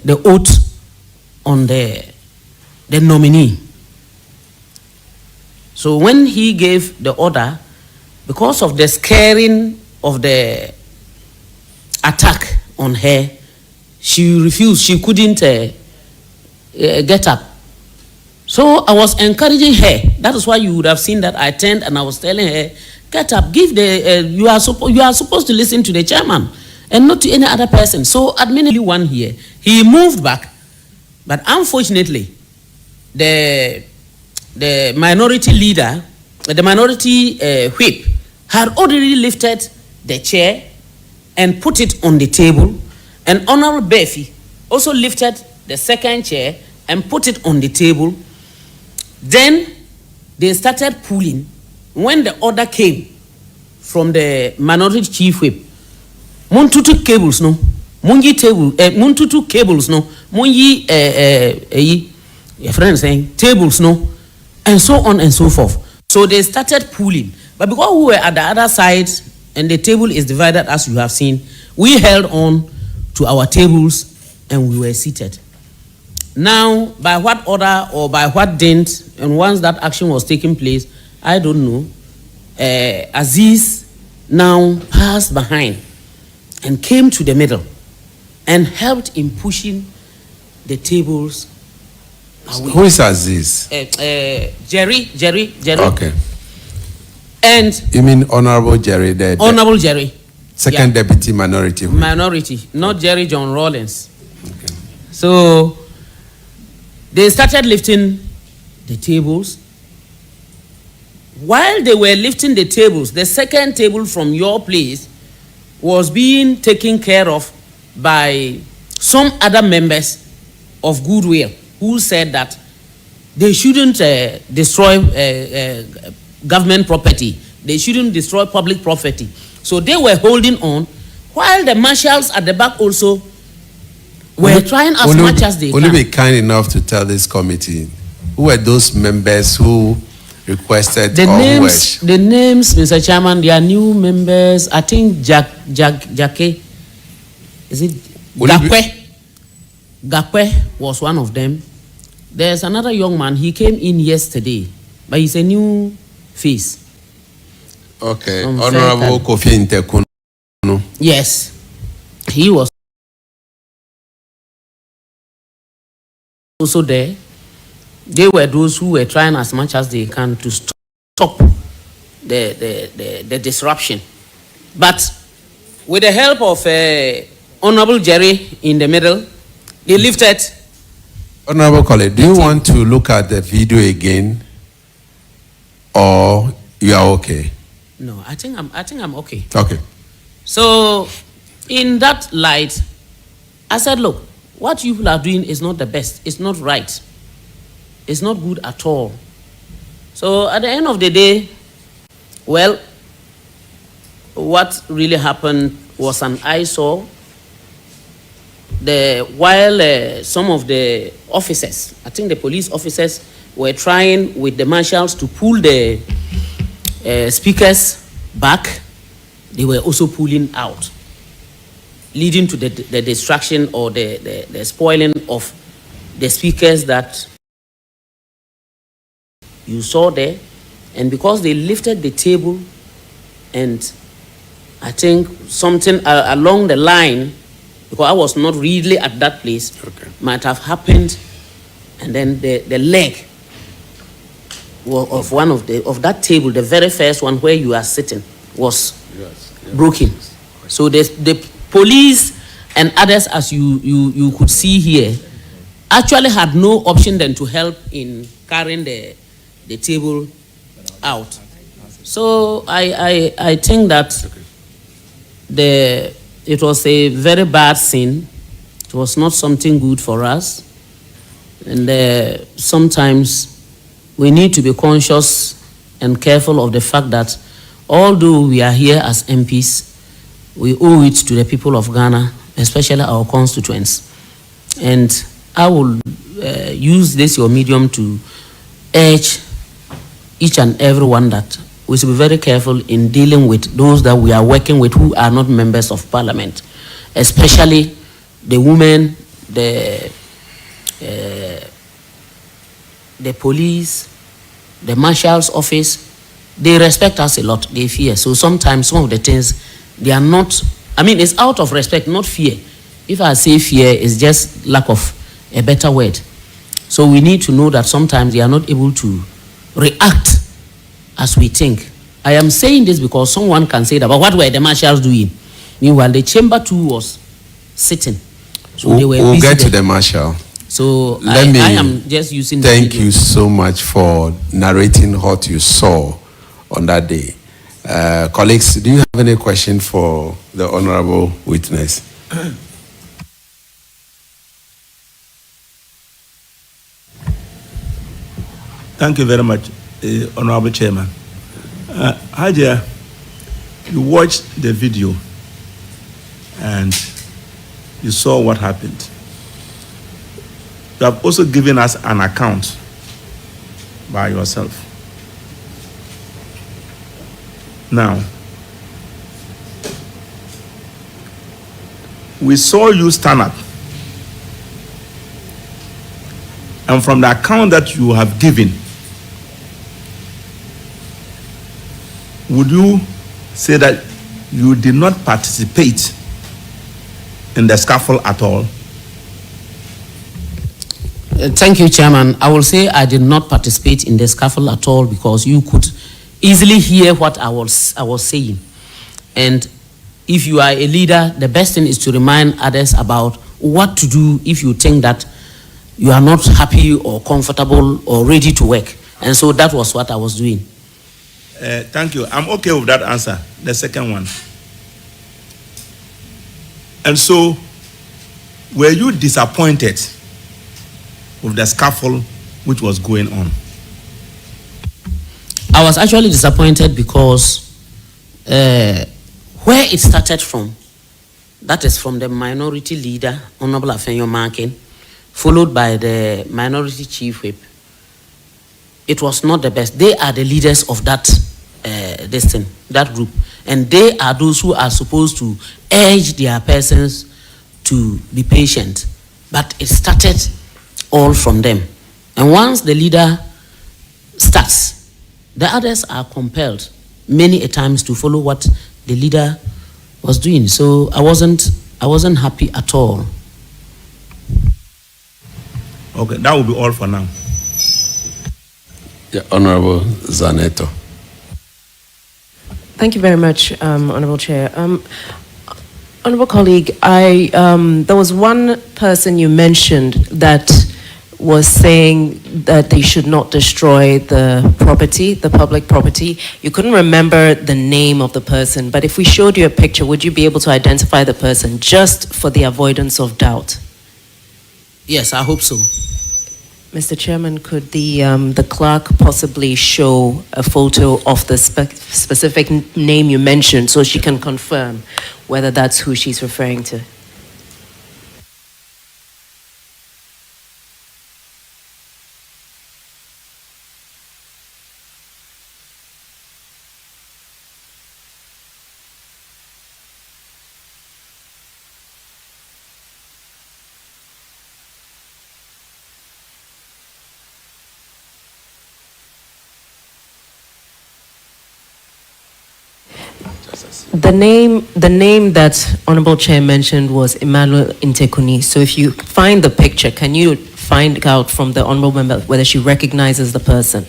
the oath on the nominee. So when he gave the order, because of the scaring of the attack on her, she refused. She couldn't get up. So I was encouraging her. That is why you would have seen that I turned and I was telling her, get up, give the, you are supposed to listen to the chairman and not to any other person. So admittedly one here, he moved back, but unfortunately, the minority leader, the minority whip, had already lifted the chair and put it on the table, and Honorable Befi also lifted the second chair and put it on the table. Then they started pulling. When the order came from the minority chief whip, Muntutu cables no, Mungi table, Muntutu cables no, Mungi your friend saying tables no, and so on and so forth. So they started pulling. But because we were at the other side and the table is divided as you have seen, we held on to our tables and we were seated. Now, by what order or by what dint, and once that action was taking place, I don't know, Aziz now passed behind and came to the middle and helped in pushing the tables away. Who is Aziz? Jerry. Okay. And you mean Honorable Jerry? Honorable Jerry. Second deputy minority whip. Minority, not Jerry John Rawlings. Okay. So they started lifting the tables. While they were lifting the tables, the second table from your place was being taken care of by some other members of Goodwill who said that they shouldn't destroy government property. They shouldn't destroy public property. So they were holding on, while the marshals at the back also were trying as much as they can. Will you be kind enough to tell this committee who were those members who requested the names? The names, Mr. Chairman, they are new members. I think Jackie, is it Gakwe was one of them. There's another young man. He came in yesterday, but he's a new face. Okay, Honorable Kofi Ntekunu. Yes, he was also there. They were those who were trying as much as they can to stop the disruption. But with the help of Honorable Jerry in the middle, he lifted. Honorable colleague, do you want to look at the video again, or you are okay? No, I think I'm okay. Okay. So, in that light, I said, look, what you people are doing is not the best. It's not right. It's not good at all. So, at the end of the day, well, what really happened was an eyesore. While some of the officers, I think the police officers, were trying with the marshals to pull the speakers back, they were also pulling out, leading to the destruction or the spoiling of the speakers that you saw there. And because they lifted the table, and I think something along the line, because I was not really at that place, okay, might have happened, and then the leg of one of that table, the very first one where you are sitting, was broken. So the police and others, as you could see here, actually had no option than to help in carrying the table out. So I think that it was a very bad sin. It was not something good for us. And sometimes we need to be conscious and careful of the fact that although we are here as MPs, we owe it to the people of Ghana, especially our constituents. And I will use this, your medium, to urge each and everyone that we should be very careful in dealing with those that we are working with who are not members of parliament, especially the women the police, the marshal's office, they respect us a lot. They fear. So sometimes some of the things, they are not, I mean, it's out of respect, not fear. If I say fear, it's just lack of a better word. So we need to know that sometimes they are not able to react as we think. I am saying this because someone can say that, but what were the marshals doing? Meanwhile, the chamber too was sitting. So they were we'll busy get to there. the marshal. So I am just using the thank video. you so much for narrating what you saw on that day. Colleagues, do you have any question for the honorable witness? Thank you very much, Honorable Chairman. Hadia, you watched the video and you saw what happened. You have also given us an account by yourself. Now, we saw you stand up, and from the account that you have given, would you say that you did not participate in the scuffle at all? Thank you, Chairman. I will say I did not participate in the scuffle at all because you could easily hear what I was saying. And if you are a leader, the best thing is to remind others about what to do if you think that you are not happy or comfortable or ready to work. And so that was what I was doing. Thank you. I'm okay with that answer, the second one. And so, were you disappointed with the scuffle which was going on? I was actually disappointed because where it started from, that is from the minority leader, Honorable Afenyo Markin, followed by the minority chief whip. It was not the best. They are the leaders of that that group, and they are those who are supposed to urge their persons to be patient. But it started all from them, and once the leader starts, the others are compelled many a times to follow what the leader was doing. So I wasn't happy at all. Okay, that will be all for now. Yeah, Honorable Zaneto. Thank you very much, Honorable Chair. Honorable colleague, there was one person you mentioned that was saying that they should not destroy the property, the public property. You couldn't remember the name of the person, but if we showed you a picture, would you be able to identify the person just for the avoidance of doubt? Yes, I hope so. Mr. Chairman, could the clerk possibly show a photo of the specific name you mentioned so she can confirm whether that's who she's referring to? The name that Honorable Chair mentioned was Emmanuel Intekuni. So if you find the picture, can you find out from the Honorable Member whether she recognizes the person?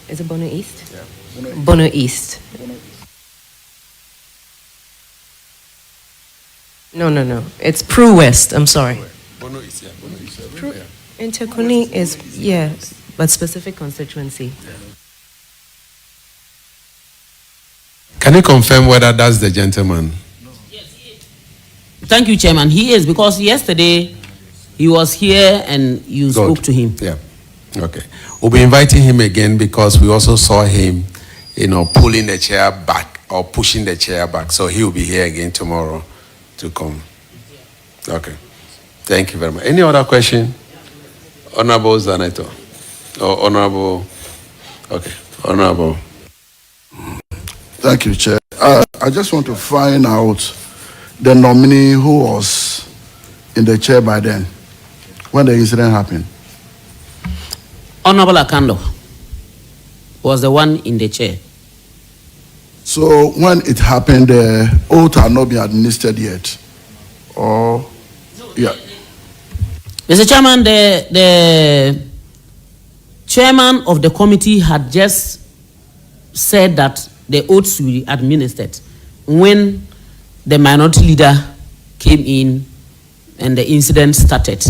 Is it Bono East? Yeah, Bono East. No. It's Prue West. I'm sorry. Bono East, yeah. Bono East. Intekuni is, yeah, but specific constituency. Yeah. Can you confirm whether that's the gentleman? Yes, he is. Thank you, Chairman. He is, because yesterday he was here and you spoke to him. Yeah. Okay. We'll be inviting him again because we also saw him, pulling the chair back or pushing the chair back. So he will be here again tomorrow to come. Okay. Thank you very much. Any other question? Honorable Zaneto. Or Honorable. Okay. Honorable. Thank you, Chair. I just want to find out the nominee who was in the chair by then, when the incident happened? Honorable Akando was the one in the chair. So when it happened, the oath had not been administered yet, or yeah. Mr. Chairman, the chairman of the committee had just said that the oaths will be administered when the minority leader came in and the incident started.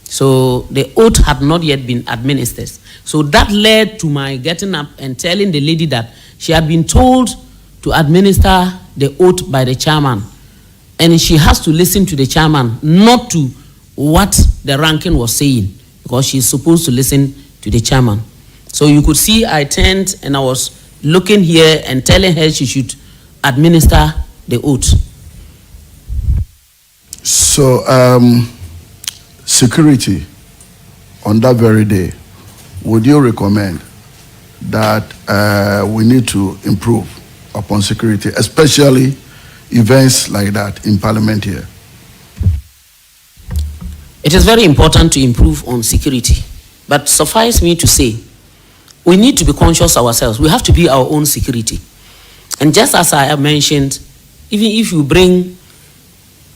So the oath had not yet been administered. So that led to my getting up and telling the lady that she had been told to administer the oath by the chairman. And she has to listen to the chairman, not to what the ranking was saying, because she's supposed to listen to the chairman. So you could see I turned and I was looking here and telling her she should administer the oath. So security on that very day, would you recommend that we need to improve upon security, especially events like that in Parliament here? It is very important to improve on security, but suffice me to say, we need to be conscious ourselves. We have to be our own security. And just as I have mentioned, even if you bring,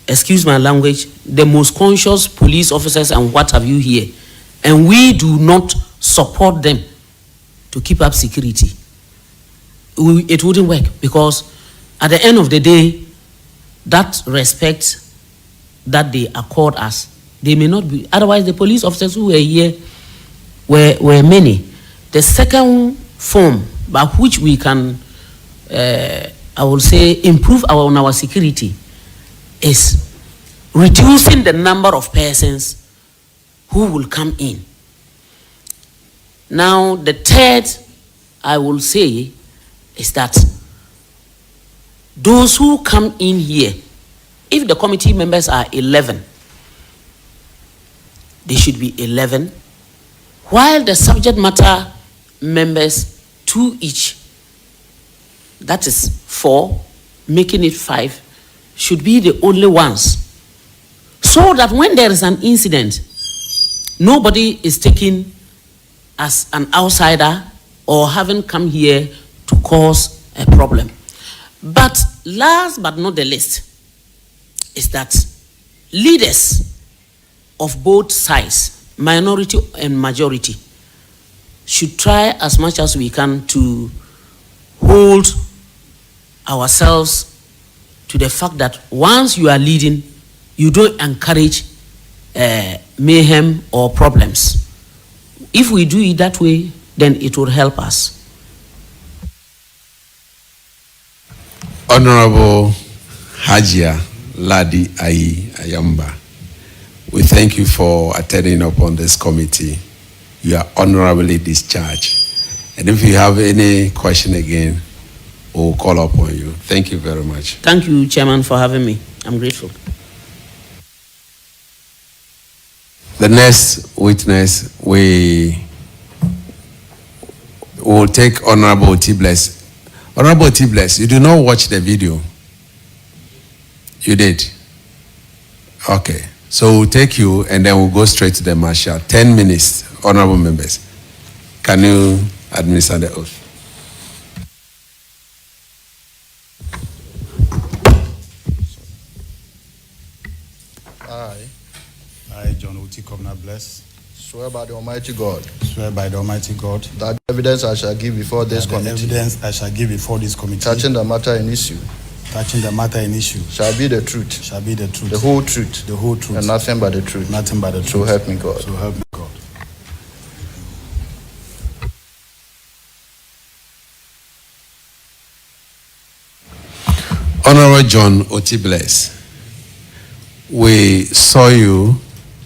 excuse my language, the most conscious police officers and what have you here, and we do not support them to keep up security, it wouldn't work, because at the end of the day, that respect that they accord us, they may not be. Otherwise, the police officers who were here were many. The second form by which we can, I will say, improve on our security is reducing the number of persons who will come in. Now, the third, I will say, is that those who come in here, if the committee members are 11, they should be 11, while the subject matter members, 2 each, that is 4, making it 5, should be the only ones. So that when there is an incident, nobody is taken as an outsider or having come here to cause a problem. But last but not the least is that leaders of both sides, minority and majority, should try as much as we can to hold ourselves to the fact that once you are leading, you don't encourage mayhem or problems. If we do it that way, then it will help us. Honorable Hajia Ladi Ayi Ayamba, we thank you for attending upon this committee. You are honorably discharged. And if you have any question again, we'll call upon you. Thank you very much. Thank you, Chairman, for having me. I'm grateful. The next witness, we will take Honorable Tibless. Honorable Tibless, you do not watch the video. You did? Okay. So we'll take you and then we'll go straight to the marshal. 10 minutes, honorable members. Can you administer the oath? I, John Uti Kovna Bless, Swear by the Almighty God swear by the Almighty God that the evidence I shall give before this that the committee evidence I shall give before this committee touching the matter in issue in issue shall be the truth, shall be the truth, the whole truth, the whole truth, and nothing but the truth. nothing but the So truth. help me God. So help me God. Honorable John Otibless, we saw you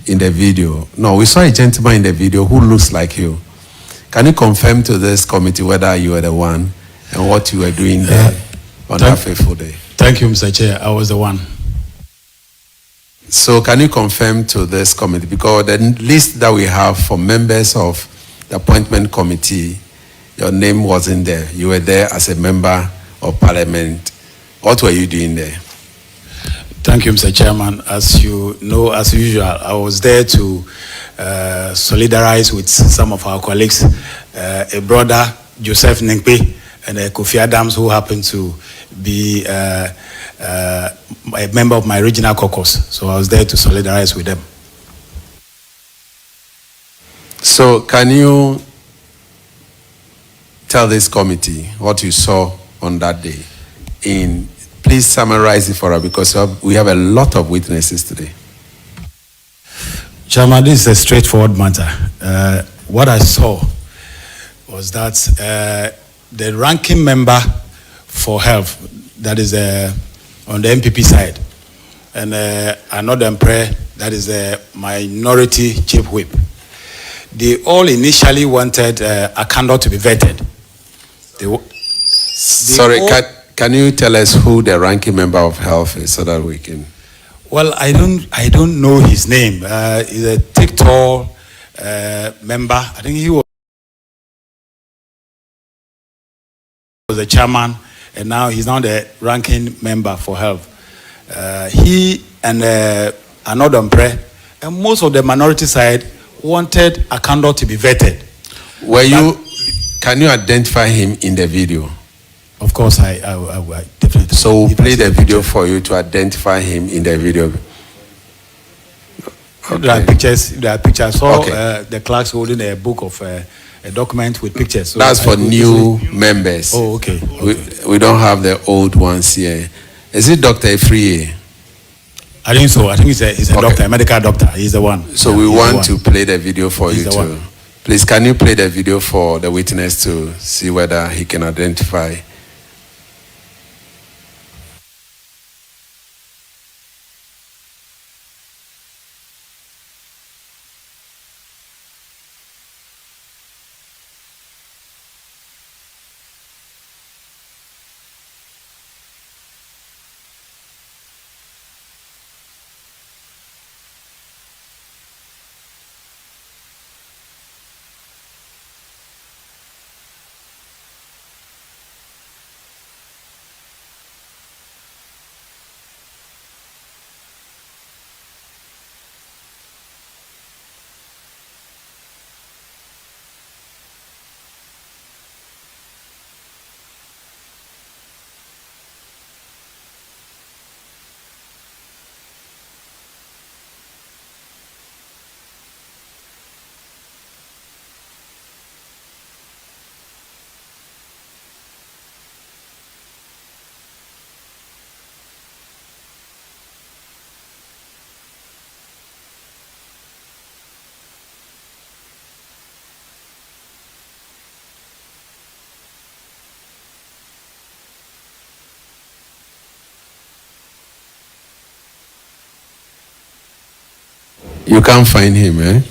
in the video. No, we saw a gentleman in the video who looks like you. Can you confirm to this committee whether you were the one and what you were doing there on that fateful day? Thank you, Mr. Chair. I was the one. So can you confirm to this committee, because the list that we have for members of the appointment committee, your name wasn't there. You were there as a member of parliament. What were you doing there? Thank you, Mr. Chairman. As you know, as usual, I was there to solidarize with some of our colleagues, a brother, Joseph Nengpe, and Kofi Adams, who happened to be a member of my regional caucus. So I was there to solidarize with them. So can you tell this committee what you saw on that day? Please summarize it for us, because we have a lot of witnesses today. Chairman, this is a straightforward matter. What I saw was that the ranking member for health, that is on the MPP side, and another Mpre, that is the minority chief whip, they all initially wanted a candidate to be vetted. Sorry, can you tell us who the ranking member of health is so that we can? Well, I don't know his name. He's a TikTok member. I think he was the chairman, and now he's now the ranking member for health. He and another Mpre, and most of the minority side wanted a candidate to be vetted. Can you identify him in the video? Of course, I definitely. So we'll play the video for you to identify him in the video. Okay. There are pictures. I saw Okay. the clerks holding a book of a document with pictures. So that's for new members. Oh, okay. We don't have the old ones here. Is it Dr. Efriye? I think so. I think he's a doctor, a medical doctor. He's the one. So we want to play the video for you too. Please, can you play the video for the witness to see whether he can identify? You can't find him, eh?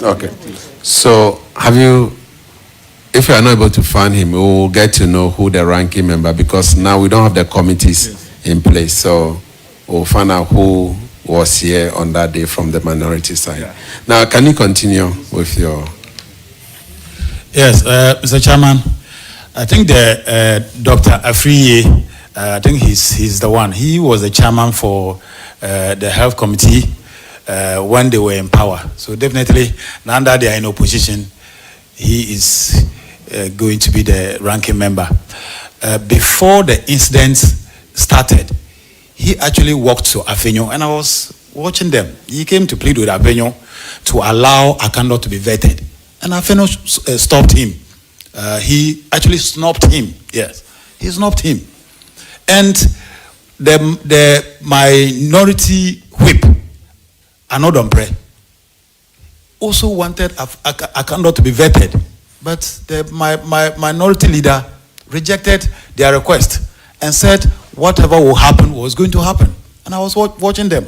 Okay. So if you are not able to find him, we will get to know who the ranking member, because now we don't have the committees in place. So we'll find out who was here on that day from the minority side. Yeah. Now, can you continue with your... Yes, Mr. Chairman, I think the Dr. Afriye, I think he's the one. He was the chairman for the health committee when they were in power. So definitely, now that they are in opposition, he is going to be the ranking member. Before the incident started, he actually walked to Afenyo, and I was watching them. He came to plead with Afenyo to allow Akando to be vetted, and Afenyo stopped him. He actually snubbed him. Yes, he snubbed him. And the minority whip, Anodon Mpre, also wanted Akando to be vetted, but my minority leader rejected their request and said whatever will happen was going to happen. And I was watching them.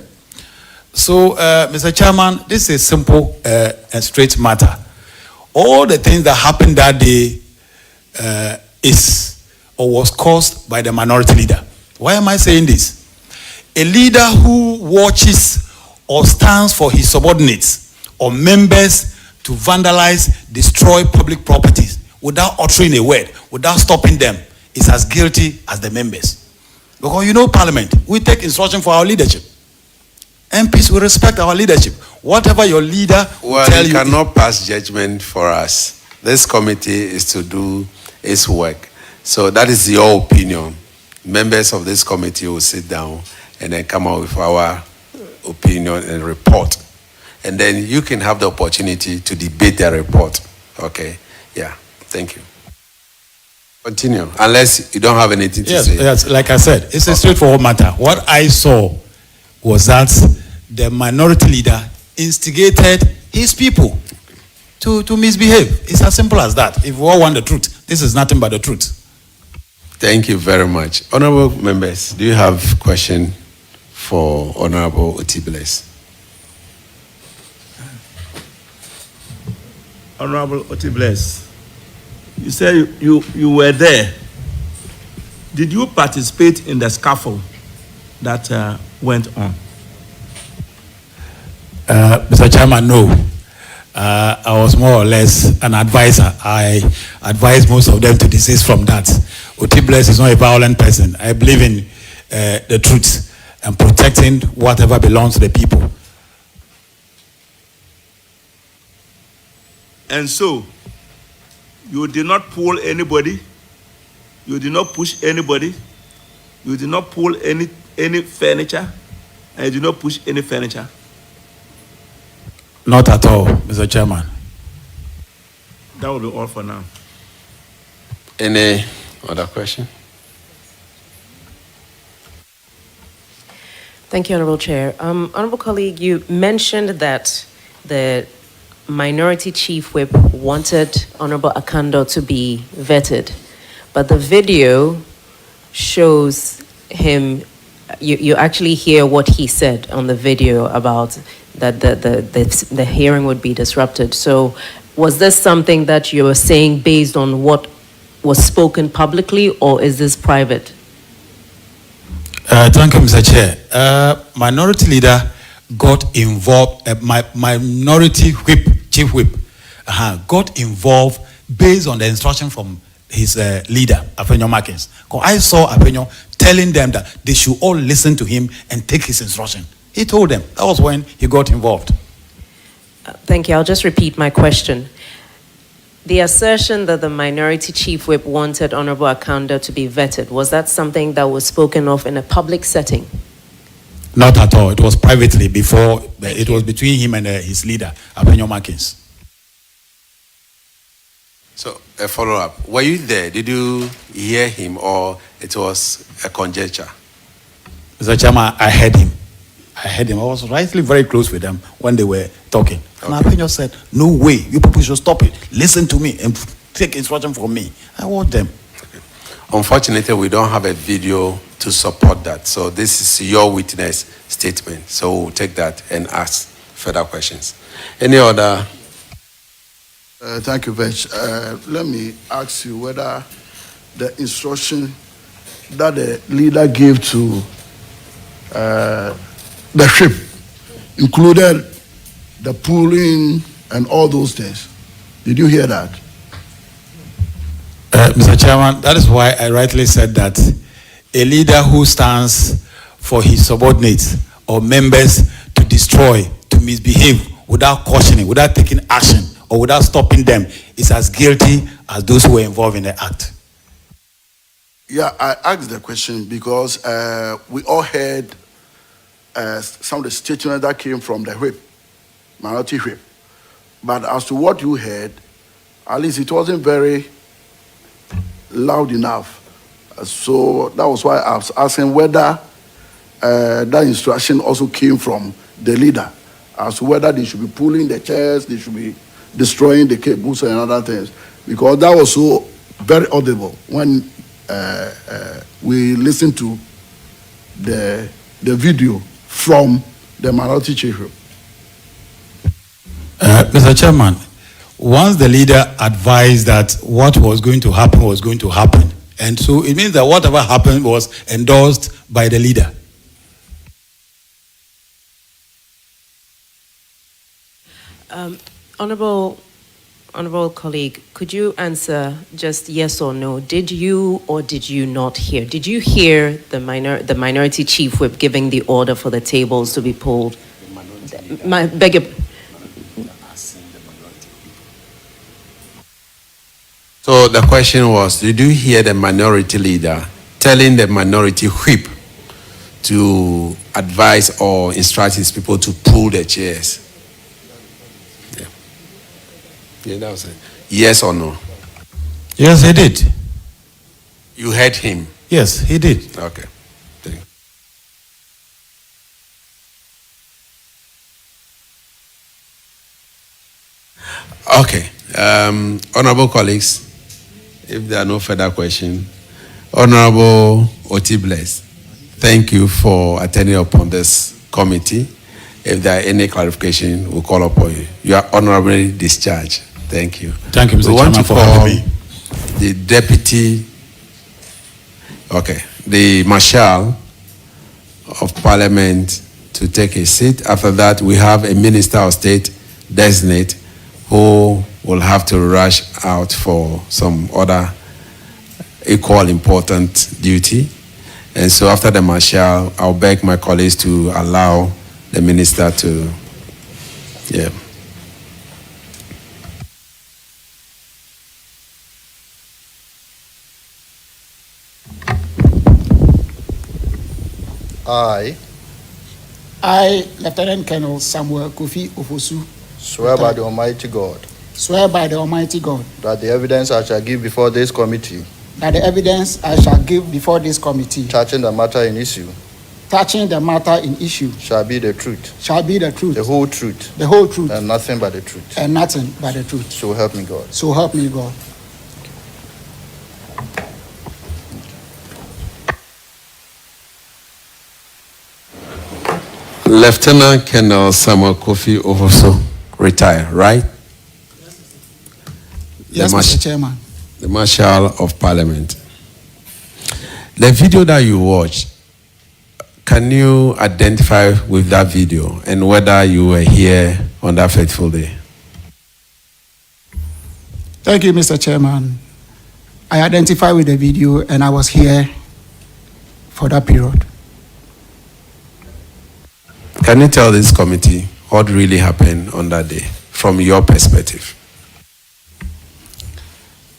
So, Mr. Chairman, this is a simple and straight matter. All the things that happened that day is or was caused by the minority leader. Why am I saying this? A leader who watches or stands for his subordinates or members to vandalize, destroy public properties without uttering a word, without stopping them, is as guilty as the members. Because you know, Parliament, we take instruction for our leadership. MPs will respect our leadership. Whatever your leader will tell you. Well, you cannot pass judgment for us. This committee is to do its work. So that is your opinion. Members of this committee will sit down and then come out with our opinion and report. And then you can have the opportunity to debate the report. Okay? Yeah. Thank you. Continue. Unless you don't have anything to say. Yes, like I said, it's a straightforward matter. What I saw was that the minority leader instigated his people to misbehave. It's as simple as that. If we all want the truth, this is nothing but the truth. Thank you very much. Honorable members, do you have a question for Honorable Otibles? Honorable Otibles, you said you were there. Did you participate in the scuffle that went on? Mr. Chairman, no. I was more or less an advisor. I advised most of them to desist from that. Otibles is not a violent person. I believe in the truth and protecting whatever belongs to the people. And so, you did not pull anybody, you did not push anybody, you did not pull any furniture, and you did not push any furniture. Not at all, Mr. Chairman. That will be all for now. Any other question? Thank you, Honorable Chair. Honorable colleague, you mentioned that the Minority Chief Whip wanted Honorable Akando to be vetted, but the video shows him, you actually hear what he said on the video about that the hearing would be disrupted. So was this something that you were saying based on what was spoken publicly, or is this private? Thank you, Mr. Chair. Minority leader got involved, minority whip, chief whip, got involved based on the instruction from his leader, Apenyo Markins. I saw Apenyo telling them that they should all listen to him and take his instruction. He told them. That was when he got involved. Thank you. I'll just repeat my question. The assertion that the Minority Chief Whip wanted Honorable Akando to be vetted, was that something that was spoken of in a public setting? Not at all. It was privately before. It was between him and his leader, Apenyo Markins. So, a follow-up. Were you there? Did you hear him, or it was a conjecture? Mr. Chairman, I heard him. I was rightly very close with them when they were talking. Okay. And Apenyo said, no way, you people should stop it. Listen to me and take instruction from me. I watched them. Okay. Unfortunately, we don't have a video to support that. So this is your witness statement. So we'll take that and ask further questions. Any other? Thank you, Vech. Let me ask you whether the instruction that the leader gave to the ship included the pooling and all those things. Did you hear that? Mr. Chairman, that is why I rightly said that a leader who stands for his subordinates or members to destroy, to misbehave without cautioning, without taking action, or without stopping them is as guilty as those who were involved in the act. Yeah, I asked the question because we all heard some of the statements that came from the whip, minority whip. But as to what you heard, at least it wasn't very loud enough. So that was why I was asking whether that instruction also came from the leader, as to whether they should be pulling the chairs, they should be destroying the cables and other things. Because that was so very audible when we listened to the video from the minority chief whip. Mr. Chairman, once the leader advised that what was going to happen, and so it means that whatever happened was endorsed by the leader. Honorable colleague, could you answer just yes or no? Did you or did you not hear? Did you hear the minority chief whip giving the order for the tables to be pulled? So the question was, did you hear the minority leader telling the minority whip to advise or instruct his people to pull the chairs? Yeah, that was it. Yes or no? Yes, he did. You heard him? Yes, he did. Okay. Thank you. Okay. Honorable colleagues, if there are no further questions, Honorable Otibles, thank you for attending upon this committee. If there are any clarification, we'll call upon you. You are honorably discharged. Thank you. Thank you, Mr. Chairman, for having me. The deputy, the Marshal of Parliament to take a seat. After that, we have a Minister of State designate who will have to rush out for some other equal important duty. And so after the Marshal, I'll beg my colleagues to allow the Minister to, I, Lieutenant Colonel Samuel Kofi Ofosu, swear by the Almighty God swear by the Almighty God that the evidence I shall give before this committee that the evidence I shall give before this committee touching the matter in issue shall be the truth, the whole truth, and nothing but the truth. So help me God. So help me God. Lieutenant Colonel Samuel Kofi Ofosu, retire, right? Yes, Mr. Chairman. The Marshal of Parliament. The video that you watched, can you identify with that video and whether you were here on that fateful day? Thank you, Mr. Chairman. I identify with the video and I was here for that period. Can you tell this committee what really happened on that day from your perspective?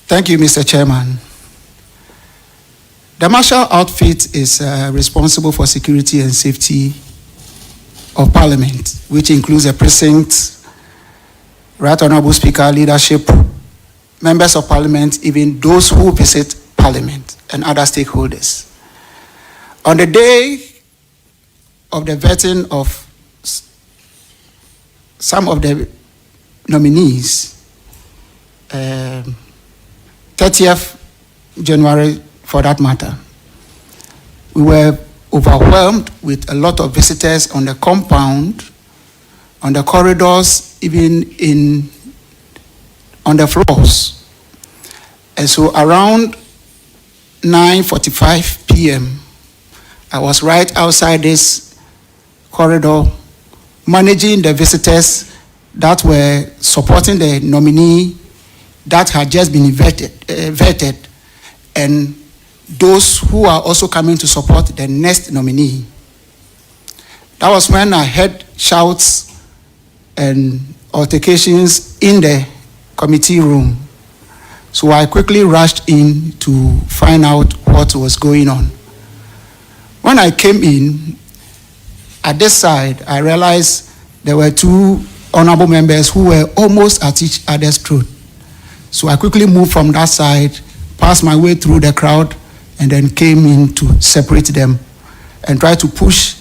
Thank you, Mr. Chairman. The Marshal outfit is responsible for security and safety of Parliament, which includes the precinct, Right Honorable Speaker, leadership, members of Parliament, even those who visit Parliament, and other stakeholders. On the day of the vetting of some of the nominees, 30th January for that matter, we were overwhelmed with a lot of visitors on the compound, on the corridors, even on the floors. And so around 9:45 p.m., I was right outside this corridor, managing the visitors that were supporting the nominee that had just been vetted, and those who are also coming to support the next nominee. That was when I heard shouts and altercations in the committee room. So I quickly rushed in to find out what was going on. When I came in, at this side, I realized there were two honorable members who were almost at each other's throat. So I quickly moved from that side, passed my way through the crowd, and then came in to separate them and try to push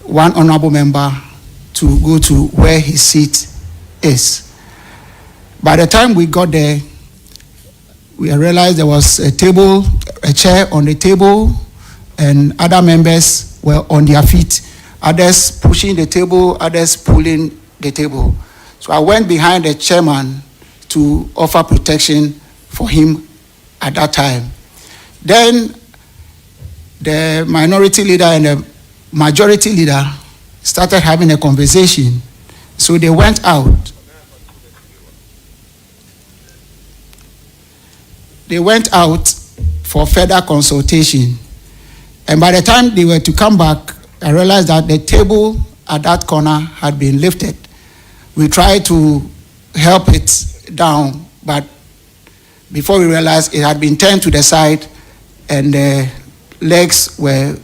one honorable member to go to where his seat is. By the time we got there, we realized there was a chair on the table, and other members were on their feet others pushing the table, others pulling the table. So I went behind the chairman to offer protection for him at that time. Then the minority leader and the majority leader started having a conversation. So they went out. They went out for further consultation. And by the time they were to come back, I realized that the table at that corner had been lifted. We tried to help it down, but before we realized, it had been turned to the side and the legs were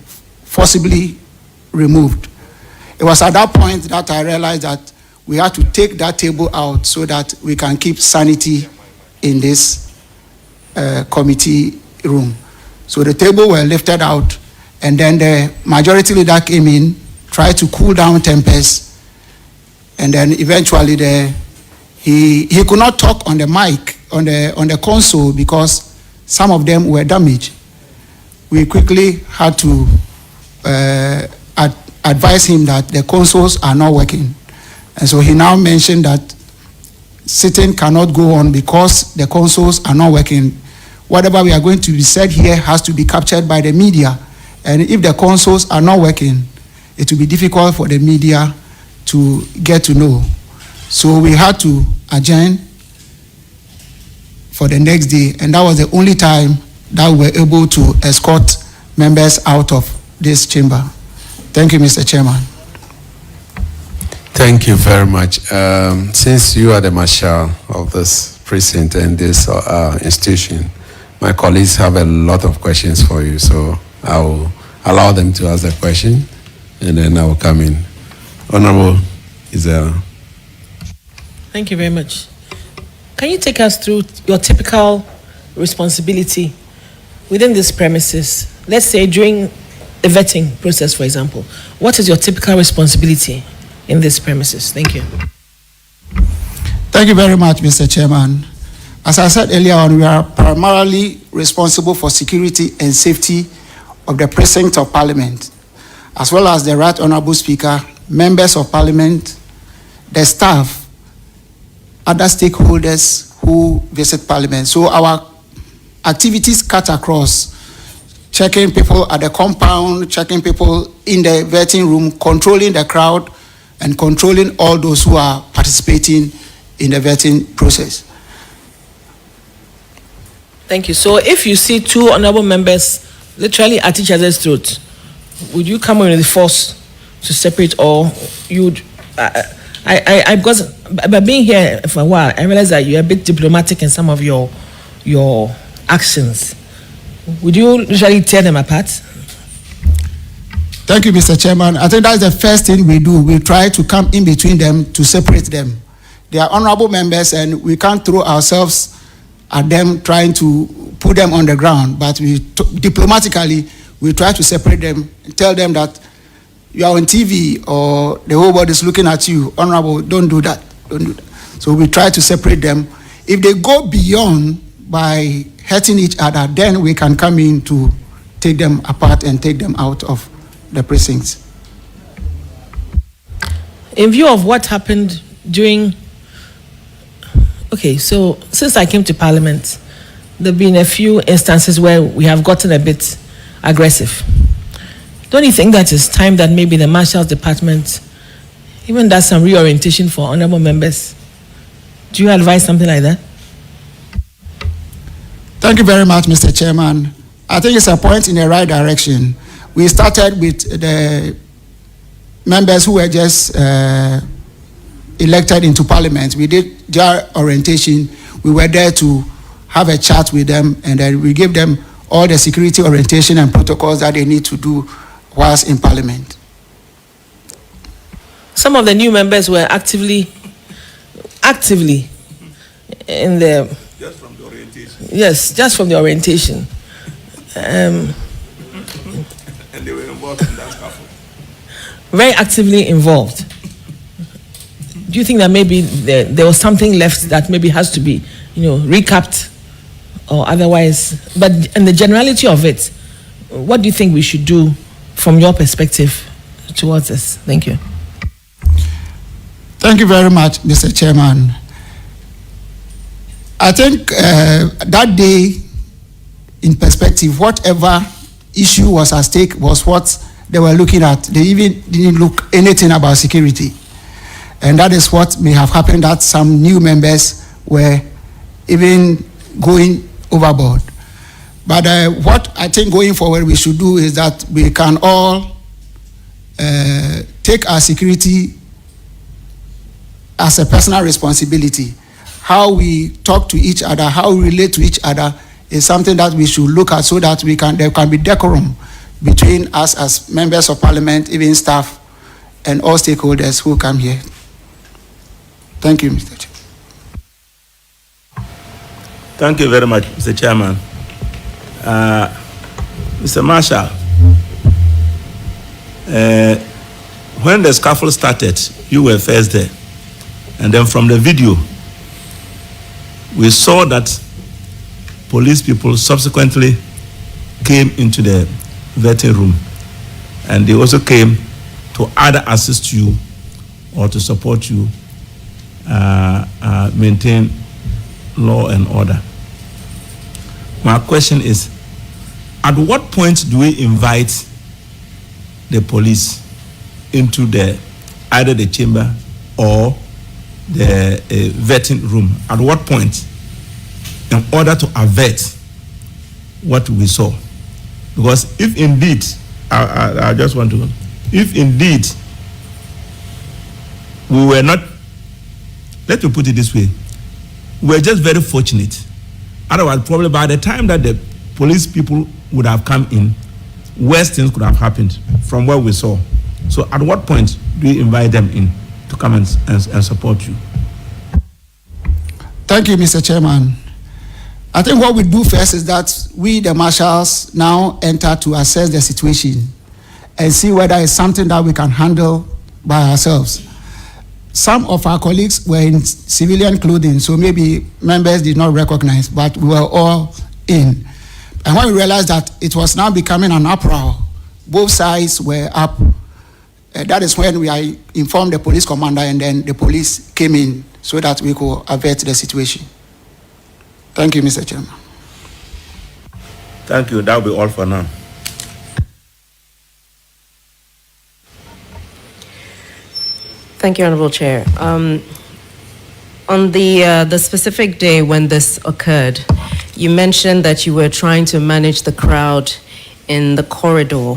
forcibly removed. It was at that point that I realized that we had to take that table out so that we can keep sanity in this committee room. So the table were lifted out, and then the majority leader came in, tried to cool down tempers, and then eventually he could not talk on the mic, on the console, because some of them were damaged. We quickly had to advise him that the consoles are not working. And so he now mentioned that sitting cannot go on because the consoles are not working. Whatever we are going to be said here has to be captured by the media. And if the consoles are not working, it will be difficult for the media to get to know. So we had to adjourn for the next day, and that was the only time that we were able to escort members out of this chamber. Thank you, Mr. Chairman. Thank you very much. Since you are the marshal of this precinct and this institution, my colleagues have a lot of questions for you, so I will allow them to ask the question, and then I will come in. Honorable Isabel. Thank you very much. Can you take us through your typical responsibility within these premises? Let's say during the vetting process, for example. What is your typical responsibility in these premises? Thank you. Thank you very much, Mr. Chairman. As I said earlier on, we are primarily responsible for security and safety of the precinct of Parliament, as well as the Right Honorable Speaker, members of Parliament, the staff, other stakeholders who visit Parliament. So our activities cut across checking people at the compound, checking people in the vetting room, controlling the crowd, and controlling all those who are participating in the vetting process. Thank you. So if you see two honorable members literally at each other's throat, would you come in with the force to separate, or you'd... because by being here for a while, I realize that you're a bit diplomatic in some of your actions. Would you usually tear them apart? Thank you, Mr. Chairman. I think that's the first thing we do. We try to come in between them to separate them. They are honorable members, and we can't throw ourselves at them trying to put them on the ground. But diplomatically, we try to separate them and tell them that you are on TV or the whole world is looking at you. Honorable, don't do that. Don't do that. So we try to separate them. If they go beyond by hurting each other, then we can come in to take them apart and take them out of the precincts. In view of what happened during... Okay, so since I came to Parliament, there have been a few instances where we have gotten a bit aggressive. Don't you think that it's time that maybe the Marshal's Department even does some reorientation for honorable members? Do you advise something like that? Thank you very much, Mr. Chairman. I think it's a point in the right direction. We started with the members who were just elected into Parliament. We did their orientation. We were there to have a chat with them, and then we gave them all the security orientation and protocols that they need to do whilst in Parliament. Some of the new members were actively in the... Just from the orientation. Yes, just from the orientation. And they were involved in that scuffle. Very actively involved. Do you think that maybe there was something left that maybe has to be, recapped or otherwise? But in the generality of it, what do you think we should do from your perspective towards this? Thank you. Thank you very much, Mr. Chairman. I think that day, in perspective, whatever issue was at stake was what they were looking at. They even didn't look anything about security. And that is what may have happened, that some new members were even going overboard. But what I think going forward we should do is that we can all take our security as a personal responsibility. How we talk to each other, how we relate to each other is something that we should look at so that there can be decorum between us as members of parliament, even staff, and all stakeholders who come here. Thank you, Mr. Chair. Thank you very much, Mr. Chairman. Mr. Marshall, when the scuffle started, you were first there. And then from the video, we saw that police people subsequently came into the vetting room, and they also came to either assist you or to support you maintain law and order. My question is, at what point do we invite the police into either the chamber or the vetting room? At what point, in order to avert what we saw? Because if indeed, I just want to, if indeed we were not, let me put it this way, we were just very fortunate. Otherwise, probably by the time that the police people would have come in, worse things could have happened from what we saw. So at what point do you invite them in to come and support you? Thank you, Mr. Chairman. I think what we do first is that we, the marshals, now enter to assess the situation and see whether it's something that we can handle by ourselves. Some of our colleagues were in civilian clothing, so maybe members did not recognize, but we were all in. And when we realized that it was now becoming an uproar, both sides were up. That is when we informed the police commander, and then the police came in so that we could avert the situation. Thank you, Mr. Chairman. Thank you. That will be all for now. Thank you, Honorable Chair. On the specific day when this occurred, you mentioned that you were trying to manage the crowd in the corridor.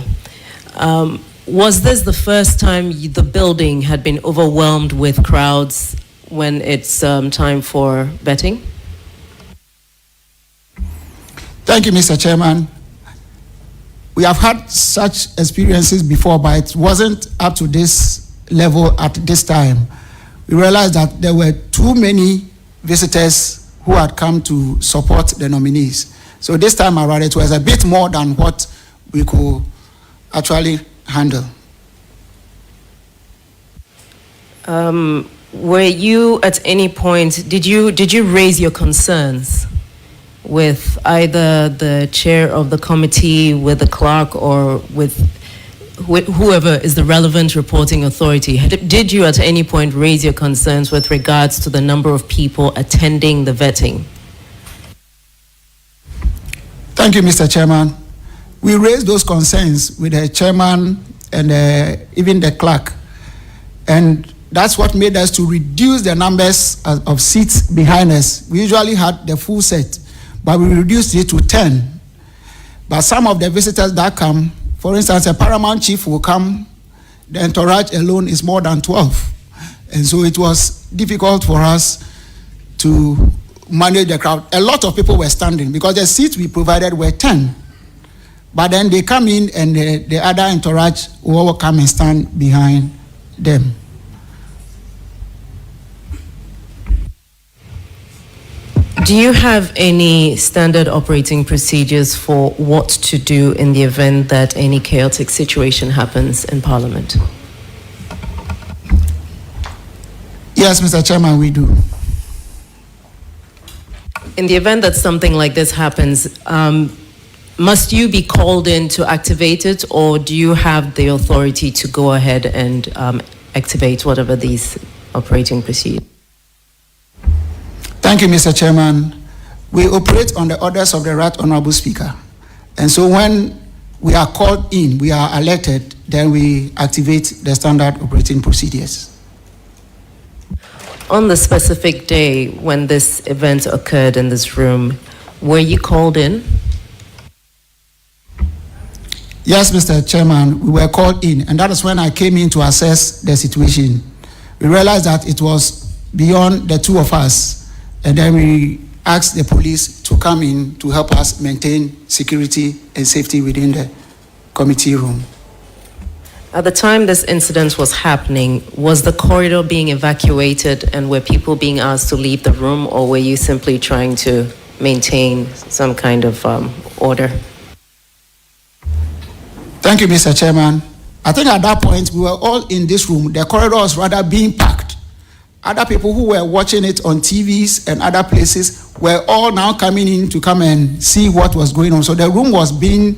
Was this the first time the building had been overwhelmed with crowds when it's time for betting? Thank you, Mr. Chairman. We have had such experiences before, but it wasn't up to this level at this time. We realized that there were too many visitors who had come to support the nominees. So this time around, it was a bit more than what we could actually handle. Were you at any point, did you raise your concerns with either the chair of the committee, with the clerk, or with whoever is the relevant reporting authority? Did you at any point raise your concerns with regards to the number of people attending the vetting? Thank you, Mr. Chairman. We raised those concerns with the chairman and even the clerk. And that's what made us to reduce the numbers of seats behind us. We usually had the full set, but we reduced it to 10. But some of the visitors that come, for instance, a paramount chief will come, the entourage alone is more than 12. And so it was difficult for us to manage the crowd. A lot of people were standing because the seats we provided were 10. But then they come in and the other entourage will come and stand behind them. Do you have any standard operating procedures for what to do in the event that any chaotic situation happens in Parliament? Yes, Mr. Chairman, we do. In the event that something like this happens, Must you be called in to activate it, or do you have the authority to go ahead and activate whatever these operating procedures? Thank you, Mr. Chairman. We operate on the orders of the Right Honorable Speaker. And so when we are called in, we are alerted, then we activate the standard operating procedures. On the specific day when this event occurred in this room, were you called in? Yes, Mr. Chairman, we were called in, and that is when I came in to assess the situation. We realized that it was beyond the two of us, and then we asked the police to come in to help us maintain security and safety within the committee room. At the time this incident was happening, was the corridor being evacuated and were people being asked to leave the room, or were you simply trying to maintain some kind of order? Thank you, Mr. Chairman. I think at that point, we were all in this room. The corridor was rather being packed. Other people who were watching it on TVs and other places were all now coming in to come and see what was going on. So the room was being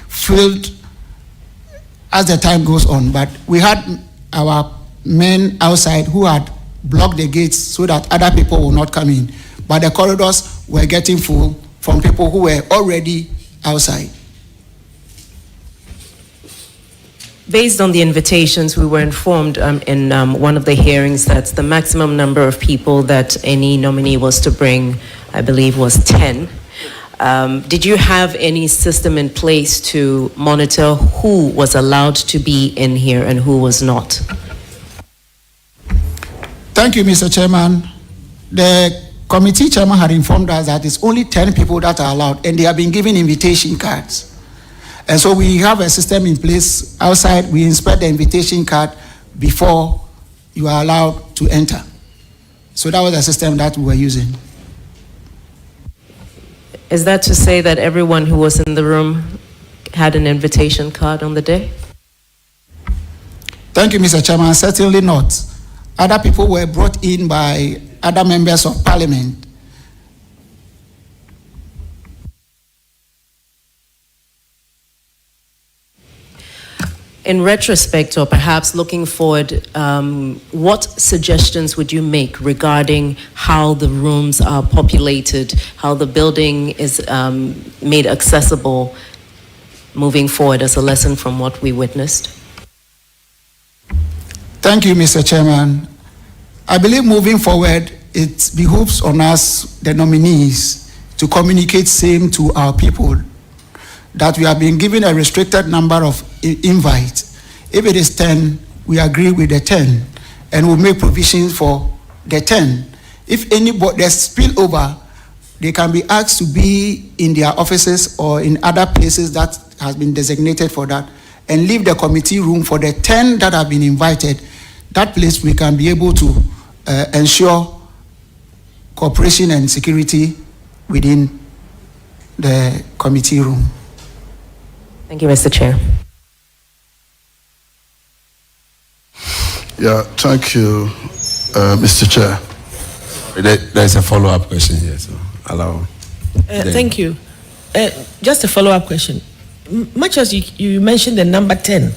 filled as the time goes on. But we had our men outside who had blocked the gates so that other people will not come in. But the corridors were getting full from people who were already outside. Based on the invitations, we were informed in one of the hearings that the maximum number of people that any nominee was to bring, I believe, was 10. Did you have any system in place to monitor who was allowed to be in here and who was not? Thank you, Mr. Chairman. The committee chairman had informed us that it's only 10 people that are allowed, and they have been given invitation cards. And so we have a system in place outside. We inspect the invitation card before you are allowed to enter. So that was the system that we were using. Is that to say that everyone who was in the room had an invitation card on the day? Thank you, Mr. Chairman. Certainly not. Other people were brought in by other members of parliament. In retrospect, or perhaps looking forward, what suggestions would you make regarding how the rooms are populated, how the building is made accessible moving forward as a lesson from what we witnessed? Thank you, Mr. Chairman. I believe moving forward, it behooves on us, the nominees, to communicate same to our people, that we have been given a restricted number of invites. If it is 10, we agree with the 10, and we'll make provisions for the 10. If anybody there's spillover, they can be asked to be in their offices or in other places that has been designated for that, and leave the committee room for the 10 that have been invited. That place we can be able to ensure cooperation and security within the committee room. Thank you, Mr. Chair. Yeah, thank you, Mr. Chair. There's a follow-up question here, so allow. Thank you. Just a follow-up question. Much as you mentioned the number 10,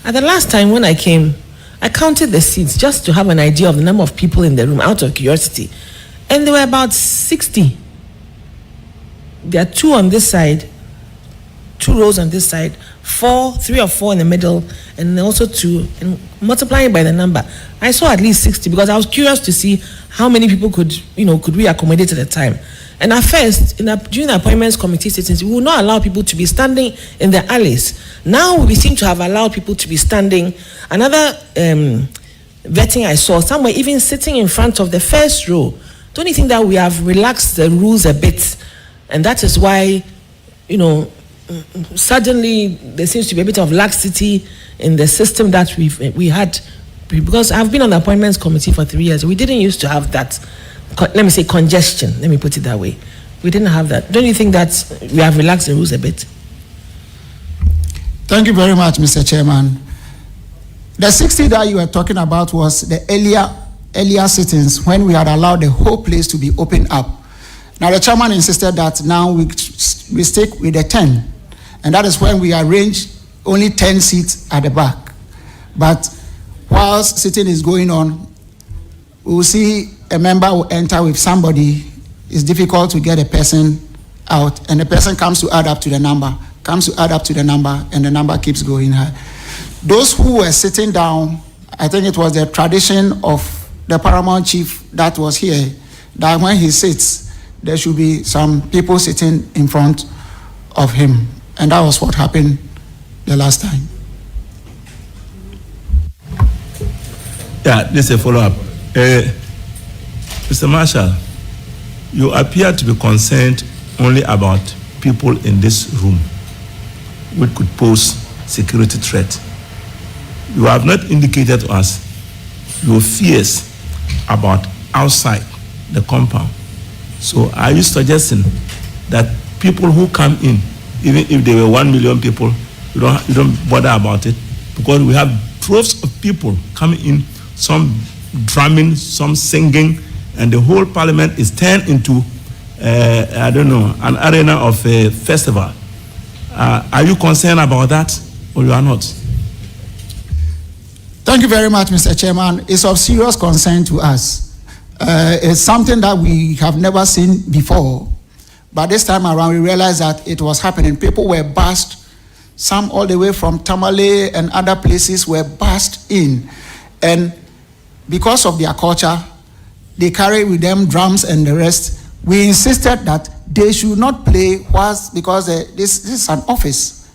at the last time when I came, I counted the seats just to have an idea of the number of people in the room out of curiosity. And there were about 60. There are 2 on this side, 2 rows on this side, 3 or 4 in the middle, and also 2, and multiplying by the number, I saw at least 60, because I was curious to see how many people could we accommodate at a time. And at first, during the appointments committee sittings, we would not allow people to be standing in the alleys. Now we seem to have allowed people to be standing. Another vetting I saw, some were even sitting in front of the first row. Don't you think that we have relaxed the rules a bit? And that is why, suddenly there seems to be a bit of laxity in the system that we had, because I've been on the appointments committee for 3 years. We didn't used to have that, let me say, congestion. Let me put it that way. We didn't have that. Don't you think that we have relaxed the rules a bit? Thank you very much, Mr. Chairman. The 60 that you were talking about was the earlier sittings when we had allowed the whole place to be opened up. Now the chairman insisted that now we we stick with the 10. And that is when we arrange only 10 seats at the back. But whilst sitting is going on, we will see a member will enter with somebody. It's difficult to get a person out, and the person comes to add up to the number, and the number keeps going high. Those who were sitting down, I think it was the tradition of the paramount chief that was here, that when he sits, there should be some people sitting in front of him. And that was what happened the last time. Yeah, this is a follow-up. Mr. Marshall, you appear to be concerned only about people in this room which could pose security threat. You have not indicated to us your fears about outside the compound. So are you suggesting that people who come in, even if there were 1 million people, you don't bother about it? Because we have droves of people coming in, some drumming, some singing, and the whole parliament is turned into, an arena of a festival. Are you concerned about that, or you are not? Thank you very much, Mr. Chairman. It's of serious concern to us. It's something that we have never seen before. But this time around, we realized that it was happening. People were bussed, some all the way from Tamale and other places were bussed in. And because of their culture, they carry with them drums and the rest. We insisted that they should not play because this is an office.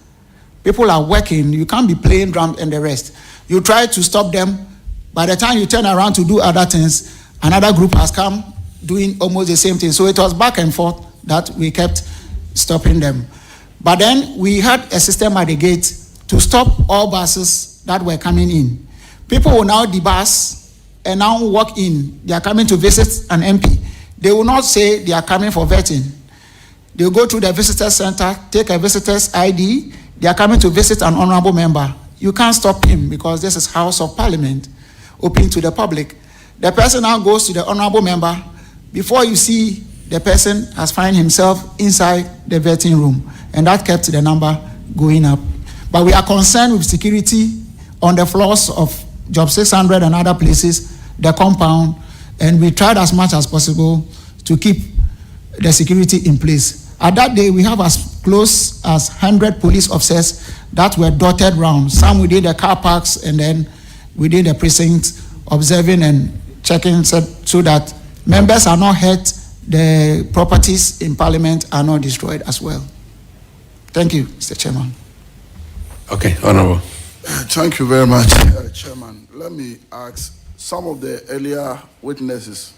People are working. You can't be playing drums and the rest. You try to stop them. By the time you turn around to do other things, another group has come doing almost the same thing. So it was back and forth that we kept stopping them. But then we had a system at the gate to stop all buses that were coming in. People will now debus and now walk in. They are coming to visit an MP. They will not say they are coming for vetting. They will go to the visitor center, take a visitor's ID. They are coming to visit an honorable member. You can't stop him because this is House of Parliament, open to the public. The person now goes to the honorable member. Before you see, the person has found himself inside the vetting room, and that kept the number going up. But we are concerned with security on the floors of Job 600 and other places, the compound, and we tried as much as possible to keep the security in place. At that day, we have as close as 100 police officers that were dotted around, some within the car parks and then within the precincts, observing and checking so that members are not hurt, the properties in Parliament are not destroyed as well. Thank you, Mr. Chairman. Okay, Honorable. Thank you very much, Chairman. Let me ask, some of the earlier witnesses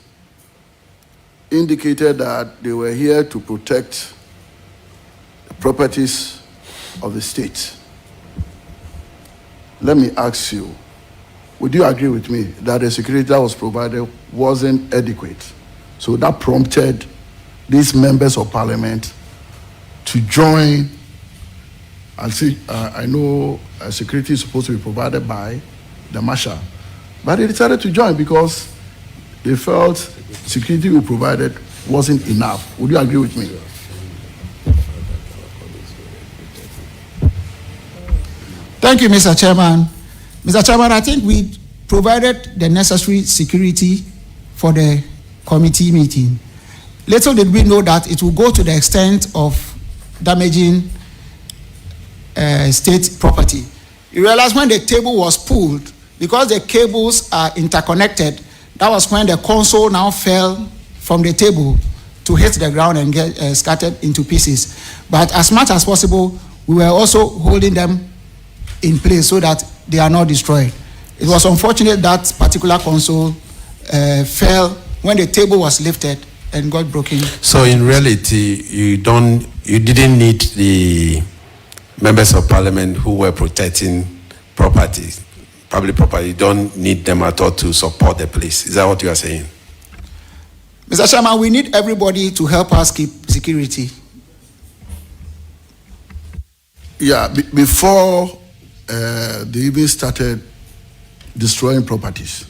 indicated that they were here to protect the properties of the state. Let me ask you, would you agree with me that the security that was provided wasn't adequate? So that prompted these members of Parliament to join. And see, I know security is supposed to be provided by the Marshal, but they decided to join because they felt security we provided wasn't enough. Would you agree with me? Thank you, Mr. Chairman. Mr. Chairman, I think we provided the necessary security for the committee meeting. Little did we know that it will go to the extent of damaging state property. You realize when the table was pulled, because the cables are interconnected, that was when the console now fell from the table to hit the ground and get scattered into pieces. But as much as possible, we were also holding them in place so that they are not destroyed. It was unfortunate that particular console fell when the table was lifted and got broken. So in reality, you didn't need the members of Parliament who were protecting property, public property. You don't need them at all to support the police. Is that what you are saying? Mr. Chairman, we need everybody to help us keep security. Yeah, before they even started destroying properties,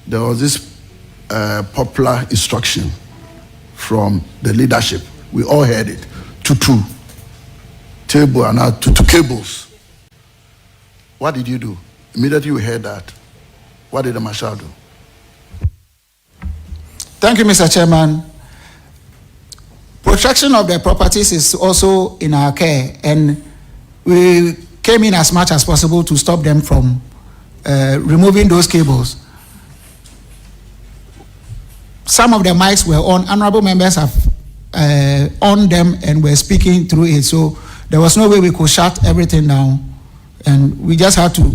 there was this popular instruction from the leadership. We all heard it, two table and now two cables. What did you do? Immediately you heard that, what did the marshal do? Thank you, Mr. Chairman. Protection of the properties is also in our care, and we came in as much as possible to stop them from removing those cables. Some of the mics were on. Honorable members have on them and were speaking through it, so there was no way we could shut everything down, and we just had to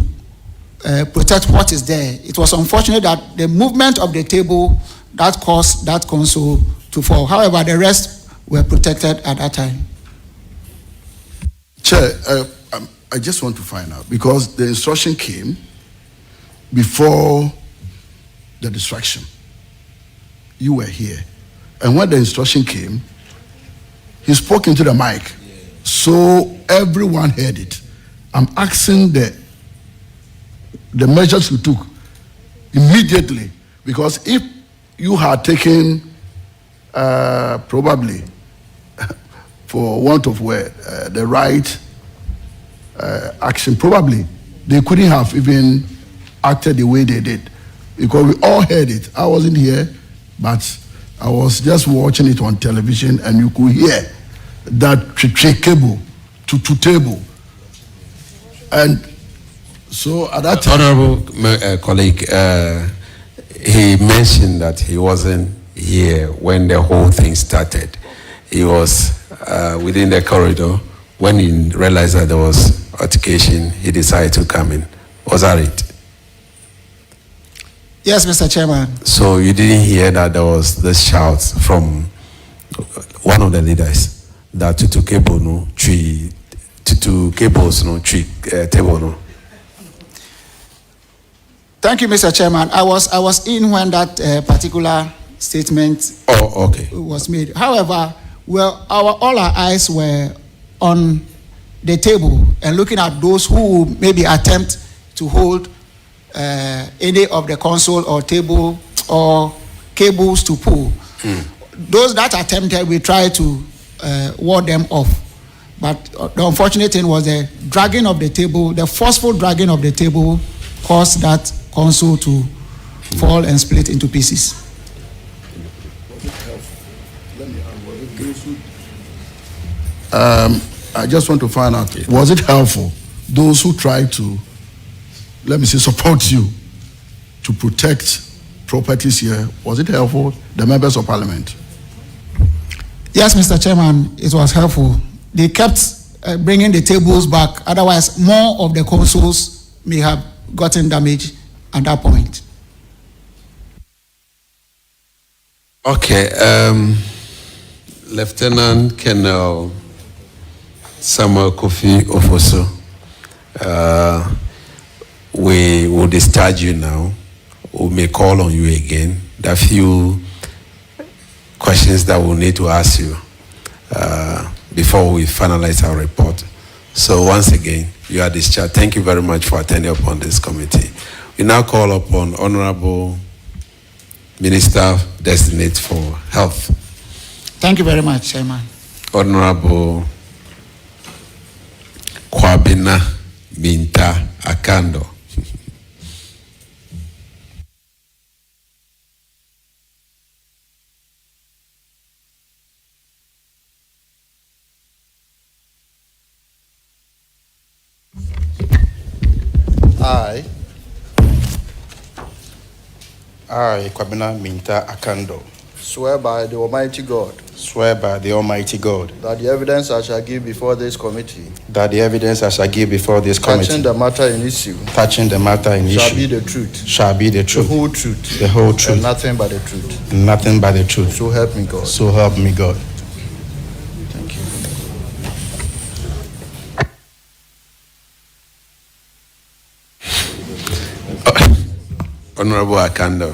protect what is there. It was unfortunate that the movement of the table that caused that console to fall. However, the rest were protected at that time. Chair, I just want to find out, because the instruction came before the distraction. You were here. And when the instruction came, he spoke into the mic. So everyone heard it. I'm asking the measures you took immediately, because if you had taken probably, for want of word, the right action, probably they couldn't have even acted the way they did, because we all heard it. I wasn't here, but I was just watching it on television, and you could hear that cable to table. And so at that time, Honorable colleague, he mentioned that he wasn't here when the whole thing started. He was within the corridor. When he realized that there was altercation, he decided to come in. Was that it? Yes, Mr. Chairman. So you didn't hear that there was this shout from one of the leaders that to cable no tree, to cables no tree table no. Thank you, Mr. Chairman. I was in when that particular statement was made. However, well, all our eyes were on the table and looking at those who maybe attempt to hold any of the console or table or cables to pull. Those that attempted, we tried to ward them off. But the unfortunate thing was the dragging of the table, the forceful dragging of the table caused that console to fall and split into pieces. I just want to find out, was it helpful, those who tried to, let me say, support you to protect properties here, was it helpful, the members of parliament? Yes, Mr. Chairman, it was helpful. They kept bringing the tables back, otherwise more of the consoles may have gotten damaged at that point. Okay, Lieutenant Colonel Samuel Kofi Ofoso, we will discharge you now. We may call on you again. There are few questions that we'll need to ask you before we finalize our report. So once again, you are discharged. Thank you very much for attending upon this committee. We now call upon Honorable Minister Designate for Health. Thank you very much, Chairman. Honorable Kwabena Minta Akando. I, Kwabena Minta Akando, Swear by the Almighty God swear by the Almighty God that the evidence I shall give before this committee that the evidence I shall give before this committee touching the matter in issue touching the matter in shall issue be the truth, shall be the the truth, whole truth, the whole truth, and nothing but the truth. and nothing but the truth. So help me God. So help me God. Thank you. Honorable Akando,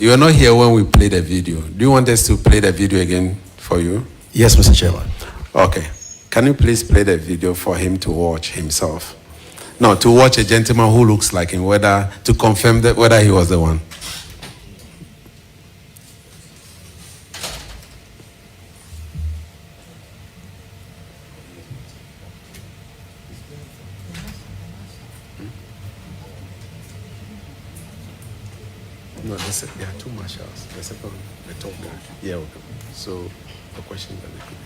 you were not here when we played the video. Do you want us to play the video again for you? Yes, Mr. Chairman. Okay. Can you please play the video for him to watch himself? No, to watch a gentleman who looks like him, to confirm that whether he was the one. There are two marshals. The second, the top guy. Yeah, okay. So the question that they could be.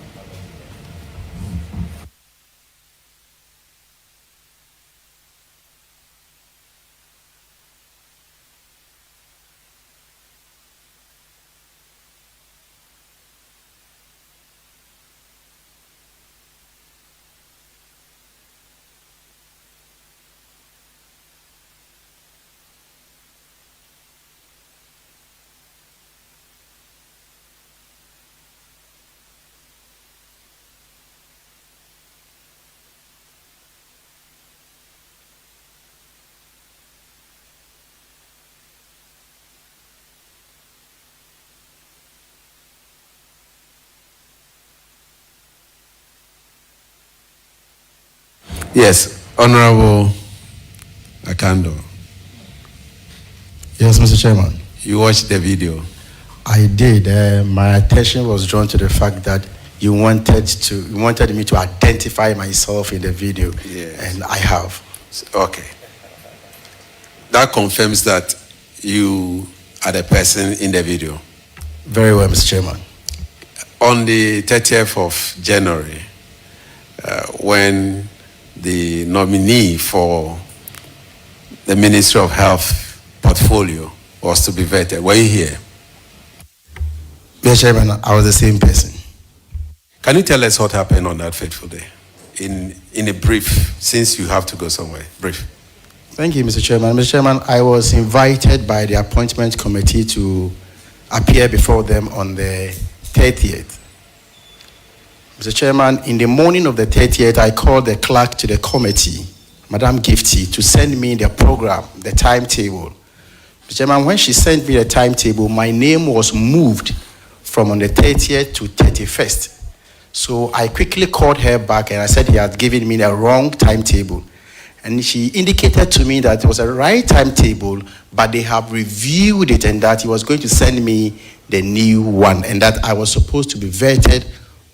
Yes, Honorable Akando. Yes, Mr. Chairman. You watched the video. I did. My attention was drawn to the fact that you wanted me to identify myself in the video, Yes. and I have. Okay. That confirms that you are the person in the video. Very well, Mr. Chairman. On the 30th of January, when the nominee for the Ministry of Health portfolio was to be vetted, were you here? Mr. Chairman, I was the same person. Can you tell us what happened on that fateful day? In a brief, since you have to go somewhere. Brief. Thank you, Mr. Chairman. Mr. Chairman, I was invited by the appointment committee to appear before them on the 30th. Mr. Chairman, in the morning of the 30th, I called the clerk to the committee, Madam Gifty, to send me the program, the timetable. Mr. Chairman, when she sent me the timetable, my name was moved from on the 30th to 31st. So I quickly called her back and I said he had given me the wrong timetable. And she indicated to me that it was a right timetable, but they have reviewed it and that he was going to send me the new one and that I was supposed to be vetted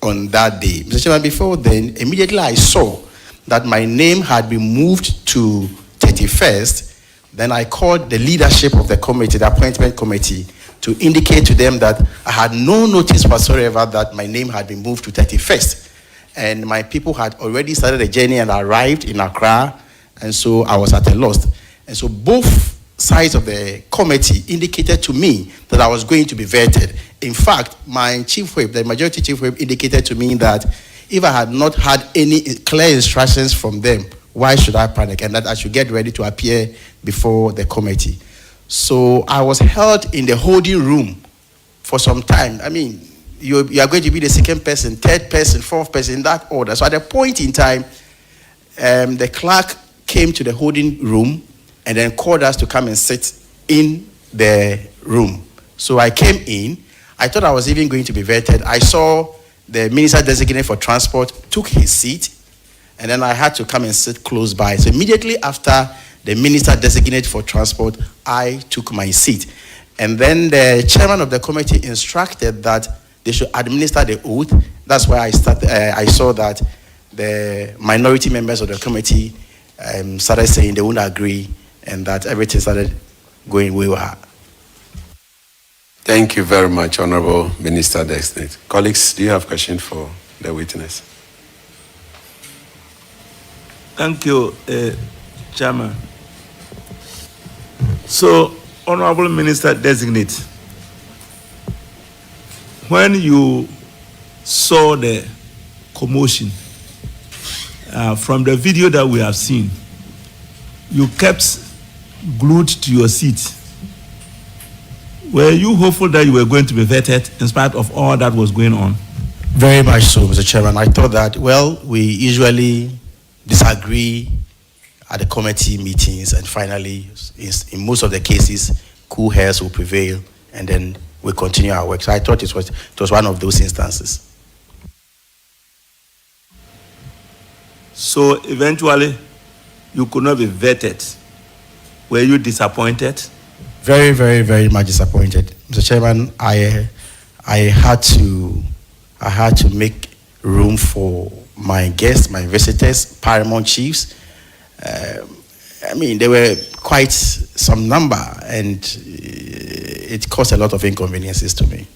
on that day. Mr. Chairman, before then, immediately I saw that my name had been moved to 31st. Then I called the leadership of the committee, the appointment committee, to indicate to them that I had no notice whatsoever that my name had been moved to 31st. And my people had already started the journey and arrived in Accra, and so I was at a loss. And so both sides of the committee indicated to me that I was going to be vetted. In fact, my chief whip, the majority chief whip, indicated to me that if I had not had any clear instructions from them, why should I panic? And that I should get ready to appear before the committee. So I was held in the holding room for some time. I mean, you are going to be the second person, third person, fourth person, in that order. So at a point in time, the clerk came to the holding room and then called us to come and sit in the room. So I came in. I thought I was even going to be vetted. I saw the minister designated for transport took his seat, and then I had to come and sit close by. So immediately after the minister designated for transport, I took my seat. And then the chairman of the committee instructed that they should administer the oath. That's why I saw that the minority members of the committee started saying they wouldn't agree, and that everything started going wayward. Thank you very much, Honorable Minister Designate. Colleagues, do you have questions for the witness? Thank you, Chairman. So, Honorable Minister Designate, when you saw the commotion from the video that we have seen, you kept glued to your seat. Were you hopeful that you were going to be vetted in spite of all that was going on? Very much so, Mr. Chairman. I thought that, well, we usually disagree at the committee meetings, and finally, in most of the cases, cool heads will prevail, and then we continue our work. So I thought it was one of those instances. So eventually, you could not be vetted. Were you disappointed? Very, very, very much disappointed, Mr. Chairman. I had to make room for my guests, my visitors, paramount chiefs. I mean, they were quite some number, and it caused a lot of inconveniences to me.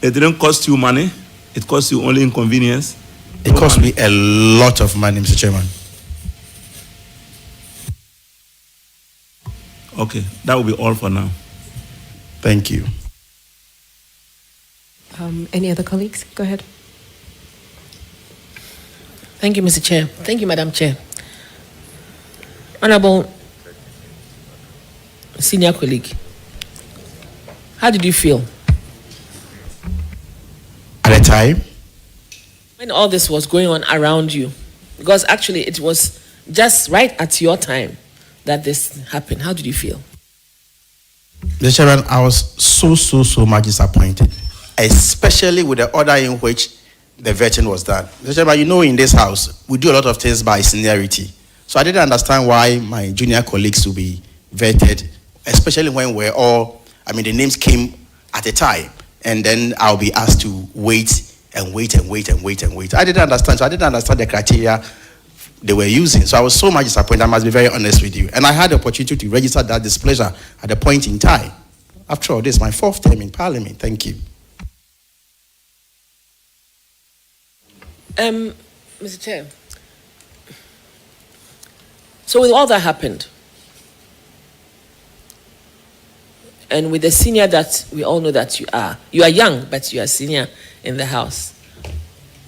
It didn't cost you money. It cost you only inconvenience. It cost me a lot of money, Mr. Chairman. Okay, that will be all for now. Thank you. Any other colleagues? Go ahead. Thank you, Mr. Chair. Thank you, Madam Chair. Honorable senior colleague, how did you feel At the time, when all this was going on around you? Because actually it was just right at your time that this happened. How did you feel? Mr. Chairman, I was so much disappointed, especially with the order in which the vetting was done. Mr. Chairman, you know, in this house, we do a lot of things by seniority. So I didn't understand why my junior colleagues would be vetted, especially when we're all, the names came at a time, and then I'll be asked to wait. I didn't understand. So I didn't understand the criteria they were using. So I was so much disappointed. I must be very honest with you. And I had the opportunity to register that displeasure at a point in time. After all, this is my 4th term in Parliament. Thank you. Mr. Chair, so with all that happened, and with the senior that we all know that you are young, but you are senior in the House,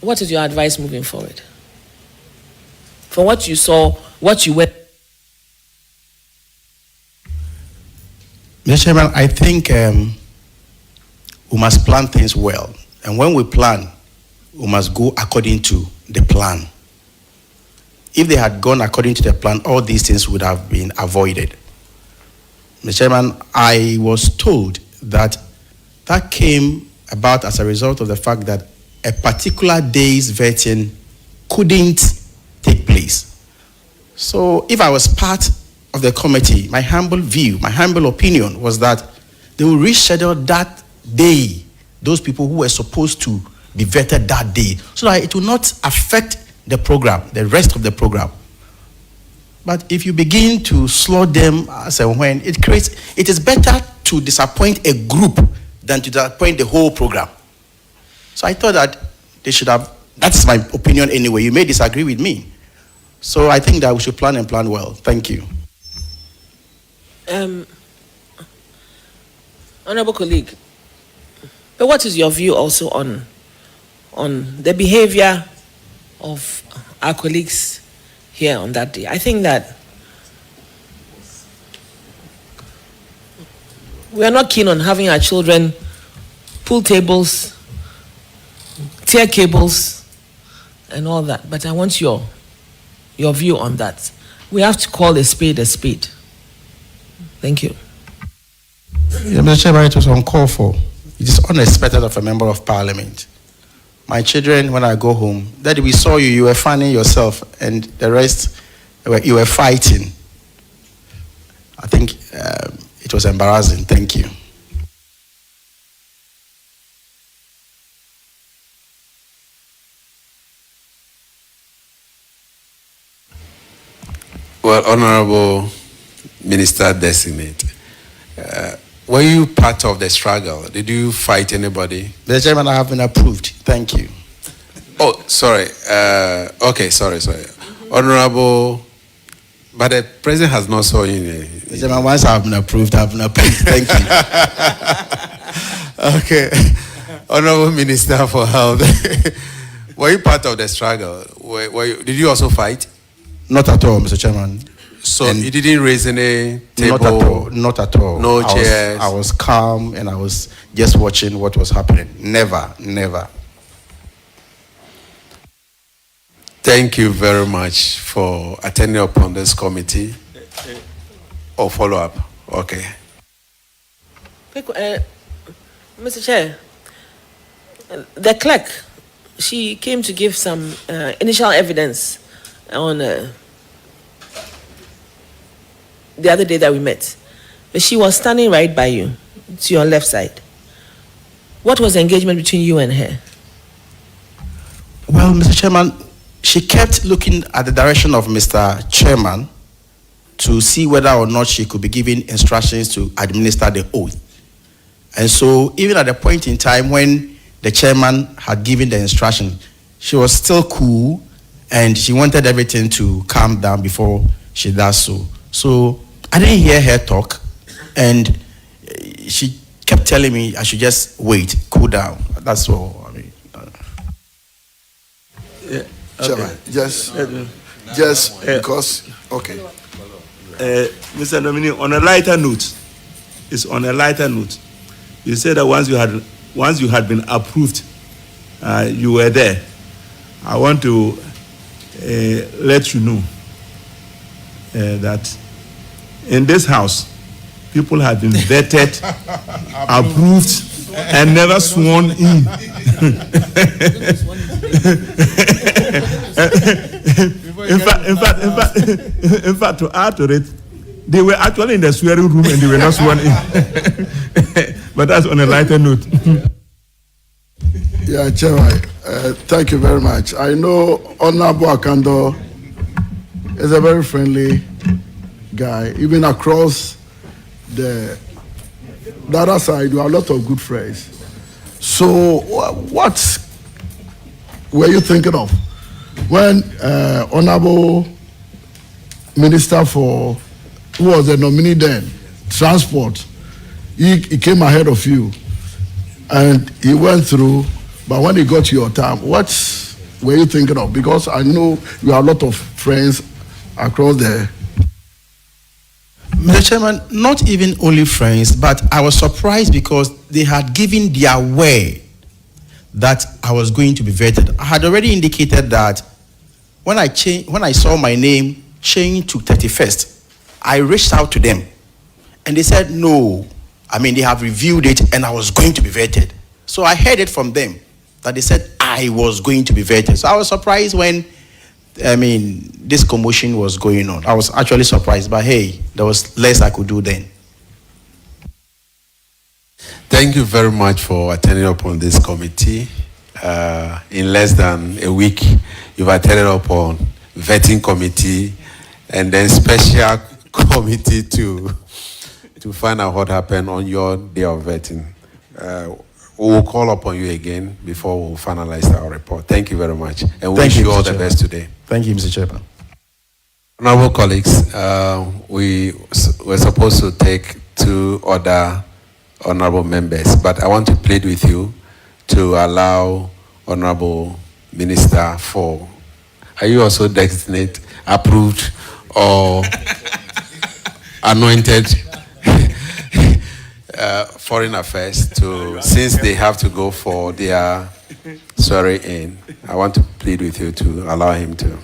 what is your advice moving forward? From what you saw, what you went... Mr. Chairman, I think we must plan things well. And when we plan, we must go according to the plan. If they had gone according to the plan, all these things would have been avoided. Mr. Chairman, I was told that came about as a result of the fact that a particular day's vetting couldn't take place. So if I was part of the committee, my humble view, my humble opinion was that they will reschedule that day, those people who were supposed to be vetted that day, so that it will not affect the program, the rest of the program. But if you begin to slow them as and when, it is better to disappoint a group than to disappoint the whole program. So I thought that they should have, that's my opinion anyway. You may disagree with me. So I think that we should plan and plan well. Thank you. Honorable colleague, but what is your view also on the behavior of our colleagues here on that day? I think that we are not keen on having our children pull tables, tear cables, and all that. But I want your view on that. We have to call a spade a spade. Thank you. Yeah, Mr. Chairman, it was uncalled for. It is unexpected of a member of Parliament. My children, when I go home, Daddy, we saw you were fanning yourself, and the rest, you were fighting. I think it was embarrassing. Thank you. Well, Honorable Minister Designate, were you part of the struggle? Did you fight anybody? Mr. Chairman, I have been approved. Thank you. Oh, sorry. Okay, sorry. Honorable, but the president has not saw you. Mr. Chairman, once I have been approved, I have been approved. Thank you. Okay. Honorable Minister for Health, were you part of the struggle? Did you also fight? Not at all, Mr. Chairman. So you didn't raise any table? Not at all. No chairs? I was calm and I was just watching what was happening. Never. Thank you very much for attending upon this committee. Or follow up? Okay. Mr. Chair, the clerk, she came to give some initial evidence on the other day that we met, but she was standing right by you, to your left side. What was the engagement between you and her? Well, Mr. Chairman, she kept looking at the direction of Mr. Chairman to see whether or not she could be given instructions to administer the oath. And so even at the point in time when the chairman had given the instruction, she was still cool and she wanted everything to calm down before she does so. So I didn't hear her talk, and she kept telling me I should just wait, cool down. That's all. I mean, Yeah. Chairman, just because, okay. Mr. Nominee, on a lighter note, you said that once you had been approved, you were there. I want to let you know that in this house, people have been vetted, approved, and never sworn in. In fact, to add to it, they were actually in the swearing room and they were not sworn in. But that's on a lighter note. Yeah, Chairman, thank you very much. I know Honorable Akando is a very friendly guy. Even across the other side, you have a lot of good friends. So what were you thinking of when Honorable Minister for, who was the nominee then, Transport, he came ahead of you and he went through, but when he got to your time, what were you thinking of? Because I know you have a lot of friends across there. Mr. Chairman, not even only friends, but I was surprised because they had given their word that I was going to be vetted. I had already indicated that when I saw my name changed to 31st, I reached out to them and they said no. I mean, they have reviewed it and I was going to be vetted. So I heard it from them that they said I was going to be vetted. So I was surprised when, I mean, this commotion was going on. I was actually surprised, but hey, there was less I could do then. Thank you very much for attending upon this committee. In less than a week, you've attended upon vetting committee and then special committee to find out what happened on your day of vetting. We will call upon you again before we'll finalize our report. Thank you very much. And we wish you all the best today. Thank you, Mr. Chairman. Honorable colleagues, we were supposed to take 2 other honorable members, but I want to plead with you to allow Honorable Minister for, are you also designated, approved, or anointed Foreign Affairs to, since they have to go for their swearing in, I want to plead with you to allow him to.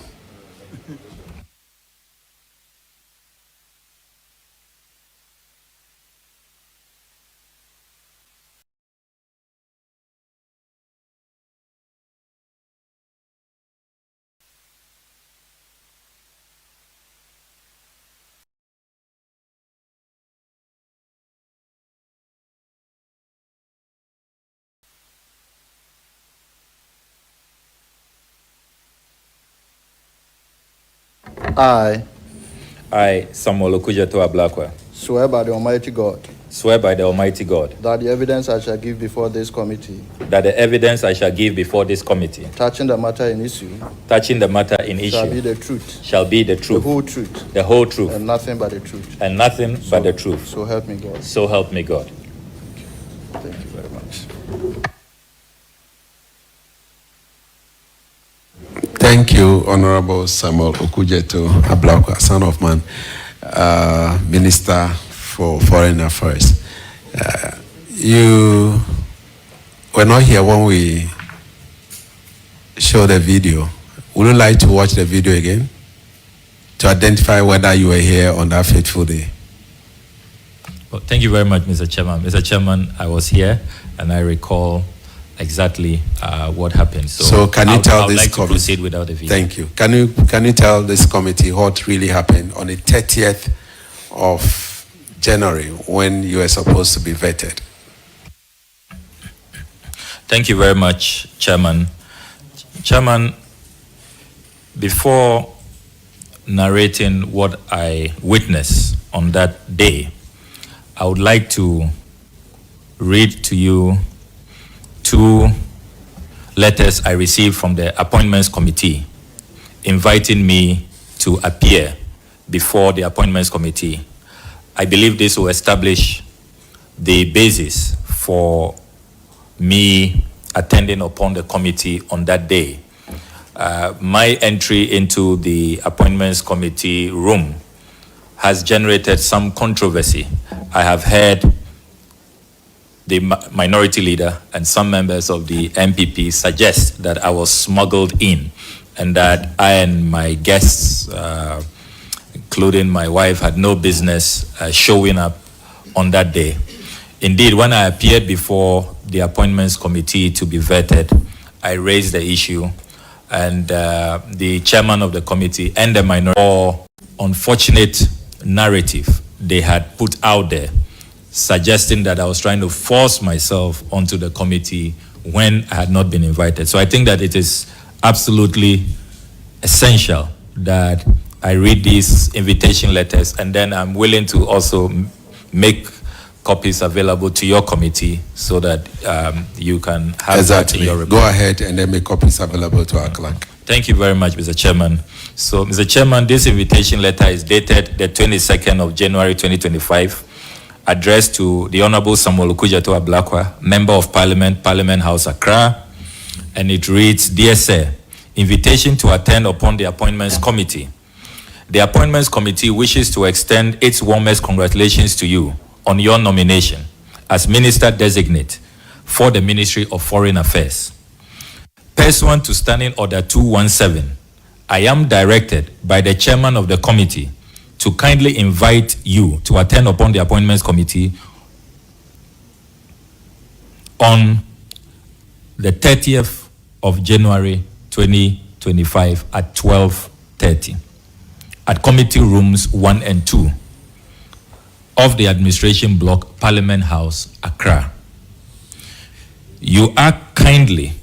I, Samuel Okujeto Ablakwa, swear by the Almighty God swear by the Almighty God that the evidence I shall give before this committee that the evidence I shall give before this committee touching the matter in issue shall be the truth, the whole truth, and nothing but the truth. But the truth. So help me God. So help me God. Thank you very much. Thank you, Honorable Samuel Okujeto Ablakwa, son of man, Minister for Foreign Affairs. You were not here when we showed the video. Would you like to watch the video again to identify whether you were here on that fateful day? Well, thank you very much, Mr. Chairman. Mr. Chairman, I was here and I recall exactly what happened. So can you tell this committee? committee? Proceed without the video. Thank you. Can you tell this committee what really happened on the 30th of January when you were supposed to be vetted? Thank you very much, Chairman. Chairman, before narrating what I witnessed on that day, I would like to read to you 2 letters I received from the Appointments Committee inviting me to appear before the Appointments Committee. I believe this will establish the basis for me attending upon the committee on that day. My entry into the Appointments Committee room has generated some controversy. I have heard the minority leader and some members of the MPP suggest that I was smuggled in and that I and my guests, including my wife, had no business showing up on that day. Indeed, when I appeared before the Appointments Committee to be vetted, I raised the issue, and the chairman of the committee and the minority, or unfortunate narrative they had put out there, suggesting that I was trying to force myself onto the committee when I had not been invited. So I think that it is absolutely essential that I read these invitation letters, and then I'm willing to also make copies available to your committee so that you can have that in your report. Go ahead and then make copies available to our clerk. Thank you very much, Mr. Chairman. So, Mr. Chairman, this invitation letter is dated the 22nd of January 2025, addressed to the Honorable Samuel Okujato Ablakwa, Member of Parliament, Parliament House, Accra, and it reads, Dear Sir, invitation to attend upon the Appointments Committee. The Appointments Committee wishes to extend its warmest congratulations to you on your nomination as Minister Designate for the Ministry of Foreign Affairs. Pursuant to Standing Order 217, I am directed by the Chairman of the Committee to kindly invite you to attend upon the Appointments Committee on the 30th of January 2025 at 12:30 at Committee Rooms 1 and 2 of the Administration Block, Parliament House, Accra. You are kindly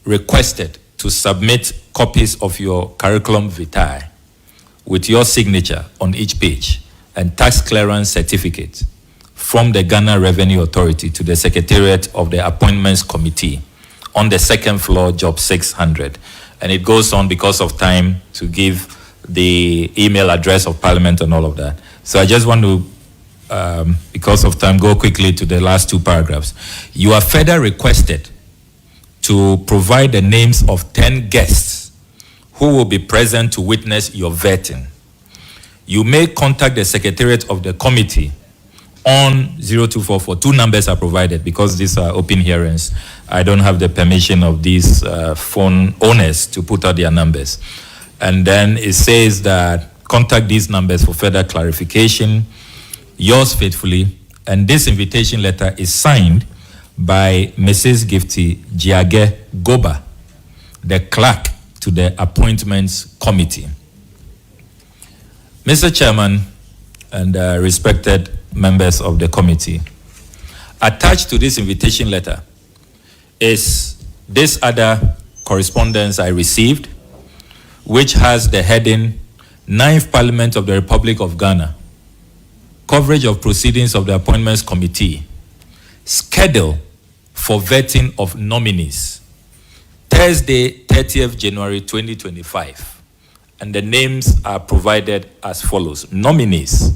requested to submit copies of your curriculum vitae with your signature on each page and tax clearance certificate from the Ghana Revenue Authority to the Secretariat of the Appointments Committee on the 2nd floor, job 600. And it goes on because of time to give the email address of Parliament and all of that. So I just want to, because of time, go quickly to the last 2 paragraphs. You are further requested to provide the names of 10 guests who will be present to witness your vetting. You may contact the Secretariat of the Committee on 0244. 2 numbers are provided because these are open hearings. I don't have the permission of these phone owners to put out their numbers. And then it says that contact these numbers for further clarification. Yours faithfully. And this invitation letter is signed by Mrs. Gifty Jiage Goba, the clerk to the Appointments Committee. Mr. Chairman and respected members of the committee, attached to this invitation letter is this other correspondence I received, which has the heading 9th Parliament of the Republic of Ghana, coverage of proceedings of the Appointments Committee, schedule for vetting of nominees, Thursday, 30th January 2025. And the names are provided as follows. Nominees: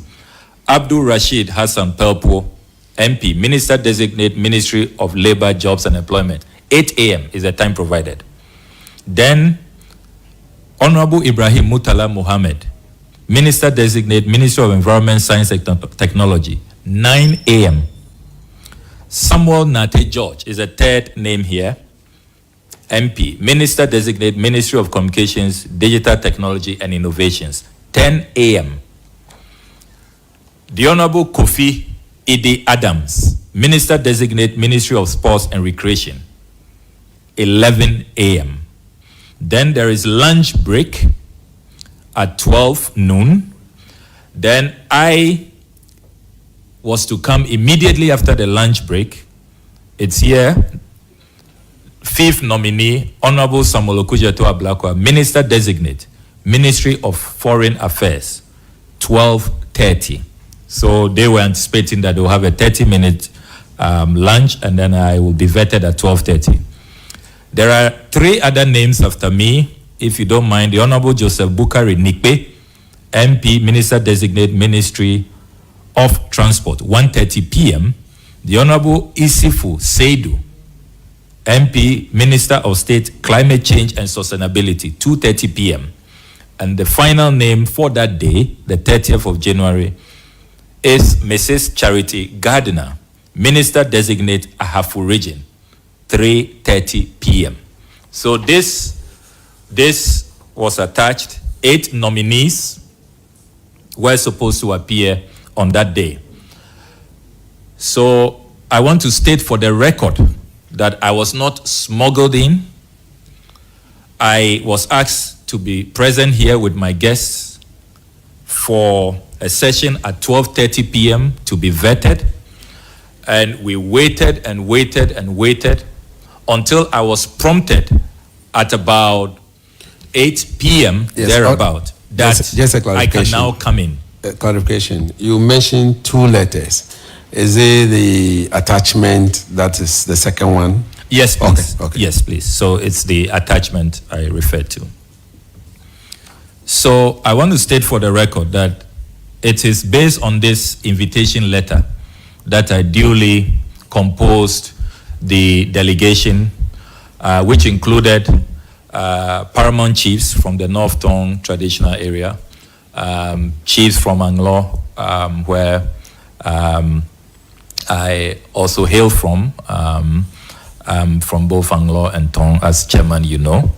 Abdul Rashid Hassan Pelpo, MP, Minister Designate, Ministry of Labor, Jobs and Employment. 8 a.m. is the time provided. Then, Honorable Ibrahim Mutala Mohammed, Minister Designate, Ministry of Environment, Science and Technology. 9 a.m. Samuel Nate George is a 3rd name here. MP, Minister Designate, Ministry of Communications, Digital Technology and Innovations. 10 a.m. The Honorable Kofi Idi Adams, Minister Designate, Ministry of Sports and Recreation. 11 a.m. Then there is lunch break at 12 noon. Then I was to come immediately after the lunch break. It's here, fifth nominee, Honorable Samuel Okudzeto Ablakwa, Minister Designate, Ministry of Foreign Affairs, 12:30. So they were anticipating that they'll have a 30-minute lunch, and then I will be vetted at 12:30. There are 3 other names after me, if you don't mind. The Honorable Joseph Bukari Nikpe, MP, Minister Designate, Ministry of Transport, 1:30 p.m. The Honorable Isifu Seidu, MP, Minister of State, Climate Change and Sustainability, 2:30 p.m. And the final name for that day, the 30th of January, is Mrs. Charity Gardiner, Minister Designate, Ahafu Region, 3:30 p.m. So this was attached. 8 nominees were supposed to appear on that day. So I want to state for the record that I was not smuggled in. I was asked to be present here with my guests for a session at 12:30 p.m. to be vetted. And we waited and waited and waited until I was prompted at about 8 p.m. thereabout that just a clarification. I can now come in. Clarification. You mentioned 2 letters. Is it the attachment that is the second one? Yes, please. Okay. Yes, please. So it's the attachment I referred to. So I want to state for the record that it is based on this invitation letter that I duly composed the delegation, which included paramount chiefs from the North Tongue traditional area, chiefs from Anglo, where I also hail from both Anglo and Tong, as chairman, you know.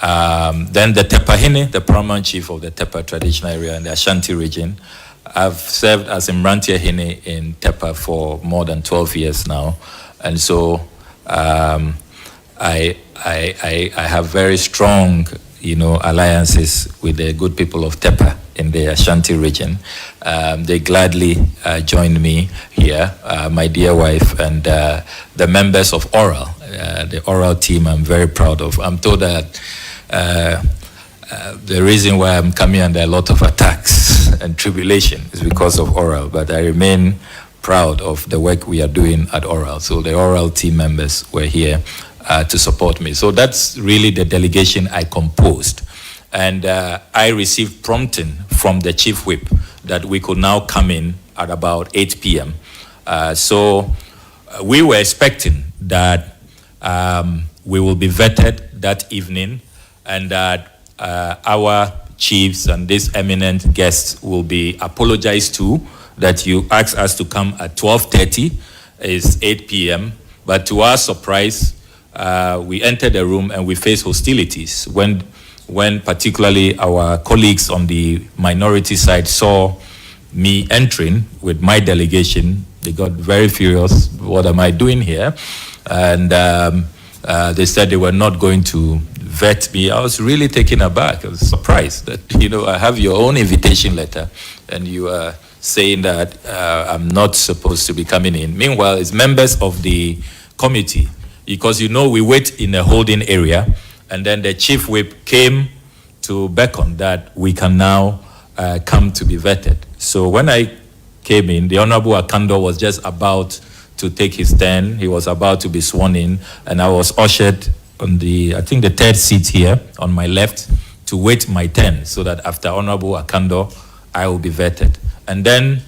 Then the Tepahine, the paramount chief of the Tepa traditional area in the Ashanti region. I've served as Imrantia Hine in Tepa for more than 12 years now. And so I have very strong, alliances with the good people of Tepa in the Ashanti region. They gladly joined me here, my dear wife, and the members of Oral, the Oral team I'm very proud of. I'm told that the reason why I'm coming under a lot of attacks and tribulation is because of Oral, but I remain proud of the work we are doing at Oral. So the Oral team members were here to support me. So that's really the delegation I composed. And I received prompting from the chief whip that we could now come in at about 8 p.m. So we were expecting that we will be vetted that evening, and that our chiefs and these eminent guests will be apologized to, that you asked us to come at 12:30, is 8 p.m. But to our surprise, we entered the room and we faced hostilities when particularly our colleagues on the minority side saw me entering with my delegation. They got very furious. What am I doing here? And they said they were not going to vet me. I was really taken aback. I was surprised that, I have your own invitation letter and you are saying that I'm not supposed to be coming in. Meanwhile, it's members of the committee, because we wait in a holding area, and then the chief whip came to beckon that we can now come to be vetted. So when I came in, the Honorable Akando was just about to take his turn. He was about to be sworn in, and I was ushered on the 3rd seat here on my left to wait my turn, so that after Honorable Akando, I will be vetted. And then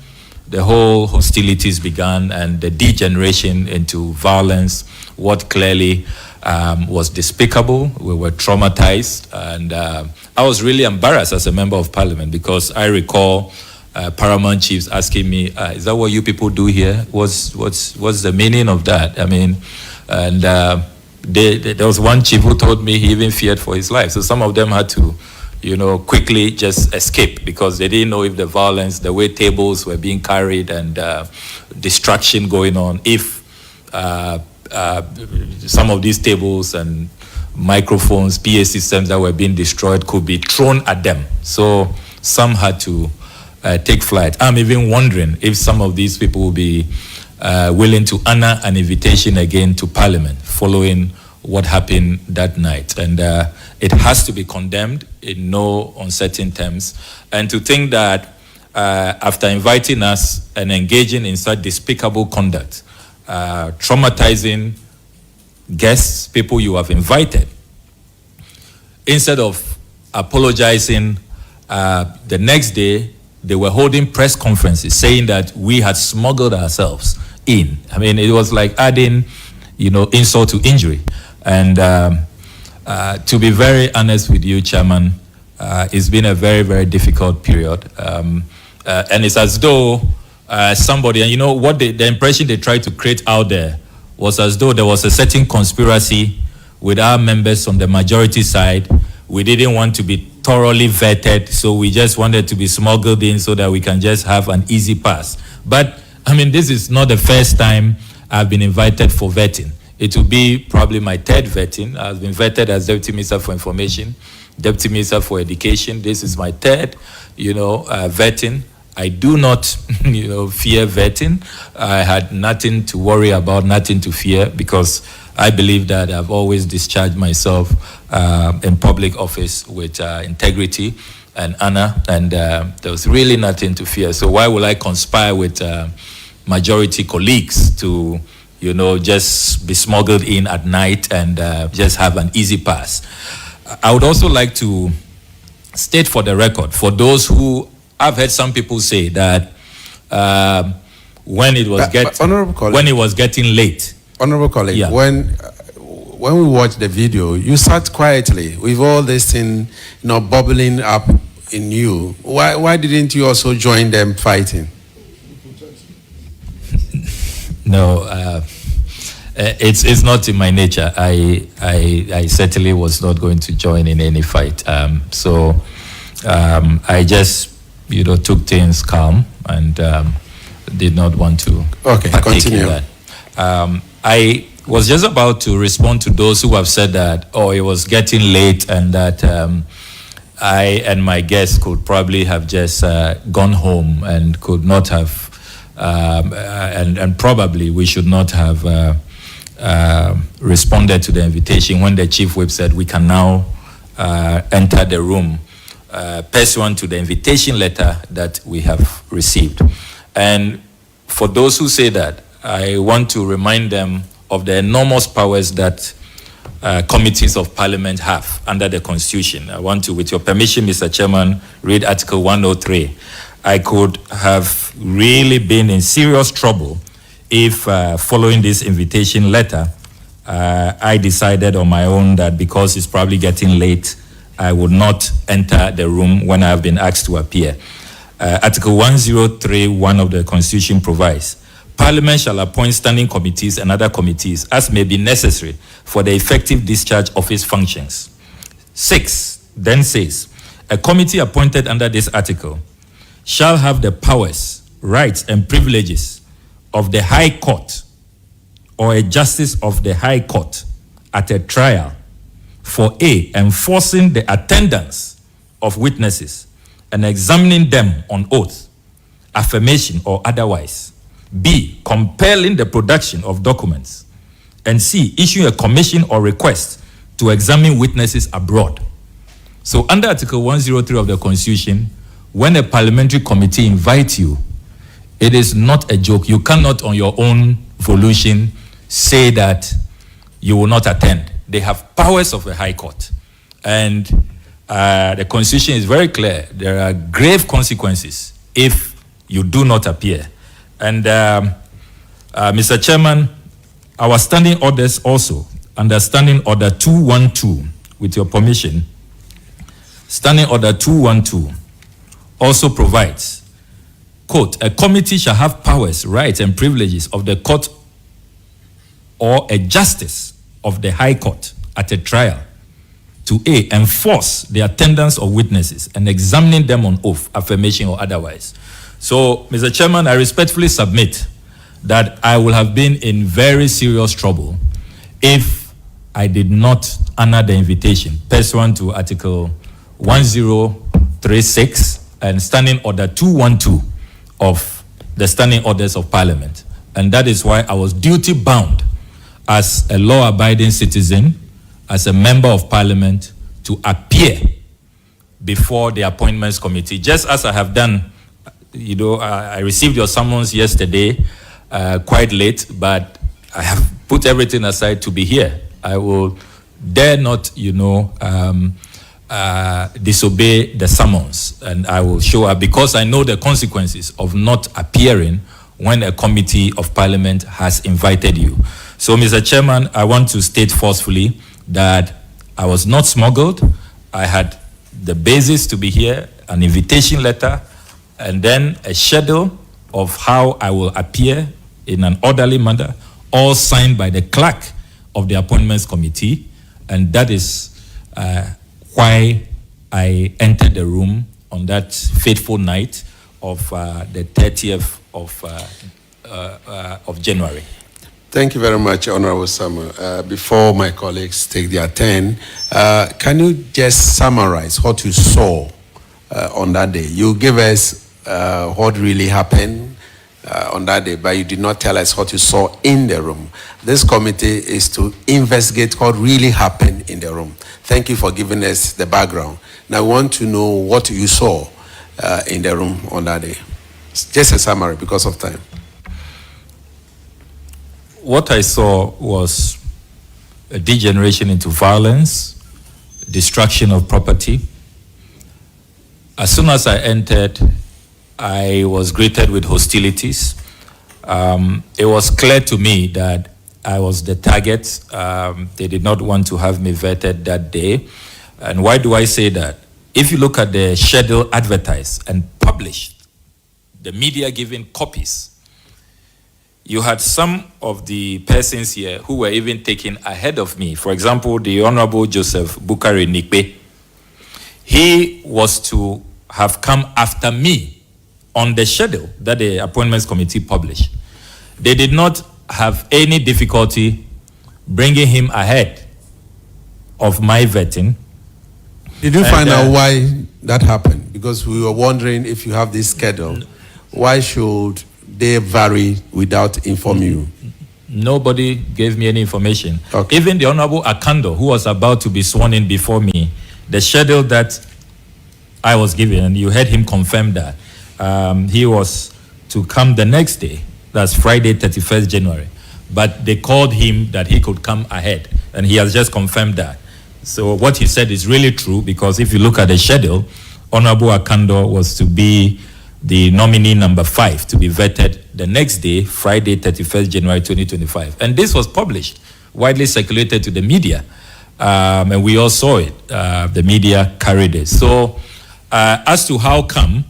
the whole hostilities began, and the degeneration into violence, what clearly was despicable. We were traumatized, and I was really embarrassed as a member of parliament, because I recall paramount chiefs asking me, is that what you people do here? What's the meaning of that? I mean, and there was one chief who told me he even feared for his life. So some of them had to, quickly just escape, because they didn't know if the violence, the way tables were being carried and destruction going on, if some of these tables and microphones, PA systems that were being destroyed could be thrown at them. So some had to take flight. I'm even wondering if some of these people will be willing to honor an invitation again to Parliament following what happened that night. And it has to be condemned in no uncertain terms. And to think that after inviting us and engaging in such despicable conduct, traumatizing guests, people you have invited, instead of apologizing, the next day they were holding press conferences saying that we had smuggled ourselves in. I mean, it was like adding, insult to injury. And to be very honest with you, Chairman, it's been a very, very difficult period. And it's as though somebody, and what the impression they tried to create out there was as though there was a certain conspiracy with our members on the majority side. We didn't want to be thoroughly vetted, so we just wanted to be smuggled in so that we can just have an easy pass. But, I mean, this is not the first time I've been invited for vetting. It will be probably my third vetting. I've been vetted as Deputy Minister for Information, Deputy Minister for Education. This is my third, vetting. I do not, fear vetting. I had nothing to worry about, nothing to fear, because I believe that I've always discharged myself in public office with integrity and honor, and there was really nothing to fear. So why would I conspire with majority colleagues to, just be smuggled in at night and just have an easy pass? I would also like to state for the record, for those who, I've heard some people say that when it was getting late. Honorable colleague, Yeah. when we watched the video, you sat quietly with all this thing, bubbling up in you. Why didn't you also join them fighting? No, it's not in my nature. I certainly was not going to join in any fight. So I just took things calm and did not want to partake in that. I was just about to respond to those who have said that, it was getting late and that I and my guests could probably have just gone home and could not have, and probably we should not have responded to the invitation when the chief whip said we can now enter the room pursuant to the invitation letter that we have received. And for those who say that, I want to remind them of the enormous powers that committees of parliament have under the Constitution. I want to, with your permission, Mr. Chairman, read Article 103. I could have really been in serious trouble if, following this invitation letter, I decided on my own that because it's probably getting late, I would not enter the room when I have been asked to appear. Article 103(1) of the Constitution provides, Parliament shall appoint standing committees and other committees as may be necessary for the effective discharge of its functions. 6 then says, a committee appointed under this article shall have the powers, rights, and privileges of the High Court or a justice of the High Court at a trial for A, enforcing the attendance of witnesses and examining them on oath, affirmation, or otherwise. B, compelling the production of documents. And C, issuing a commission or request to examine witnesses abroad. So under Article 103 of the Constitution, when a parliamentary committee invites you, it is not a joke. You cannot on your own volition say that you will not attend. They have powers of a high court. And the Constitution is very clear. There are grave consequences if you do not appear. And Mr. Chairman, our standing orders also, under Standing Order 212, with your permission, Standing Order 212 also provides, quote, a committee shall have powers, rights, and privileges of the court or a justice of the High Court at a trial to A, enforce the attendance of witnesses and examining them on oath, affirmation, or otherwise. So, Mr. Chairman, I respectfully submit that I would have been in very serious trouble if I did not honor the invitation pursuant to Article 1036 and Standing Order 212 of the Standing Orders of Parliament. And that is why I was duty bound as a law-abiding citizen, as a member of parliament, to appear before the appointments committee, just as I have done. You know, I received your summons yesterday, quite late, but I have put everything aside to be here. I will dare not, disobey the summons, and I will show up because I know the consequences of not appearing when a committee of parliament has invited you. So, Mr. Chairman, I want to state forcefully that I was not smuggled. I had the basis to be here, an invitation letter, and then a schedule of how I will appear in an orderly manner, all signed by the clerk of the appointments committee. And that is why I entered the room on that fateful night of the 30th of January. Thank you very much, Honorable Samuel. Before my colleagues take their turn, can you just summarize what you saw on that day? You gave us what really happened on that day, but you did not tell us what you saw in the room. This committee is to investigate what really happened in the room. Thank you for giving us the background. Now I want to know what you saw in the room on that day. Just a summary because of time. What I saw was a degeneration into violence, destruction of property. As soon as I entered, I was greeted with hostilities. It was clear to me that I was the target. They did not want to have me vetted that day. And why do I say that? If you look at the schedule advertised and published, the media giving copies, you had some of the persons here who were even taken ahead of me. For example, the Honorable Joseph Bukari Nikbe. He was to have come after me on the schedule that the appointments committee published. They did not have any difficulty bringing him ahead of my vetting. Did you find out why that happened? Because we were wondering, if you have this schedule, why should they vary without informing you? Nobody gave me any information. Okay. Even the Honorable Akando, who was about to be sworn in before me, the schedule that I was given, and you heard him confirm that, he was to come the next day. That's Friday, 31st January. But they called him that he could come ahead, and he has just confirmed that. So what he said is really true, because if you look at the schedule, Honorable Akando was to be the nominee number 5 to be vetted the next day, Friday, 31st January 2025. And this was published, widely circulated to the media. And we all saw it. The media carried it. So as to how come,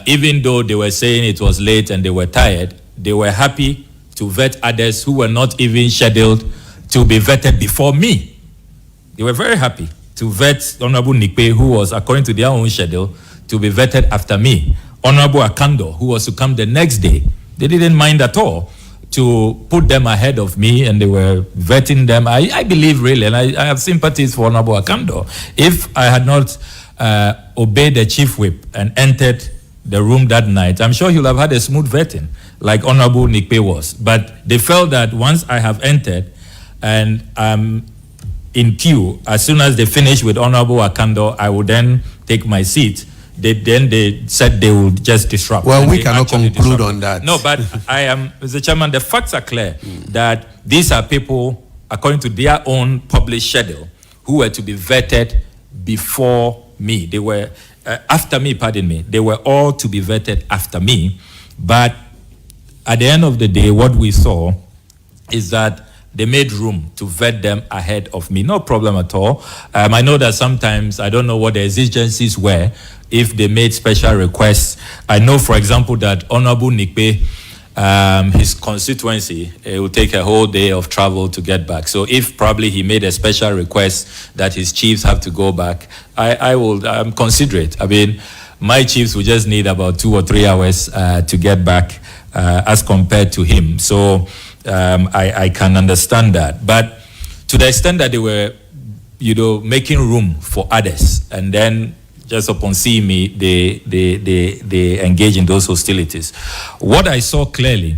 even though they were saying it was late and they were tired, they were happy to vet others who were not even scheduled to be vetted before me. They were very happy to vet Honorable Nikbe, who was, according to their own schedule, to be vetted after me. Honorable Akando, who was to come the next day, they didn't mind at all to put them ahead of me, and they were vetting them. I believe really, and I have sympathies for Honorable Akando. If I had not obeyed the chief whip and entered the room that night, I'm sure he'll have had a smooth vetting, like Honorable Nikbe was. But they felt that once I have entered and I'm in queue, as soon as they finish with Honorable Akando, I would then take my seat. They said they would just disrupt. Well, we cannot conclude on that. No, but I am, Mr. Chairman, the facts are clear that these are people, according to their own published schedule, who were to be vetted before me. They were, after me, pardon me. They were all to be vetted after me. But at the end of the day, what we saw is that they made room to vet them ahead of me. No problem at all. I know that sometimes, I don't know what the exigencies were, if they made special requests. I know, for example, that Honorable Nikbe, his constituency, it will take a whole day of travel to get back. So if probably he made a special request that his chiefs have to go back, I'm considerate. I mean, my chiefs will just need about 2 or 3 hours to get back as compared to him. So I can understand that. But to the extent that they were, making room for others, and then just upon seeing me, they engage in those hostilities. What I saw clearly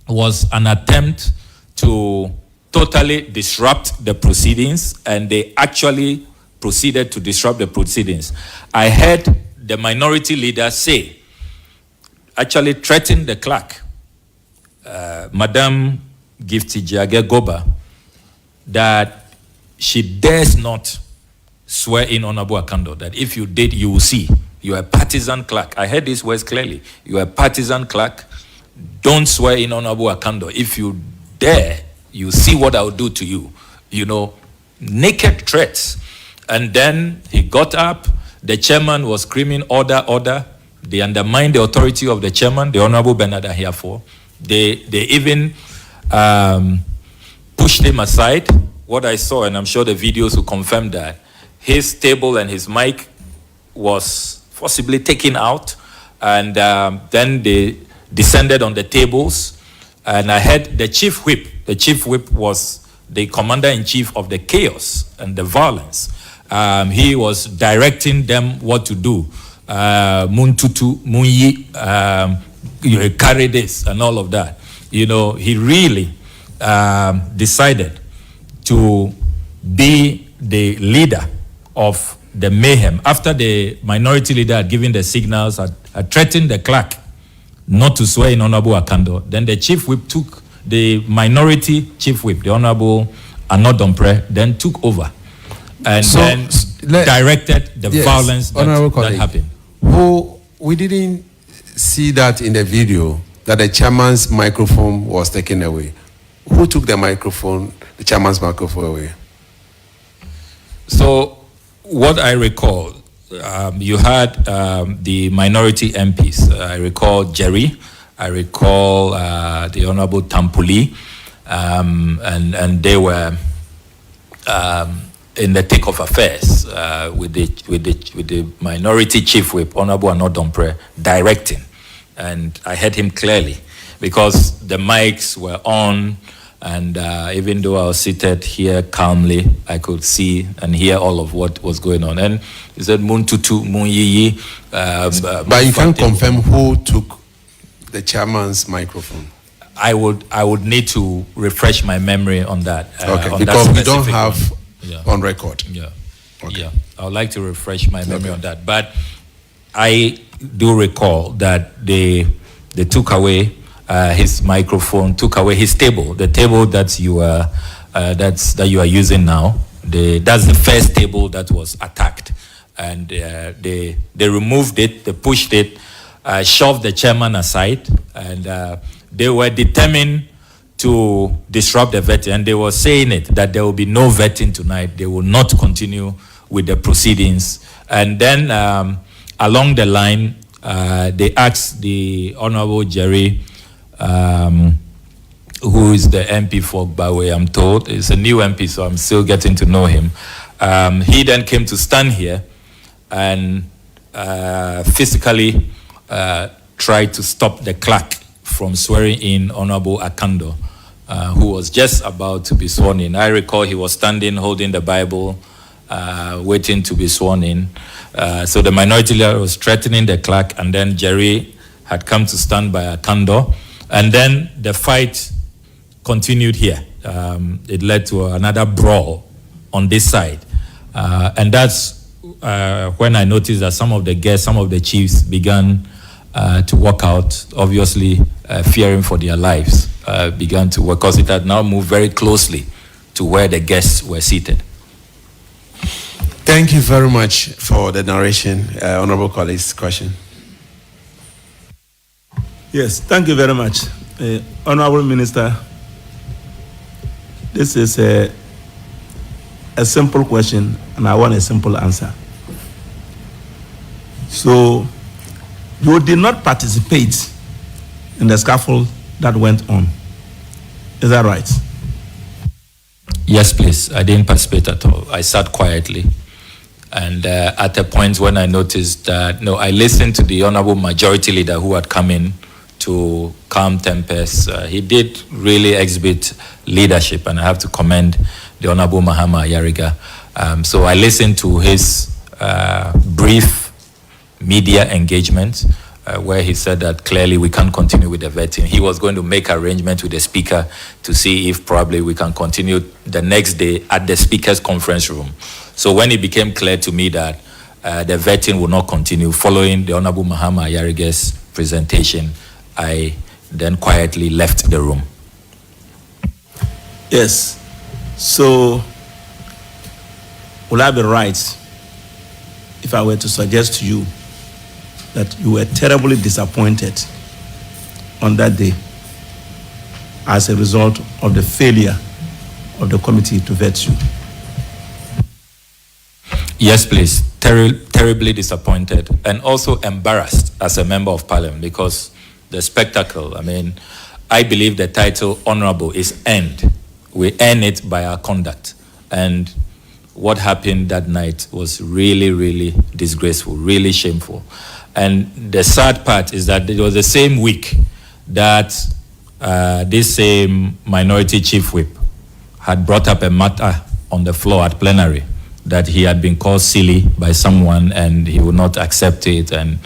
was an attempt to totally disrupt the proceedings, and they actually proceeded to disrupt the proceedings. I heard the minority leader say, actually threaten the clerk, Madam Gifty Jage Goba, that she dares not swear in Honorable Akando, that if you did, you will see. You are a partisan clerk. I heard these words clearly. You are a partisan clerk. Don't swear in Honorable Akando. If you dare, you see what I will do to you. You know, naked threats. And then he got up. The chairman was screaming, order, order. They undermined the authority of the chairman, the Honorable Bernard Ahiafo. They even pushed him aside. What I saw, and I'm sure the videos will confirm that, his table and his mic was forcibly taken out, and then they descended on the tables. And I heard the chief whip. The chief whip was the commander-in-chief of the chaos and the violence. He was directing them what to do. Muntutu, Munyi, you carry this and all of that. You know, he really decided to be the leader of the mayhem. After the minority leader had given the signals, had threatened the clerk not to swear in Honorable Akando, then the chief whip took, the minority chief whip, the Honorable Anodompre, then took over and So, then directed the violence that happened. Who we didn't see that in the video, that the chairman's microphone was taken away. Who took the microphone, the chairman's microphone away? So what I recall, you had the minority MPs. I recall Jerry. I recall the Honorable Tampuli, and they were in the thick of affairs with the minority chief whip, Honorable Anodompre, directing. And I heard him clearly because the mics were on, and even though I was seated here calmly, I could see and hear all of what was going on. And he said, Muntutu, Munyiyi. But you can't confirm who took the chairman's microphone. I would need to refresh my memory on that. Okay, on because that we don't have one. on record. Yeah. Okay. Yeah. I would like to refresh my memory on that. But I do recall that they took away his microphone, took away his table, the table that you are using now. That's the first table that was attacked, and they removed it, they pushed it, shoved the chairman aside, and they were determined to disrupt the vetting, and they were saying it that there will be no vetting tonight. They will not continue with the proceedings, and then along the line, they asked the Honorable Jerry, who is the MP for Bawe, I'm told. It's a new MP, so I'm still getting to know him. He then came to stand here and physically tried to stop the clerk from swearing in Honorable Akando, who was just about to be sworn in. I recall he was standing holding the Bible, waiting to be sworn in. So the minority leader was threatening the clerk, and then Jerry had come to stand by Akando. And then the fight continued here. It led to another brawl on this side. And that's when I noticed that some of the guests, some of the chiefs began to walk out, obviously fearing for their lives, began to work, because it had now moved very closely to where the guests were seated. Thank you very much for the narration. Honorable colleagues, question. Yes, thank you very much. Honorable Minister, this is a simple question, and I want a simple answer. So, you did not participate in the scaffold that went on. Is that right? Yes, please. I didn't participate at all. I sat quietly. And at a point when I noticed that, no, I listened to the Honorable Majority Leader who had come in to calm tempers. He did really exhibit leadership, and I have to commend the Honorable Mahama Yariga. So I listened to his brief media engagement, where he said that clearly we can't continue with the vetting. He was going to make arrangements with the speaker to see if probably we can continue the next day at the speaker's conference room. So when it became clear to me that the vetting will not continue following the Honorable Mahama Ayarige's presentation, I then quietly left the room. Yes. So, will I be right if I were to suggest to you that you were terribly disappointed on that day as a result of the failure of the committee to vet you? Yes, please. Terribly disappointed and also embarrassed as a member of parliament, because the spectacle, I mean, I believe the title honorable is earned. We earn it by our conduct. And what happened that night was really, really disgraceful, really shameful. And the sad part is that it was the same week that this same minority chief whip had brought up a matter on the floor at plenary that he had been called silly by someone and he would not accept it, and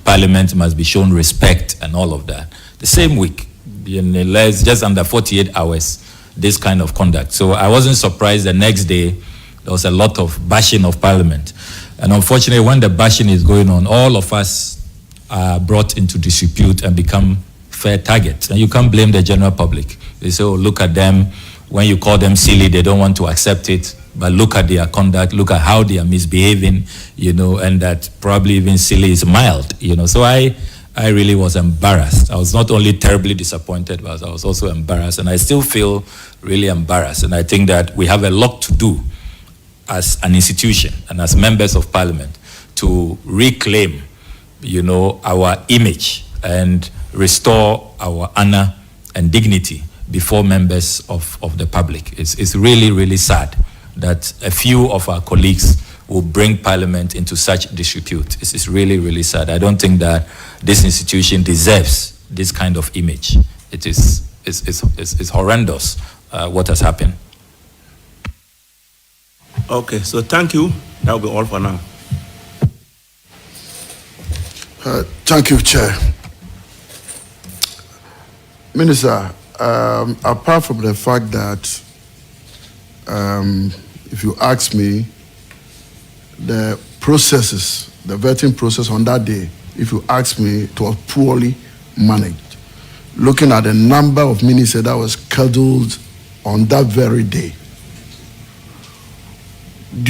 parliament must be shown respect and all of that. The same week, in less, just under 48 hours, this kind of conduct. So I wasn't surprised the next day there was a lot of bashing of parliament. And unfortunately, when the bashing is going on, all of us are brought into disrepute and become fair targets. And you can't blame the general public. They say, oh, look at them. When you call them silly, they don't want to accept it. But look at their conduct, look at how they are misbehaving, you know, and that probably even silly is mild, you know. So I really was embarrassed. I was not only terribly disappointed, but I was also embarrassed. And I still feel really embarrassed. And I think that we have a lot to do as an institution and as members of parliament to reclaim, you know, our image and restore our honor and dignity before members of the public. It's really, really sad that a few of our colleagues will bring parliament into such disrepute. It's really, really sad. I don't think that this institution deserves this kind of image. It's horrendous what has happened. Okay, so thank you. That will be all for now. Thank you, Chair. Minister, apart from the fact that if you ask me, the processes, the vetting process on that day, if you ask me, it was poorly managed. Looking at the number of ministers that was scheduled on that very day, would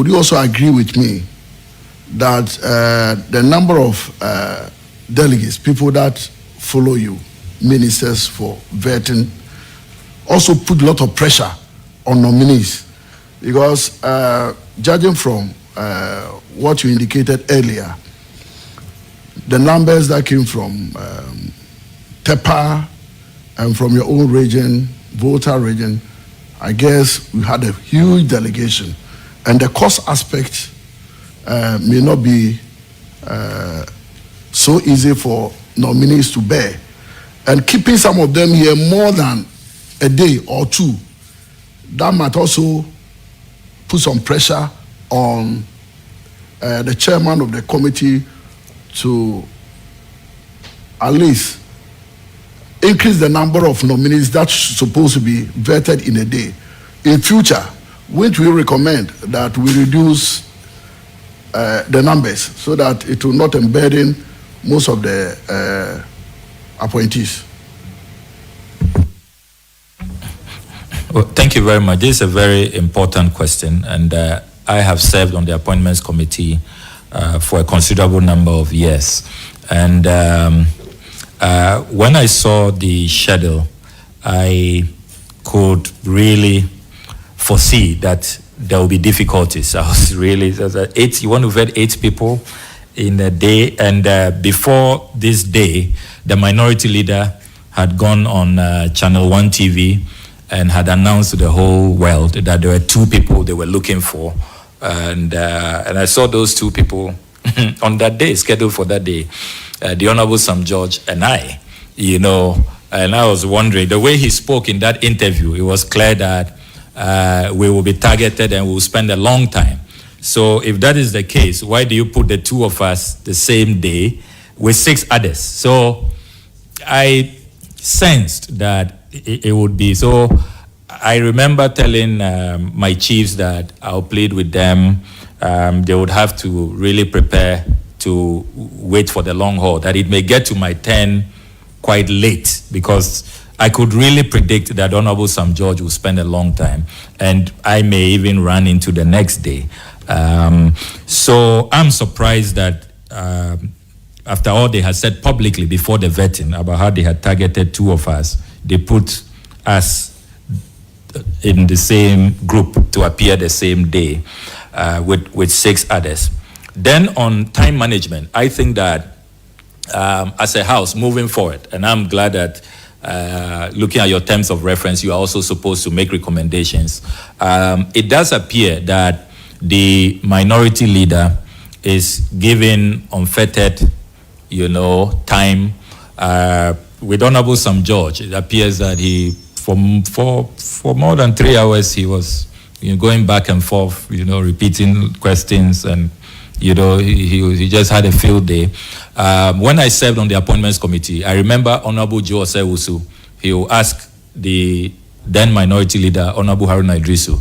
you also agree with me that the number of delegates, people that follow you, ministers for vetting, also put a lot of pressure on nominees? Because judging from what you indicated earlier, the numbers that came from TEPA and from your own region, Volta region, I guess we had a huge delegation. And the cost aspect may not be so easy for nominees to bear. And keeping some of them here more than a day or two, that might also put some pressure on the chairman of the committee to at least increase the number of nominees that's supposed to be vetted in a day. In future, which we recommend that we reduce the numbers so that it will not burden most of the appointees. Well, thank you very much. This is a very important question, and I have served on the appointments committee for a considerable number of years. And when I saw the schedule, I could really foresee that there will be difficulties. I was really, you want to vet 8 people in a day, and before this day, the minority leader had gone on Channel 1 TV and had announced to the whole world that there were 2 people they were looking for. And I saw those 2 people on that day, scheduled for that day, the Honorable Sam George and I, you know, and I was wondering, the way he spoke in that interview, it was clear that we will be targeted and we will spend a long time So if that is the case, why do you put the two of us the same day with 6 others? So I sensed that it would be. So I remember telling my chiefs that I'll plead with them. They would have to really prepare to wait for the long haul, that it may get to my turn quite late, because I could really predict that Honorable Sam George will spend a long time, and I may even run into the next day. So I'm surprised that after all they had said publicly before the vetting about how they had targeted 2 of us, they put us in the same group to appear the same day with 6 others. Then on time management, I think that as a house moving forward, and I'm glad that looking at your terms of reference, you are also supposed to make recommendations. It does appear that the minority leader is given unfettered, time. With Honorable Sam George, it appears that he, for more than 3 hours, he was going back and forth, repeating questions, and he just had a field day. When I served on the appointments committee, I remember Honorable Joe Osewusu. He will ask the then minority leader, Honorable Haruna Idrisu,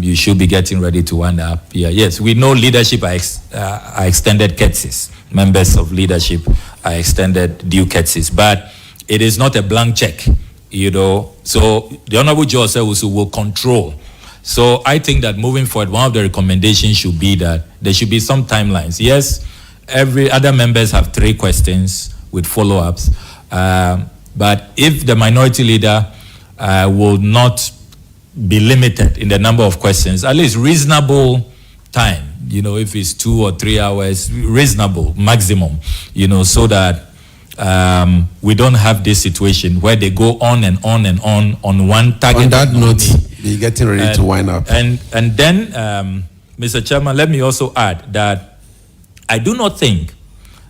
you should be getting ready to wind up. Yes, we know leadership are extended courtesies. Members of leadership are extended due courtesies, but it is not a blank check, So the Honorable Joe Osewusu will control. So I think that moving forward, one of the recommendations should be that there should be some timelines. Yes, every other members have 3 questions with follow-ups, but if the minority leader will not be limited in the number of questions, at least reasonable time, if it's 2 or 3 hours, reasonable maximum, so that we don't have this situation where they go on and on and on one target. On that note, we're getting ready to wind up. And then, Mr. Chairman, let me also add that I do not think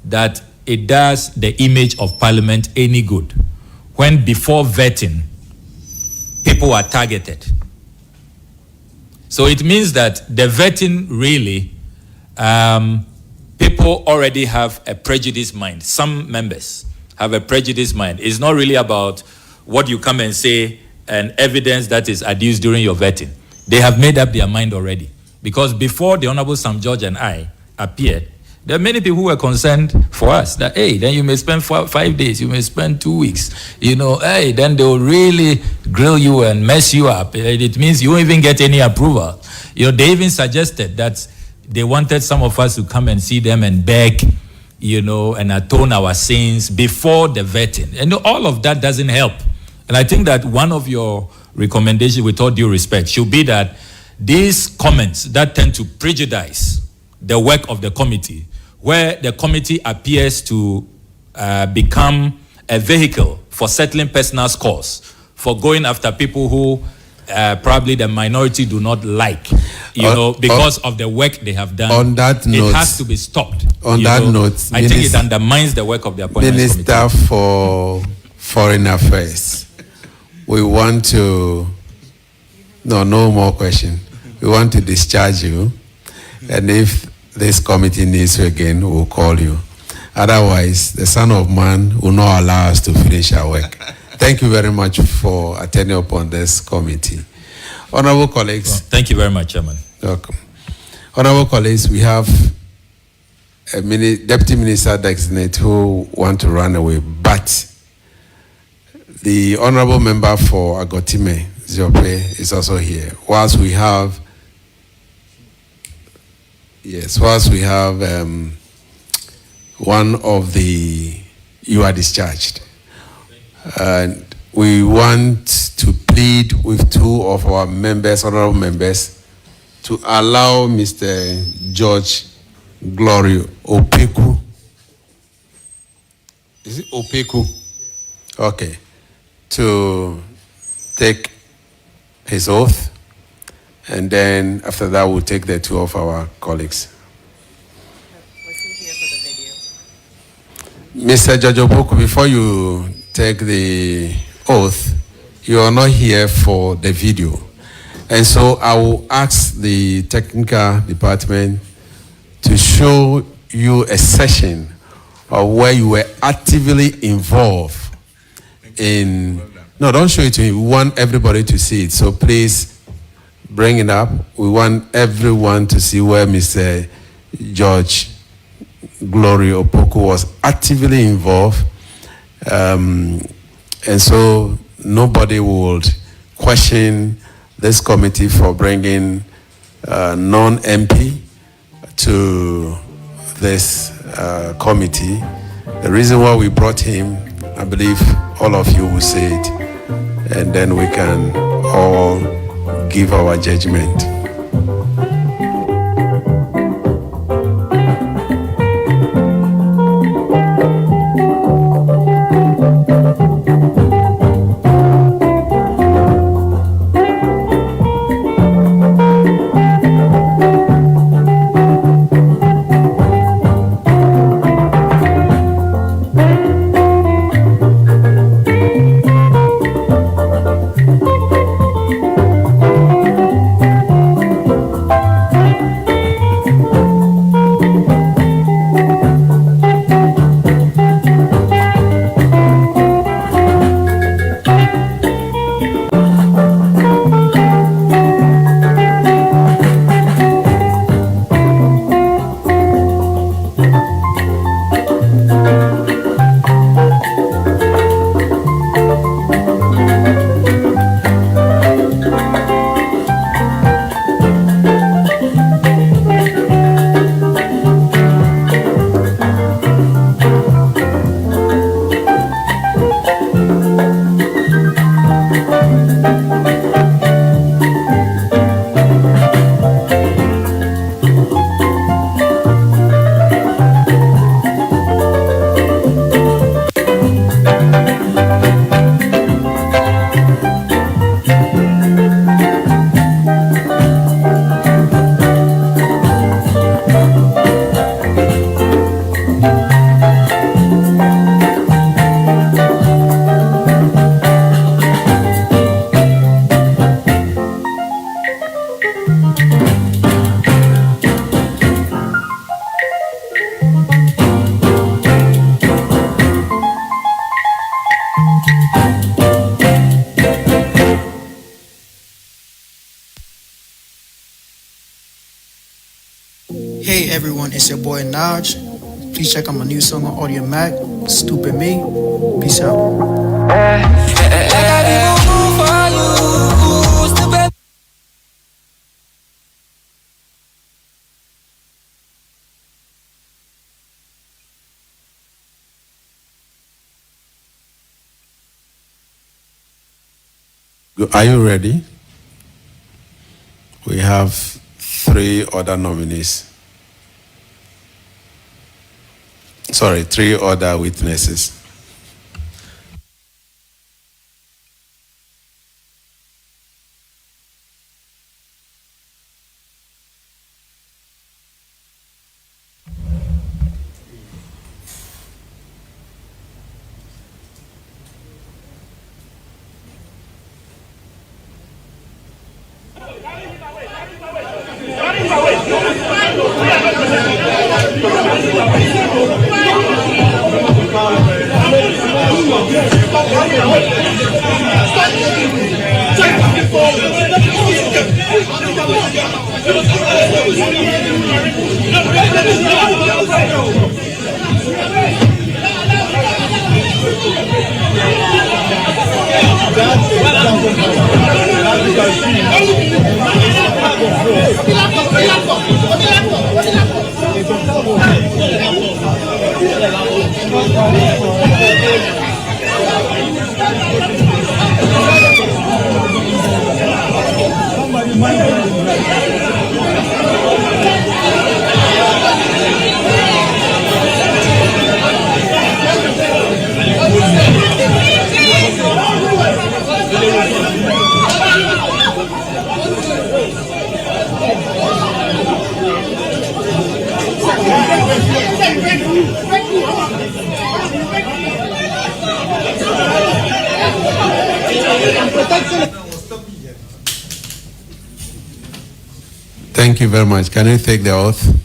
that it does the image of Parliament any good when before vetting, people are targeted. So it means that the vetting really, people already have a prejudiced mind. Some members have a prejudiced mind. It's not really about what you come and say and evidence that is adduced during your vetting. They have made up their mind already. Because before the Honorable Sam George and I appeared, there are many people who were concerned for us that, hey, then you may spend 5 days, you may spend 2 weeks, hey, then they'll really grill you and mess you up. It means you won't even get any approval. They even suggested that they wanted some of us to come and see them and beg, and atone our sins before the vetting. And all of that doesn't help. And I think that one of your recommendations, with all due respect, should be that these comments that tend to prejudice the work of the committee, where the committee appears to become a vehicle for settling personal scores, for going after people who probably the minority do not like, because of the work they have done. On that note, it has to be stopped. On that note, I think it undermines the work of the appointments committee. Minister for Foreign Affairs, we want to, no more question. We want to discharge you, and if this committee needs you again, we'll call you. Otherwise, the Son of Man will not allow us to finish our work. Thank you very much for attending upon this committee. Honorable colleagues. Well, thank you very much, Chairman. Welcome. Honorable colleagues, we have a Deputy Minister designate who want to run away, but the Honorable Member for Agotime, Ziope, is also here. Whilst we have one of the, you are discharged. And we want to plead with 2 of our members, honorable members, to allow Mr. George Glory Opeku. Is it Opeku? Okay. To take his oath. And then after that, we'll take the 2 of our colleagues. Mr. George Opeku, before you take the oath, you are not here for the video. And so I will ask the technical department to show you a session of where you were actively involved in. No, don't show it to me. We want everybody to see it. So please bring it up. We want everyone to see where Mr. George Glory Opoku was actively involved. And so nobody would question this committee for bringing non-MP to this committee. The reason why we brought him, I believe all of you will say it, and then we can all give our judgment. Hey everyone, it's your boy Naj. Please check out my new song on Audio Mac, Stupid Me. Peace out. Are you ready? We have 3 other nominees. Sorry, 3 other witnesses. Thank you very much. Can you take the oath?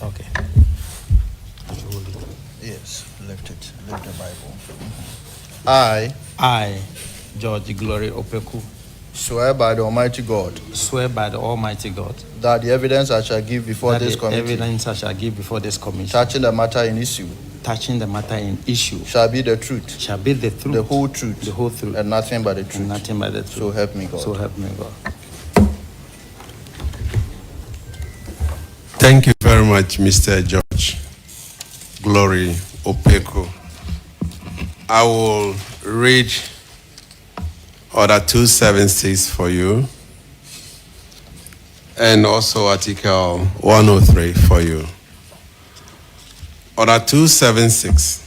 Okay. Yes, lift it. Lift the Bible. I, George Glory Opeku, Swear by the Almighty God swear by the Almighty God that the evidence I shall give before that this the committee evidence I shall give before this committee touching the matter in issue touching the matter in issue shall be the truth, shall be the truth, the whole truth, the whole truth, and nothing but the truth. and nothing but the truth. So help me God. So help me God. Thank you very much, Mr. George Glory Opeko. I will read Order 276 for you and also Article 103 for you. Order 276.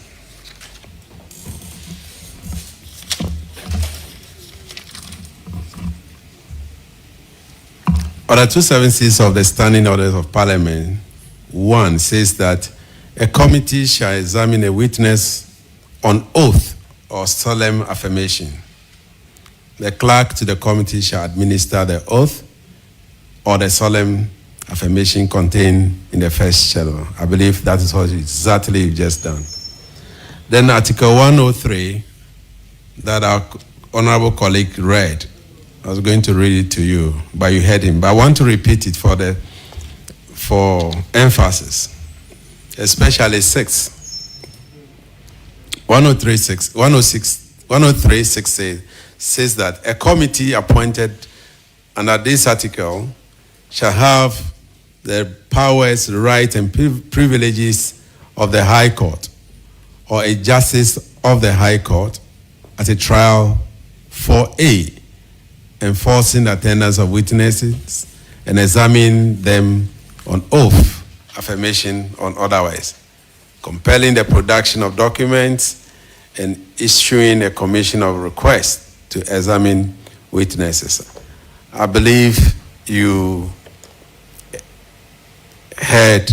Order 276 of the Standing Orders of Parliament 1 says that a committee shall examine a witness on oath or solemn affirmation. The clerk to the committee shall administer the oath or the solemn affirmation contained in the first schedule. I believe that is what exactly you've just done. Then Article 103 that our honorable colleague read. I was going to read it to you, but you heard him. But I want to repeat it for emphasis, especially 6. 103.6 says that a committee appointed under this article shall have the powers, rights, and privileges of the High Court or a justice of the High Court at a trial for A, enforcing the attendance of witnesses and examining them on oath, affirmation, or otherwise, compelling the production of documents and issuing a commission of requests to examine witnesses. I believe you heard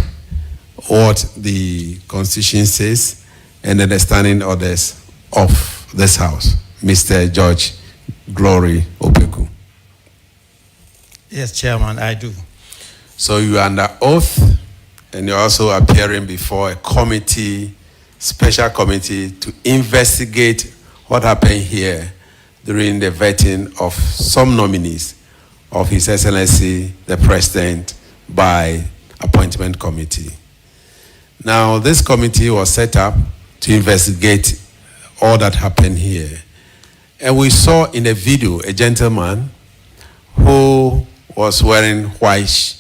what the Constitution says and the standing orders of this House. Mr. George Glory Opeku. Yes, Chairman, I do. So you are under oath and you're also appearing before a committee, special committee, to investigate what happened here during the vetting of some nominees of His Excellency the President by appointment committee. Now, this committee was set up to investigate all that happened here. And we saw in the video a gentleman who was wearing white.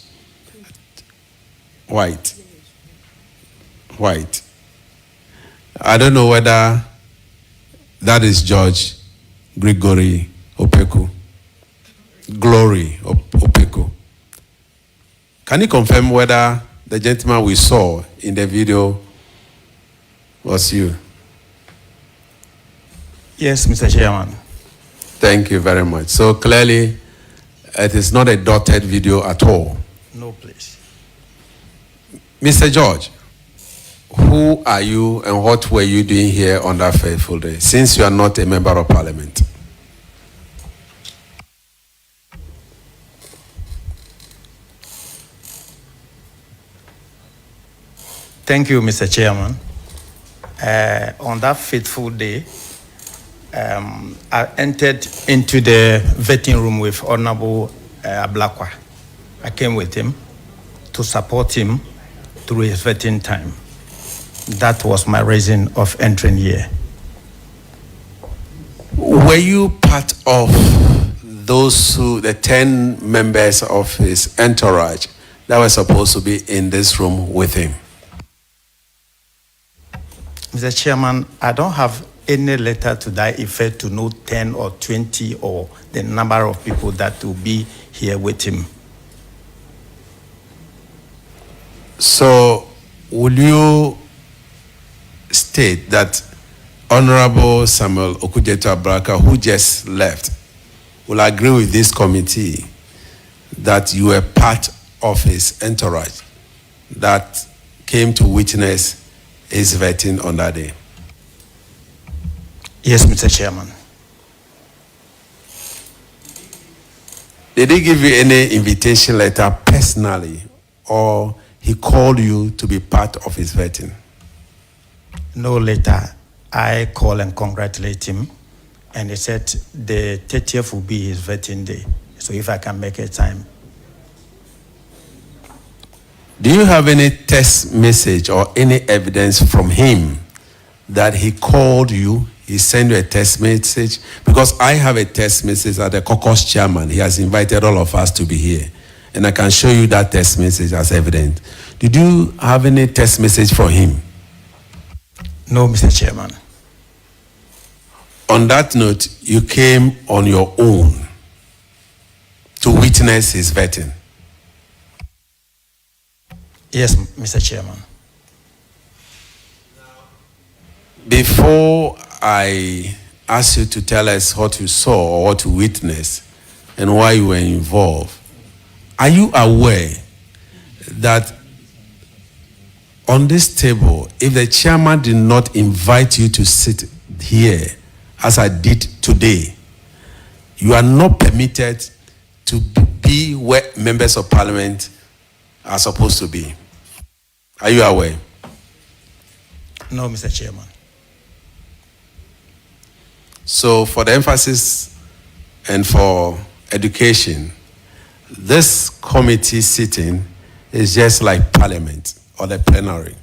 I don't know whether that is George Gregory Opeku. Glory Opeku. Can you confirm whether the gentleman we saw in the video was you? Yes, Mr. Chairman. Thank you very much. So clearly, it is not a dotted video at all. No, please. Mr. George, who are you and what were you doing here on that fateful day, since you are not a member of Parliament? Thank you, Mr. Chairman. On that fateful day, I entered into the vetting room with Honorable Ablakwa. I came with him to support him through his vetting time. That was my reason of entering here. Were you part of the 10 members of his entourage that were supposed to be in this room with him? Mr. Chairman, I don't have any letter to that effect to know 10 or 20 or the number of people that will be here with him. So, will you state that Honorable Samuel Okudzeto Abraka, who just left, will agree with this committee that you were part of his entourage that came to witness his vetting on that day? Yes, Mr. Chairman. Did he give you any invitation letter personally, or he called you to be part of his vetting? No letter. I call and congratulate him, and he said the 30th will be his vetting day. So if I can make a time. Do you have any text message or any evidence from him that he called you, he sent you a text message? Because I have a text message that the caucus chairman, he has invited all of us to be here. And I can show you that text message as evidence. Did you have any text message from him? No, Mr. Chairman. On that note, you came on your own to witness his vetting. Yes, Mr. Chairman. Before I ask you to tell us what you saw or what you witnessed and why you were involved, are you aware that on this table, if the chairman did not invite you to sit here, as I did today, you are not permitted to be where members of parliament are supposed to be? Are you aware? No, Mr. Chairman. So for the emphasis and for education, this committee sitting is just like parliament or the plenary.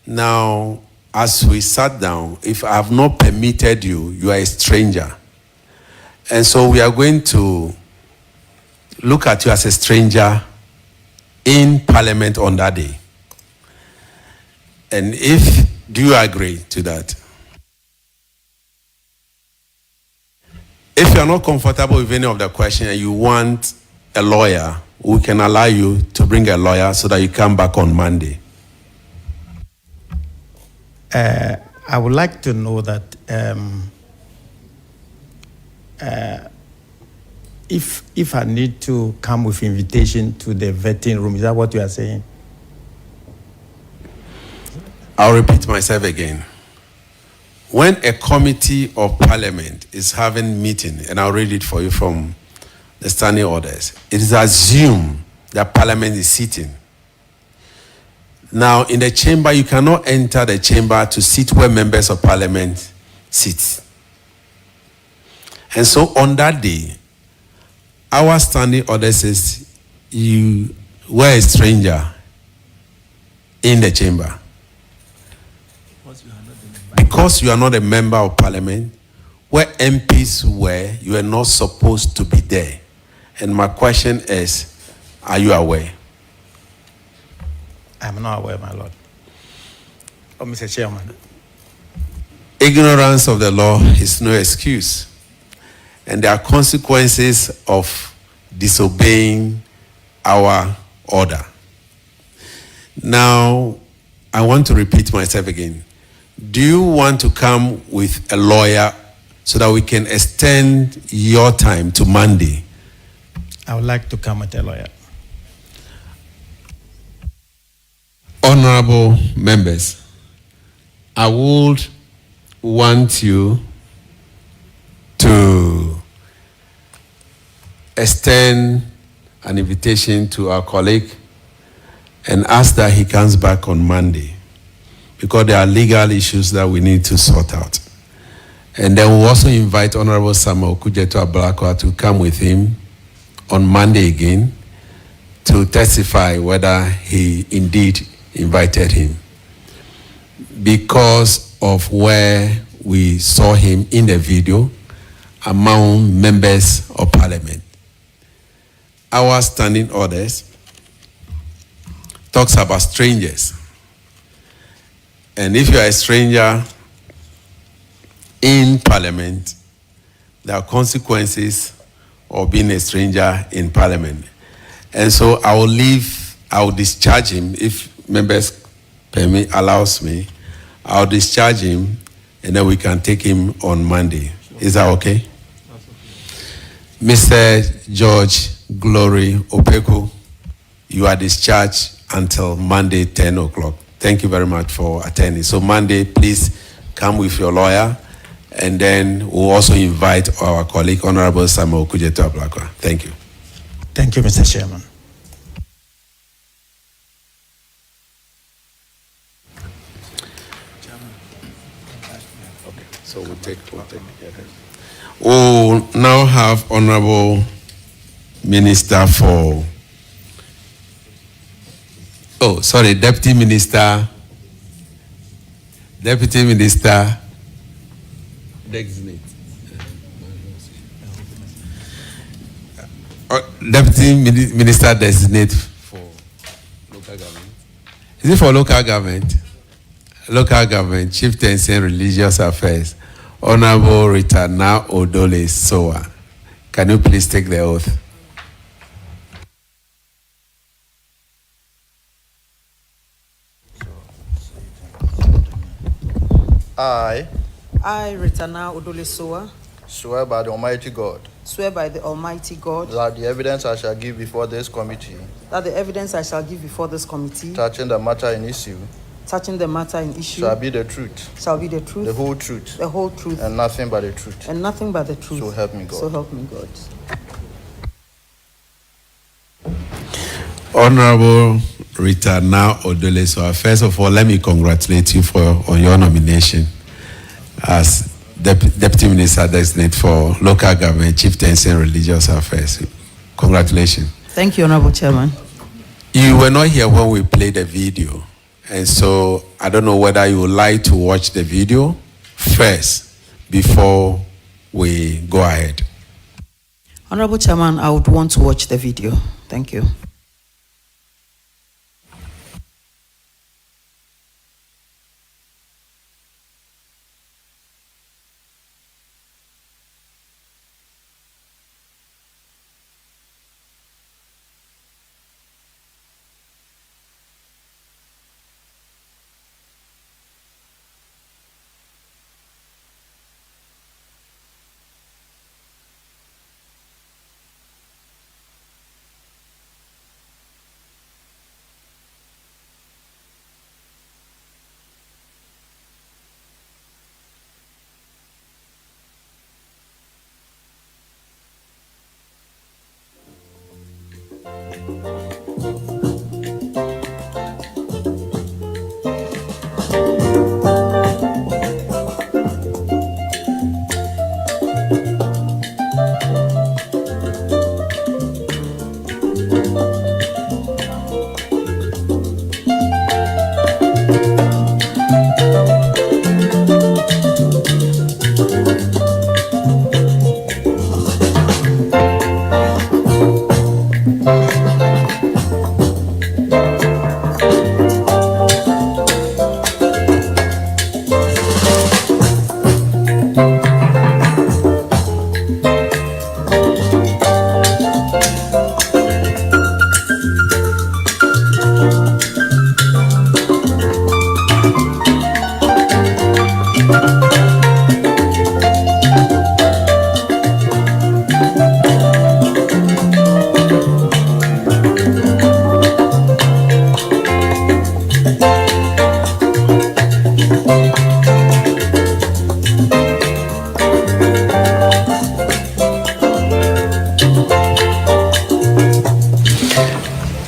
Now, as we sat down, if I have not permitted you, you are a stranger. And so we are going to look at you as a stranger in parliament on that day. And do you agree to that? If you are not comfortable with any of the questions and you want a lawyer, we can allow you to bring a lawyer so that you come back on Monday. I would like to know that if I need to come with invitation to the vetting room, is that what you are saying? I'll repeat myself again. When a committee of parliament is having meeting, and I'll read it for you from the standing orders, it is assumed that parliament is sitting. Now, in the chamber, you cannot enter the chamber to sit where members of parliament sit. And so on that day, our standing order says you were a stranger in the chamber. Because you are not a member of parliament, where MPs were, you are not supposed to be there. And my question is, are you aware? I'm not aware, my lord. Oh, Mr. Chairman. Ignorance of the law is no excuse. And there are consequences of disobeying our order. Now, I want to repeat myself again. Do you want to come with a lawyer so that we can extend your time to Monday? I would like to come with a lawyer. Honorable members, I would want you to extend an invitation to our colleague and ask that he comes back on Monday, because there are legal issues that we need to sort out. And then we'll also invite Honorable Samuel Kujeto Ablakwa to come with him on Monday again to testify whether he indeed invited him, because of where we saw him in the video among members of parliament. Our standing orders talks about strangers. And if you are a stranger in parliament, there are consequences of being a stranger in parliament. And so I will discharge him if members permit, allows me. I'll discharge him and then we can take him on Monday. Is that okay? Mr. George Glory Opeku, you are discharged until Monday, 10 o'clock. Thank you very much for attending. So Monday, please come with your lawyer, and then we'll also invite our colleague, Honorable Samuel Kujeto Ablakwa. Thank you. Thank you, Mr. Chairman. So we'll take. We'll now have Honorable Minister for. Oh, sorry, Deputy Minister designate. Deputy Minister designate for local government. Is it for local government? Local government, Chieftaincy and Religious Affairs, Honorable Rita Na Odole Soa. Can you please take the oath? I, Rita Na Odole Soa, swear by the Almighty God swear by the Almighty God that the evidence I shall give before this committee touching the matter in issue shall be the truth, the whole truth, and nothing but the truth. So help me God. So help me God. Honorable Rita Na Odole Soa, first of all, let me congratulate you on your nomination as Deputy Minister Designate for Local Government, Chieftaincy and Religious Affairs. Congratulations. Thank you, Honorable Chairman. You were not here when we played the video, and so I don't know whether you would like to watch the video first before we go ahead. Honorable Chairman, I would want to watch the video. Thank you.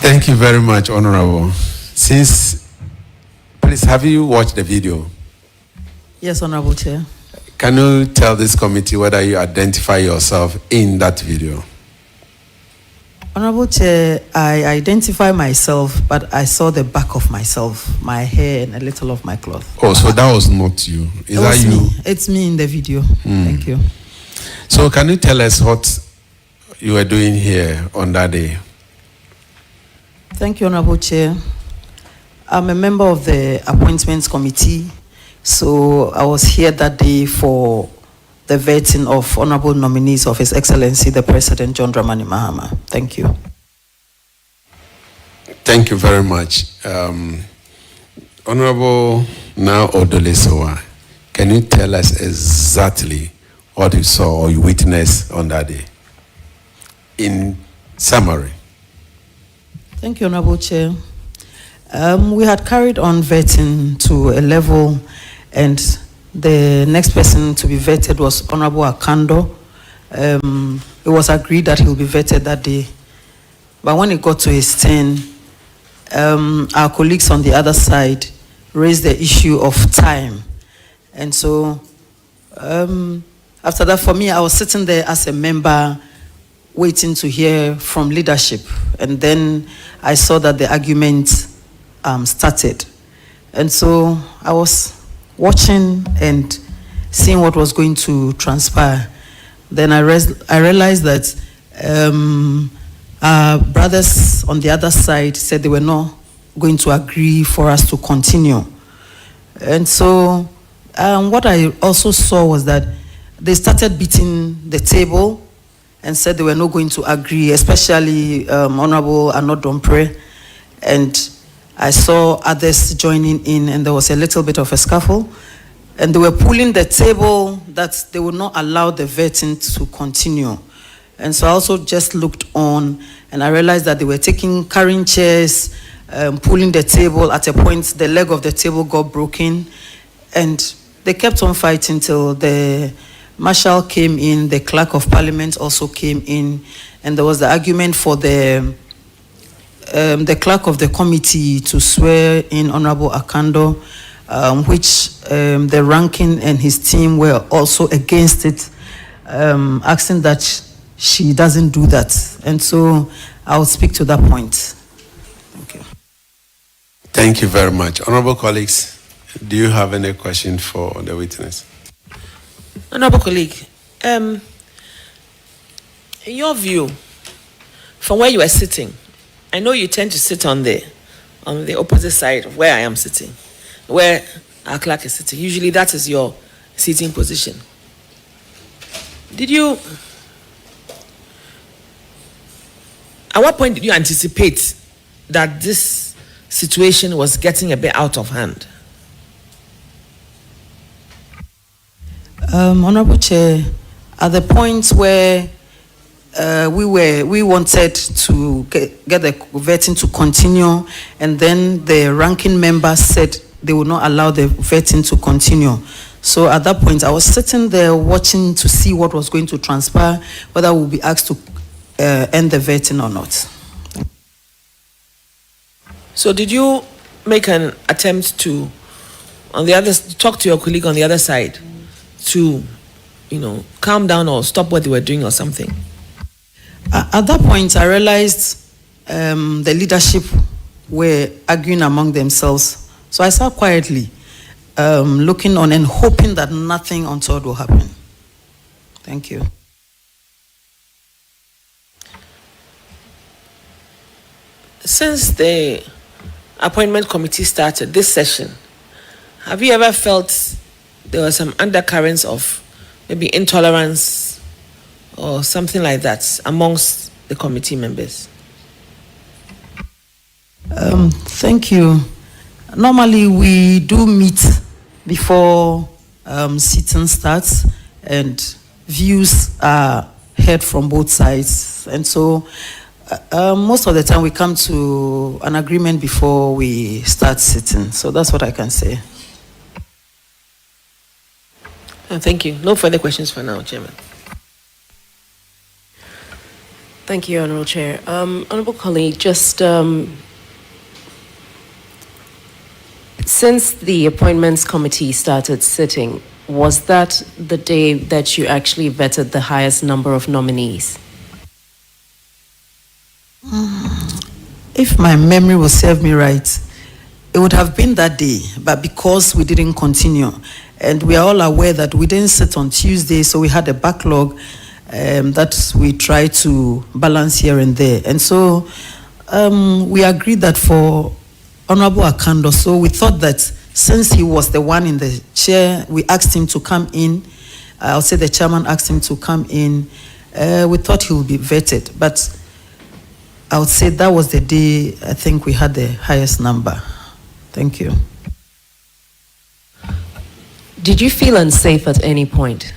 Thank you very much, Honorable. Please, have you watched the video? Yes, Honorable Chair. Can you tell this committee whether you identify yourself in that video? Honorable Chair, I identify myself, but I saw the back of myself, my hair and a little of my cloth. Oh, so that was not you. Is that you? Me. It's me in the video. Thank you. So can you tell us what you were doing here on that day? Thank you, Honorable Chair. I'm a member of the Appointments Committee, so I was here that day for the vetting of honorable nominees of His Excellency, the President John Dramani Mahama. Thank you. Thank you very much. Honorable Na Odole Soa, can you tell us exactly what you saw or you witnessed on that day? in summary. Thank you, Honorable Chair. We had carried on vetting to a level, and the next person to be vetted was Honorable Akando. It was agreed that he will be vetted that day. But when it got to his turn, our colleagues on the other side raised the issue of time. And so after that, for me, I was sitting there as a member waiting to hear from leadership. And then I saw that the argument started. And so I was watching and seeing what was going to transpire. Then I realized that our brothers on the other side said they were not going to agree for us to continue. And so what I also saw was that they started beating the table and said they were not going to agree, especially Honorable Anodompre. And I saw others joining in, and there was a little bit of a scuffle. And they were pulling the table that they would not allow the vetting to continue. And so I also just looked on, and I realized that they were carrying chairs, pulling the table. At a point, the leg of the table got broken, and they kept on fighting till the marshal came in, the clerk of parliament also came in, and there was the argument for the clerk of the committee to swear in Honorable Akando, which the ranking and his team were also against it, asking that she doesn't do that. And so I'll speak to that point. Thank you. Thank you very much. Honorable colleagues, do you have any question for the witness? Honorable colleague, in your view, from where you are sitting, I know you tend to sit on the opposite side of where I am sitting, where our clerk is sitting. Usually that is your seating position. At what point did you anticipate that this situation was getting a bit out of hand? Honorable Chair, at the point where we wanted to get the vetting to continue, and then the ranking member said they would not allow the vetting to continue. So at that point, I was sitting there watching to see what was going to transpire, whether we'll be asked to end the vetting or not. So did you make an attempt to, talk to your colleague on the other side to, calm down or stop what they were doing or something? At that point, I realized the leadership were arguing among themselves. So I sat quietly, looking on and hoping that nothing untoward will happen. Thank you. Since the appointment committee started this session, have you ever felt there were some undercurrents of maybe intolerance or something like that amongst the committee members? Thank you. Normally, we do meet before sitting starts, and views are heard from both sides. And so most of the time we come to an agreement before we start sitting. So that's what I can say. Thank you. No further questions for now, Chairman. Thank you, Honorable Chair. Honorable colleague, just since the appointments committee started sitting, was that the day that you actually vetted the highest number of nominees? If my memory will serve me right, it would have been that day, but because we didn't continue, and we are all aware that we didn't sit on Tuesday, so we had a backlog that we try to balance here and there. And so we agreed that for Honorable Akando, so we thought that since he was the one in the chair, we asked him to come in. I'll say the chairman asked him to come in. We thought he would be vetted, but I would say that was the day I think we had the highest number. Thank you. Did you feel unsafe at any point?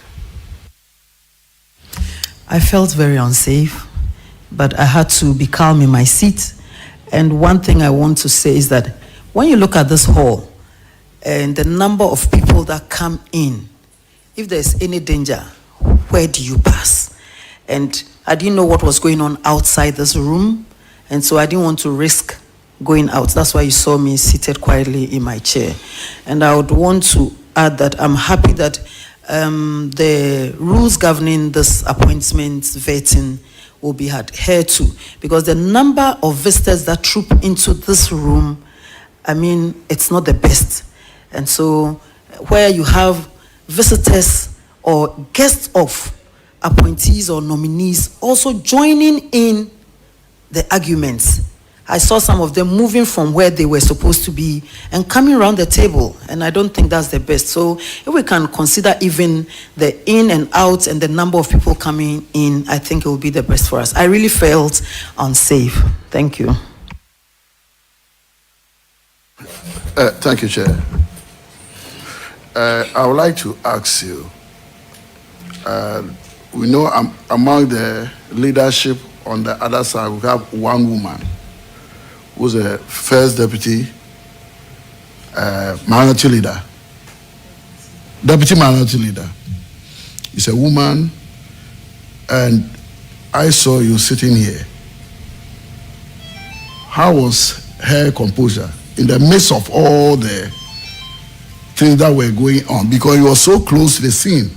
I felt very unsafe but I had to be calm in my seat. And one thing I want to say is that when you look at this hall and the number of people that come in, if there's any danger, where do you pass? And I didn't know what was going on outside this room, and so I didn't want to risk going out. That's why you saw me seated quietly in my chair. And I would want to add that I'm happy that the rules governing this appointment vetting will be adhered to, because the number of visitors that troop into this room, I mean, it's not the best. And so where you have visitors or guests of appointees or nominees also joining in the arguments, I saw some of them moving from where they were supposed to be and coming around the table, and I don't think that's the best. So if we can consider even the in and out and the number of people coming in, I think it will be the best for us. I really felt unsafe. Thank you. Thank you, Chair. I would like to ask you, we know among the leadership on the other side, we have one woman who's a first deputy minority leader. Deputy minority leader. Is a woman, and I saw you sitting here. How was her composure in the midst of all the things that were going on? Because you were so close to the scene.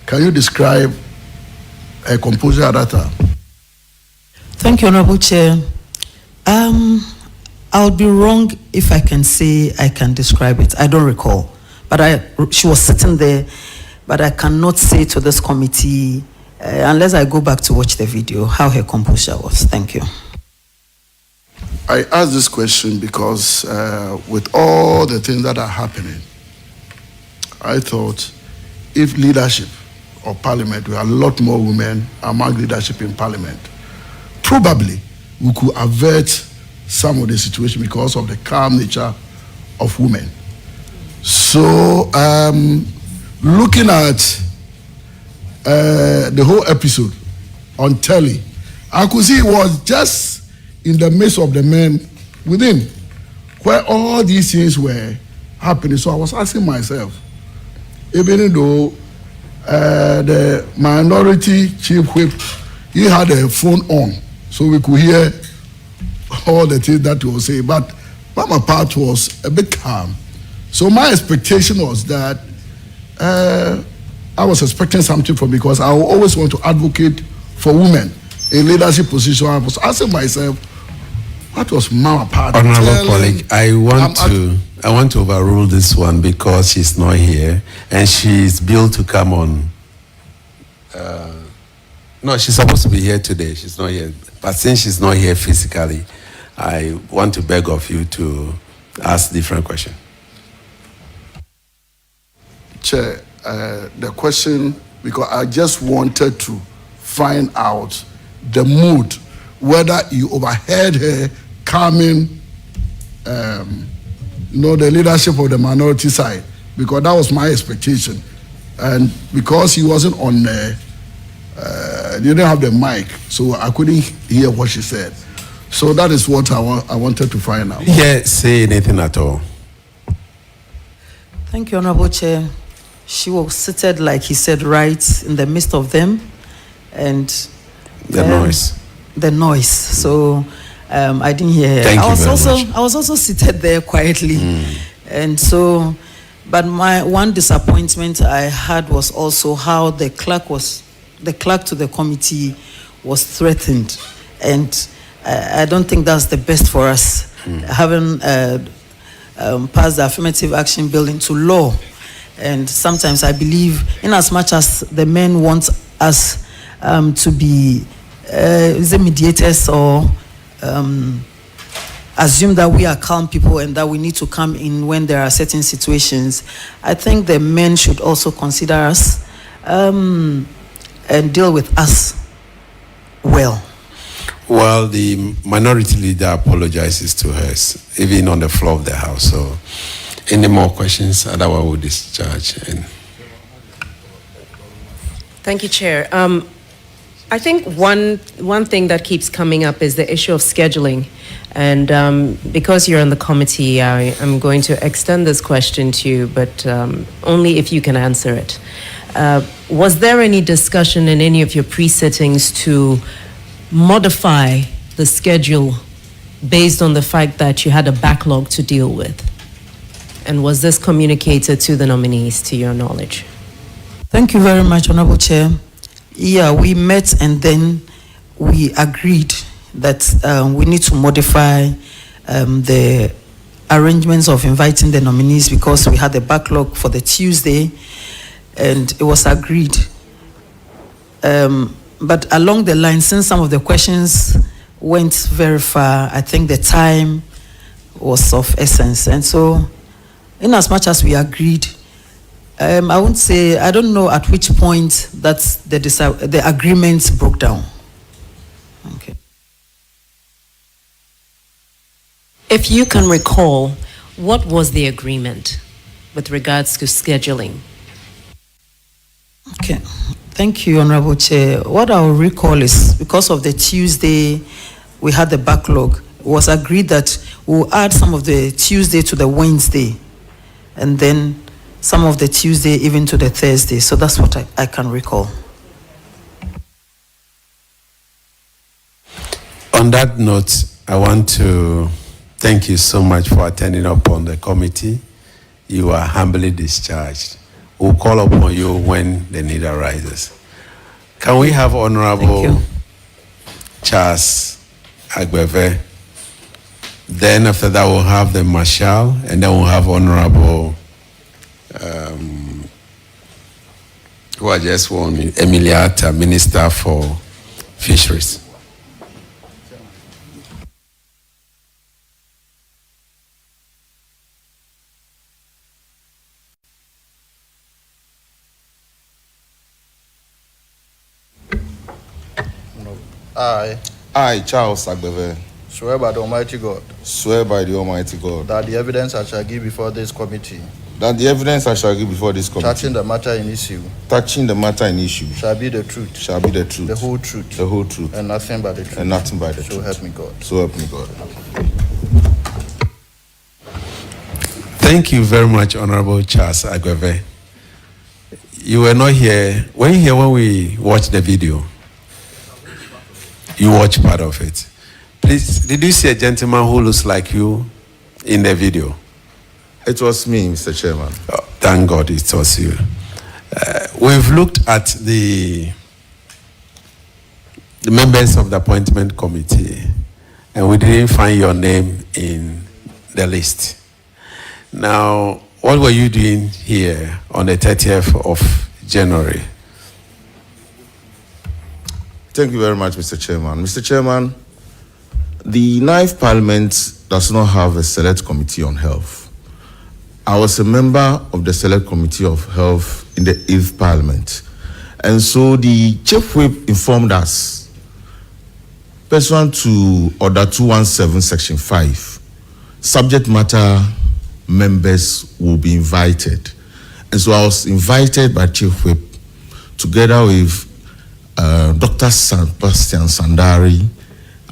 Can you describe her composure at that time? Thank you, Honorable Chair. I would be wrong if I can say I can describe it. I don't recall. But she was sitting there, but I cannot say to this committee, unless I go back to watch the video, how her composure was. Thank you. I ask this question because with all the things that are happening, I thought if leadership or parliament, we have a lot more women among leadership in parliament, probably we could avert some of the situation because of the calm nature of women. So, looking at the whole episode on telly, I could see it was just in the midst of the men within, where all these things were happening. So I was asking myself, even though the minority chief whip, he had a phone on, so we could hear all the things that he was saying, but Mama part was a bit calm. So my expectation was that I was expecting something from, because I always want to advocate for women in leadership position. I was asking myself, what was Mama part? Honorable colleague, I want to overrule this one because she's not here and she's billed to come on. No, she's supposed to be here today. She's not here. But since she's not here physically, I want to beg of you to ask different question. Chair, the question, because I just wanted to find out the mood, whether you overheard her calming, the leadership of the minority side, because that was my expectation. And because he wasn't on there, he didn't have the mic, so I couldn't hear what she said. So that is what I wanted to find out. Yeah, say anything at all. Thank you, Honorable Chair. She was seated, like he said, right in the midst of them, and the noise. The noise. So I didn't hear her. Thank you very much. I was also seated there quietly, and so. But my one disappointment I had was also how the clerk to the committee was threatened, and I don't think that's the best for us, having passed the affirmative action bill into law. And sometimes I believe, in as much as the men want us to be mediators or assume that we are calm people and that we need to come in when there are certain situations, I think the men should also consider us and deal with us well. Well, the minority leader apologizes to us, even on the floor of the House. So, any more questions? Otherwise, we'll discharge. Thank you, Chair. I think one thing that keeps coming up is the issue of scheduling. And because you're on the committee, I'm going to extend this question to you, but only if you can answer it. Was there any discussion in any of your pre-sittings to modify the schedule based on the fact that you had a backlog to deal with? And was this communicated to the nominees, to your knowledge? Thank you very much, Honorable Chair. Yeah, we met and then we agreed that we need to modify the arrangements of inviting the nominees because we had a backlog for the Tuesday and it was agreed. But along the line, since some of the questions went very far, I think the time was of essence. And so, in as much as we agreed, I won't say, I don't know at which point that the agreement broke down. Okay. If you can recall, what was the agreement with regards to scheduling? Okay. Thank you, Honorable Chair. What I'll recall is because of the Tuesday, we had the backlog. It was agreed that we'll add some of the Tuesday to the Wednesday, and then some of the Tuesday even to the Thursday. So that's what I can recall. On that note, I want to thank you so much for attending up on the committee. You are humbly discharged. We'll call upon you when the need arises. Can we have Honorable Charles Agbeve? Then after that, we'll have the Marshal, and then we'll have Honorable who I just won, Emiliata, Minister for Fisheries. I, Charles Agbeve, swear by the Almighty God. Swear by the Almighty God. That the evidence I shall give before this committee. That the evidence I shall give before this committee. Touching the matter in issue. Touching the matter in issue. Shall be the truth. Shall be the truth. The whole truth. The whole truth. And nothing but the truth. And nothing but the truth. So help me God. So help me God. Thank you very much, Honorable Charles Agbeve. You were not here. Were you here when we watched the video? You watched part of it. Please, did you see a gentleman who looks like you in the video? It was me, Mr. Chairman. Oh, thank God it was you. We've looked at the members of the appointment committee, and we didn't find your name in the list. Now, what were you doing here on the 30th of January? Thank you very much, Mr. Chairman. Mr. Chairman, the 9th Parliament does not have a select committee on health. I was a member of the select committee of health in the 8th Parliament. And so the Chief Whip informed us, pursuant to Order 217, Section 5, subject matter members will be invited. And so I was invited by Chief Whip together with Dr. Sebastian Sandari.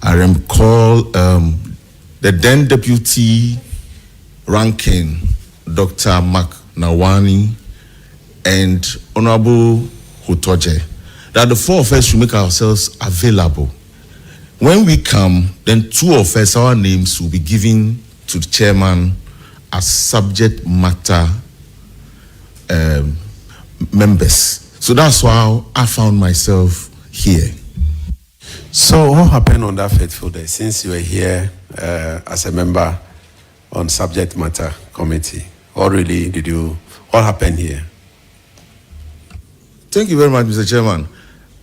I recall the then Deputy Ranking, Dr. Mark Nawani, and Honorable Hutoje, that the four of us should make ourselves available. When we come, then two of us, our names will be given to the chairman as subject matter members. So that's why I found myself here. So what happened on that fateful day, since you were here as a member on subject matter committee? What happened here? Thank you very much, Mr. Chairman.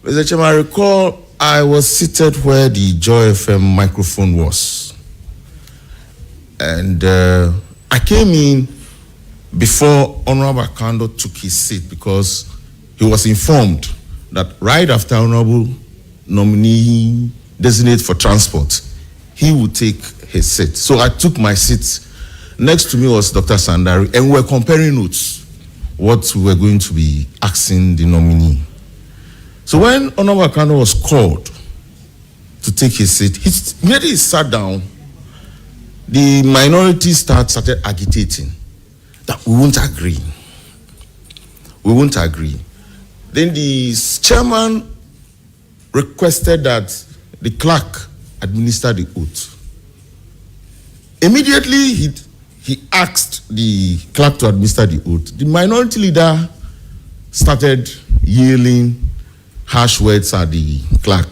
Mr. Chairman, I recall I was seated where the Joy FM microphone was. And I came in before Honorable Akando took his seat because he was informed that right after Honorable nominee designate for transport, he would take his seat. So I took my seat. Next to me was Dr. Sandari, and we were comparing notes, what we were going to be asking the nominee. So when Honorable Akano was called to take his seat, immediately he sat down. The minority started agitating that we won't agree. We won't agree. Then the chairman requested that the clerk administer the oath. Immediately he asked the clerk to administer the oath. The minority leader started yelling harsh words at the clerk.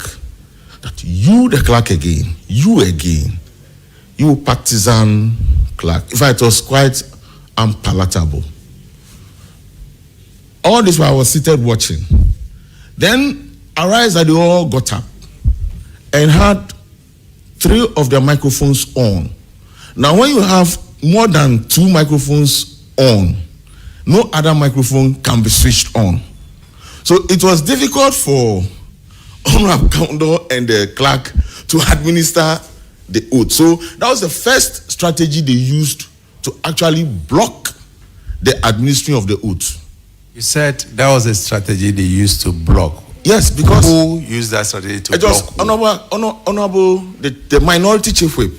That you, the clerk again, you partisan clerk. In fact, it was quite unpalatable. All this while I was seated watching. Then Arise that they all got up and had 3 of their microphones on. Now when you have more than 2 microphones on, no other microphone can be switched on. So it was difficult for Honorable Kando and the clerk to administer the oath. So that was the first strategy they used to actually block the administering of the oath. You said that was a strategy they used to block. Yes, because who used that strategy to block? Honorable, the minority chief whip.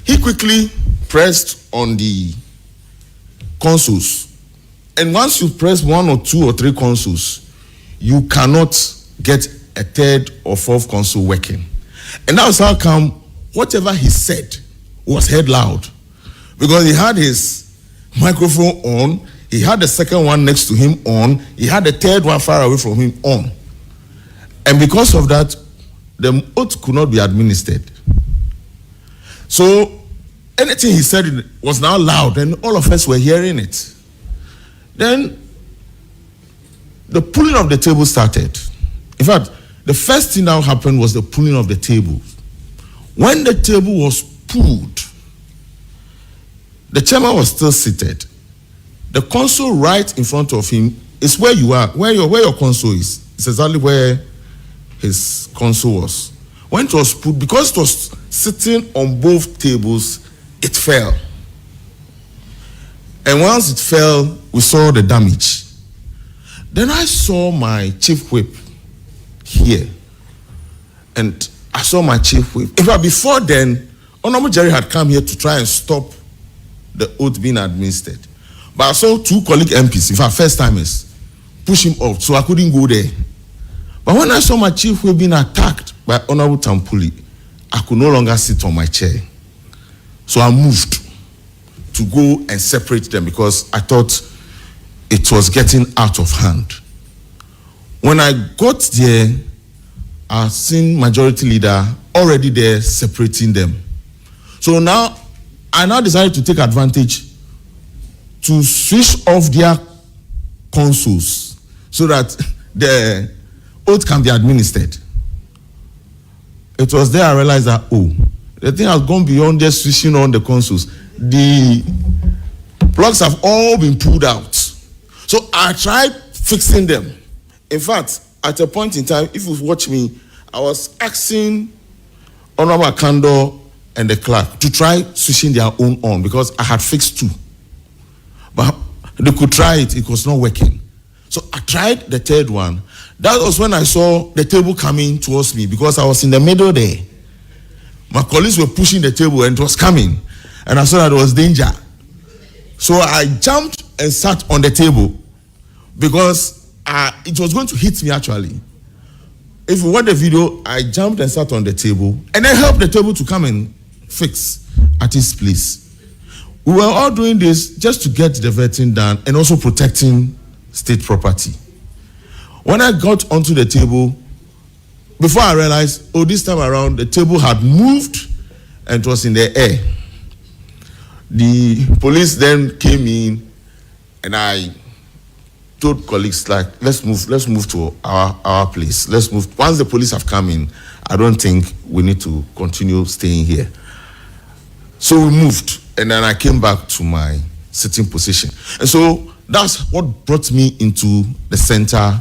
He quickly pressed on the consoles, and once you press 1 or 2 or 3 consoles, you cannot get a 3rd or 4th console working. And that was how come whatever he said was heard loud, because he had his microphone on, he had the 2nd one next to him on, he had the 3rd one far away from him on. And because of that, the oath could not be administered. So anything he said was now loud, and all of us were hearing it. Then the pulling of the table started. In fact, the first thing that happened was the pulling of the table. When the table was pulled, the chairman was still seated. The console right in front of him is where you are, where your console is. It's exactly where his console was. When it was put, because it was sitting on both tables, it fell. And once it fell, we saw the damage. Then I saw my chief whip here. And I saw my chief whip. In fact, before then, Honorable Jerry had come here to try and stop the oath being administered. But I saw 2 colleague MPs, in fact, first timers, push him off, so I couldn't go there. But when I saw my chief whip being attacked by Honorable Tampuli, I could no longer sit on my chair. So I moved to go and separate them because I thought it was getting out of hand. When I got there, I seen majority leader already there separating them. So now, I decided to take advantage to switch off their consoles so that the oath can be administered. It was there I realized that, the thing has gone beyond just switching on the consoles. The plugs have all been pulled out. So I tried fixing them. In fact, at a point in time, if you watch me, I was asking Honorable Akando and the clerk to try switching their own on because I had fixed 2. But they could try it, it was not working. So I tried the 3rd one. That was when I saw the table coming towards me because I was in the middle there. My colleagues were pushing the table and it was coming. And I saw that there was danger. So I jumped and sat on the table because it was going to hit me actually. If you watch the video, I jumped and sat on the table and then helped the table to come and fix at its place. We were all doing this just to get the vetting done and also protecting state property. When I got onto the table, before I realized, this time around, the table had moved and it was in the air. The police then came in and I told colleagues, like, let's move to our place. Let's move. Once the police have come in, I don't think we need to continue staying here. So we moved, and then I came back to my sitting position. And so that's what brought me into the center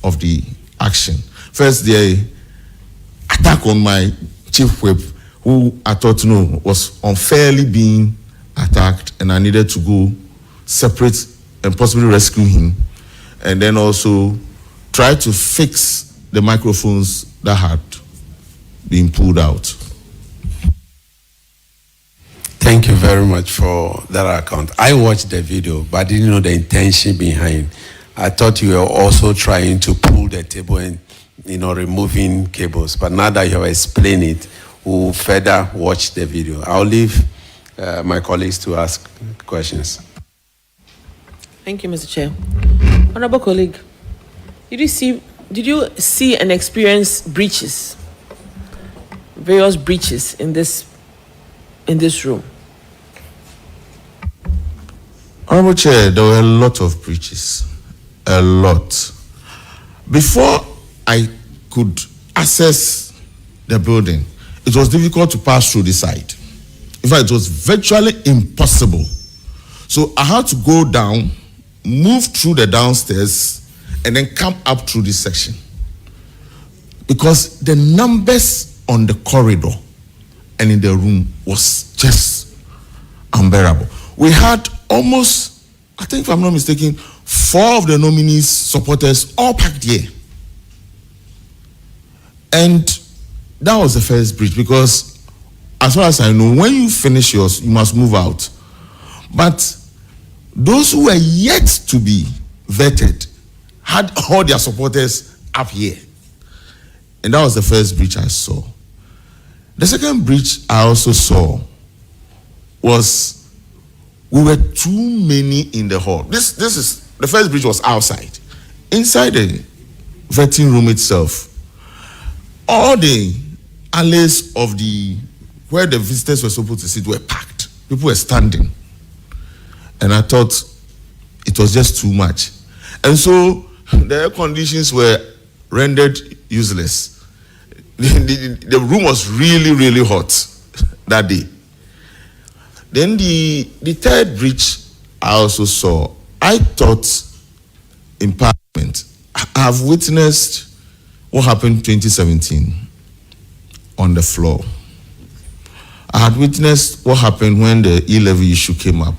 of the action. First, the attack on my chief whip, who I thought was unfairly being attacked, and I needed to go separate and possibly rescue him, and then also try to fix the microphones that had been pulled out. Thank you very much for that account. I watched the video, but I didn't know the intention behind. I thought you were also trying to pull the table and, removing cables. But now that you have explained it, we'll further watch the video. I'll leave my colleagues to ask questions. Thank you, Mr. Chair. Honorable colleague, did you see and experience breaches, various breaches in this room? Honorable Chair, there were a lot of breaches. A lot. Before I could access the building, it was difficult to pass through the side. In fact, it was virtually impossible. So I had to go down, move through the downstairs, and then come up through this section. Because the numbers on the corridor and in the room was just unbearable. We had almost, I think if I'm not mistaken, 4 of the nominees' supporters all packed here. And that was the first breach, because as far as I know, when you finish yours, you must move out. But those who were yet to be vetted had all their supporters up here. And that was the first breach I saw. The second breach I also saw was we were too many in the hall. This is the first breach was outside. Inside the vetting room itself, all the alleys of where the visitors were supposed to sit were packed. People were standing. And I thought it was just too much. And so the air conditions were rendered useless. The room was really, really hot that day. Then the third breach I also saw, I thought in Parliament, I've witnessed what happened in 2017 on the floor. I had witnessed what happened when the E-levy issue came up.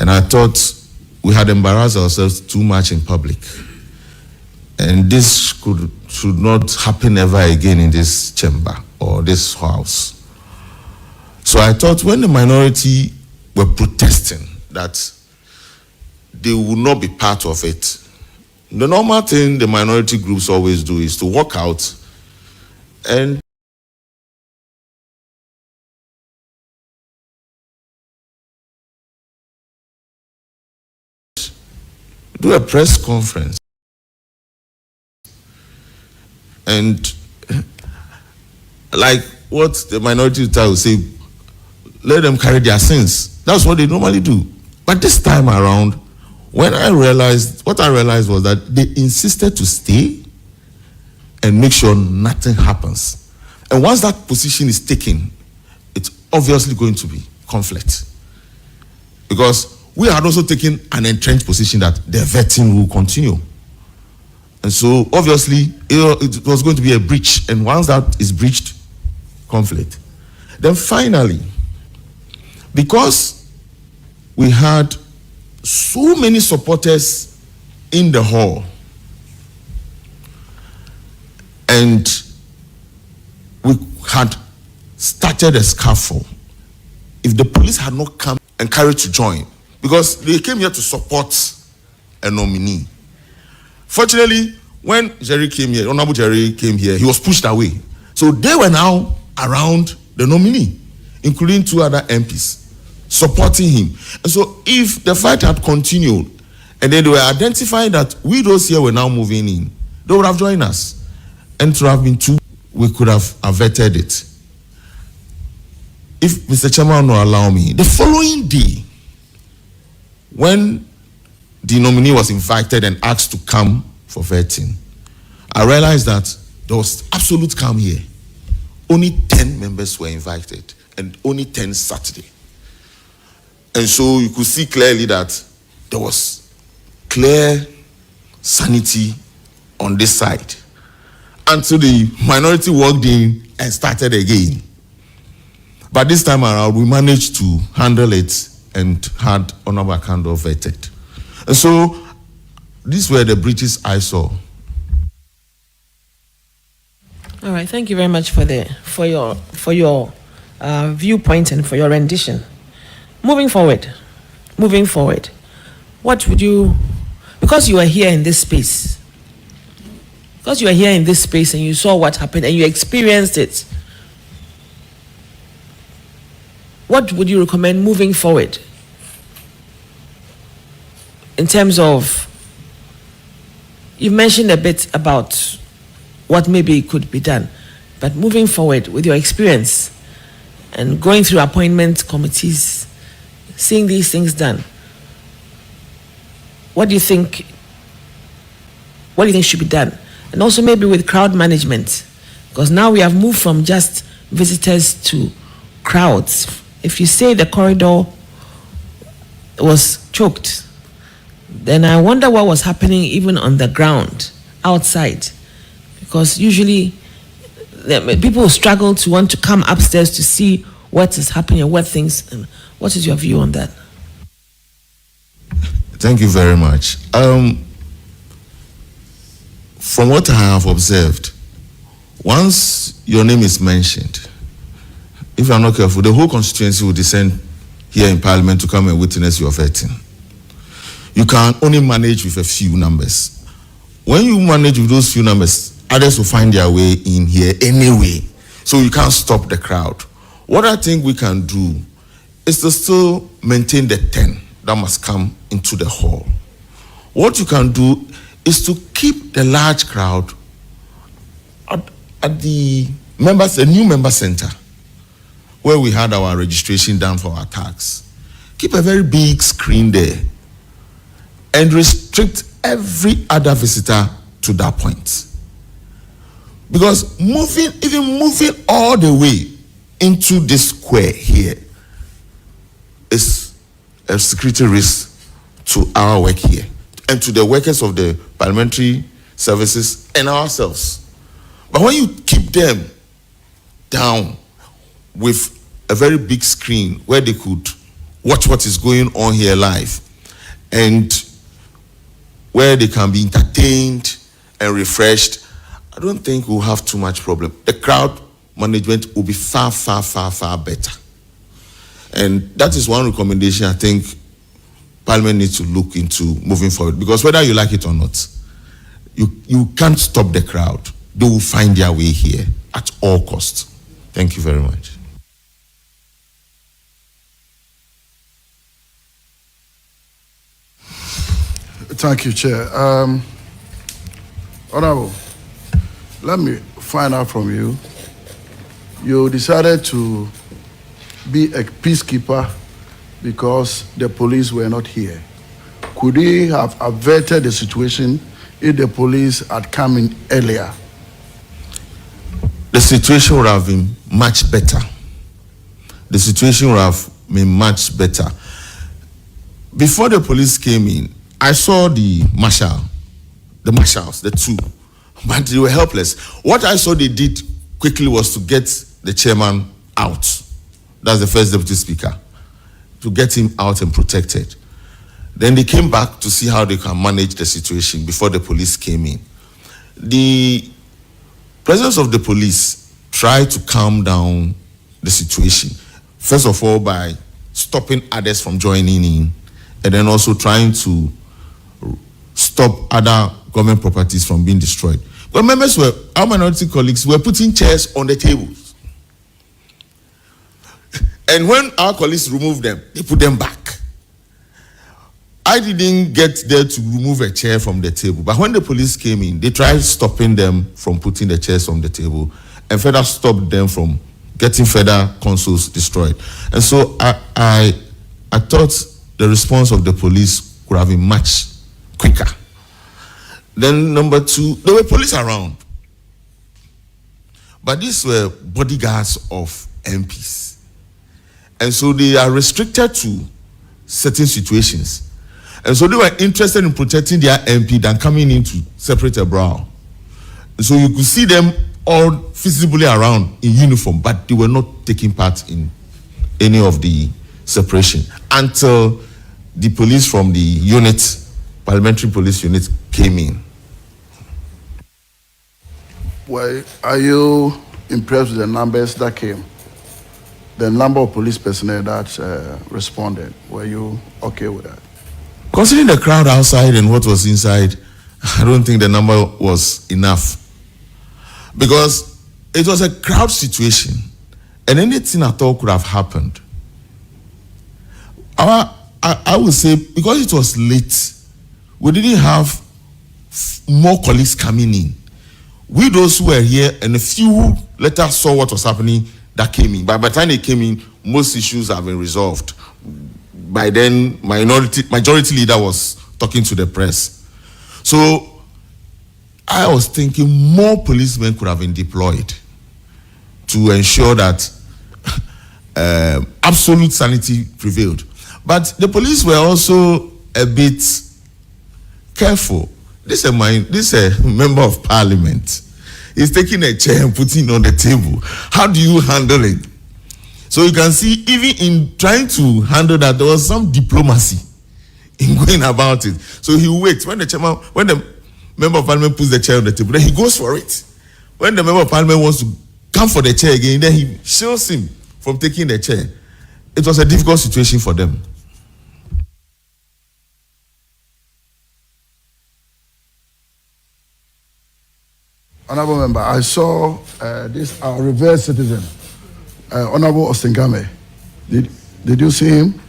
And I thought we had embarrassed ourselves too much in public. And this should not happen ever again in this chamber or this house. So I thought when the minority were protesting that they would not be part of it, the normal thing the minority groups always do is to walk out and do a press conference. And like what the minority will say, let them carry their sins. That's what they normally do. But this time around, what I realized was that they insisted to stay and make sure nothing happens. And once that position is taken, it's obviously going to be conflict. Because we had also taken an entrenched position that the vetting will continue. And so obviously it was going to be a breach. And once that is breached, conflict. Then finally, because we had so many supporters in the hall, and we had started a scuffle, if the police had not come and encouraged to join, because they came here to support a nominee. Fortunately, when Jerry came here, Honorable Jerry came here, he was pushed away. So they were now around the nominee, including 2 other MPs, supporting him. And so if the fight had continued, and then they were identifying that we those here were now moving in, they would have joined us. And to have been 2, we could have averted it. If Mr. Chairman will allow me, the following day, when the nominee was invited and asked to come for vetting, I realized that there was absolute calm here. Only 10 members were invited and only 10 Saturday. And so you could see clearly that there was clear sanity on this side until the minority walked in and started again. But this time around, we managed to handle it and had Honorable Akando vetted. And so these were the breaches I saw. All right, thank you very much for your viewpoint and for your rendition. Moving forward, what would you, because you are here in this space, and you saw what happened and you experienced it, what would you recommend moving forward in terms of, you've mentioned a bit about what maybe could be done, but moving forward with your experience and going through appointment committees, seeing these things done, what do you think should be done? And also maybe with crowd management, because now we have moved from just visitors to crowds. If you say the corridor was choked, then I wonder what was happening even on the ground, outside. Because usually people struggle to want to come upstairs to see what is happening and what things. What is your view on that? Thank you very much. From what I have observed, once your name is mentioned, if you are not careful, the whole constituency will descend here in Parliament to come and witness your vetting. You can only manage with a few numbers. When you manage with those few numbers, others will find their way in here anyway. So you can't stop the crowd. What I think we can do is to still maintain the 10 that must come into the hall. What you can do is to keep the large crowd at the new member center, where we had our registration done for our tax. Keep a very big screen there and restrict every other visitor to that point. Because moving all the way into this square here is a security risk to our work here and to the workers of the parliamentary services and ourselves. But when you keep them down with a very big screen where they could watch what is going on here live and where they can be entertained and refreshed, I don't think we'll have too much problem. The crowd management will be far, far, far, far better. And that is one recommendation I think Parliament needs to look into moving forward. Because whether you like it or not, you can't stop the crowd. They will find their way here at all costs. Thank you very much. Thank you, Chair. Honorable, let me find out from you. You decided to be a peacekeeper because the police were not here. Could we have averted the situation if the police had come in earlier? The situation would have been much better. The situation would have been much better. Before the police came in, I saw the marshals, the two, but they were helpless. What I saw they did quickly was to get the chairman out. That's the first deputy speaker, to get him out and protected. Then they came back to see how they can manage the situation before the police came in. The presence of the police tried to calm down the situation. First of all, by stopping others from joining in, and then also trying to stop other government properties from being destroyed. But our minority colleagues were putting chairs on the tables. And when our colleagues removed them, they put them back. I didn't get there to remove a chair from the table. But when the police came in, they tried stopping them from putting the chairs on the table and further stopped them from getting further consoles destroyed. And so I thought the response of the police could have been much quicker. Then number two, there were police around. But these were bodyguards of MPs. And so they are restricted to certain situations. And so they were interested in protecting their MP than coming in to separate a brow. And so you could see them all visibly around in uniform, but they were not taking part in any of the separation until the police from the unit, parliamentary police unit, came in. Well, are you impressed with the numbers that came? The number of police personnel that responded, were you okay with that? Considering the crowd outside and what was inside, I don't think the number was enough. Because it was a crowd situation and anything at all could have happened. I would say because it was late, we didn't have more colleagues coming in. We those who were here and a few later saw what was happening that came in. By the time they came in, most issues have been resolved. By then, majority leader was talking to the press. So I was thinking more policemen could have been deployed to ensure that absolute sanity prevailed. But the police were also a bit careful. This is a member of parliament. He's taking a chair and putting it on the table. How do you handle it? So you can see, even in trying to handle that, there was some diplomacy in going about it. So he waits when the member of parliament puts the chair on the table, then he goes for it. When the member of parliament wants to come for the chair again, then he shields him from taking the chair. It was a difficult situation for them. Honorable Member, I saw this our reverse citizen, Honorable Ostingame. Did you see him?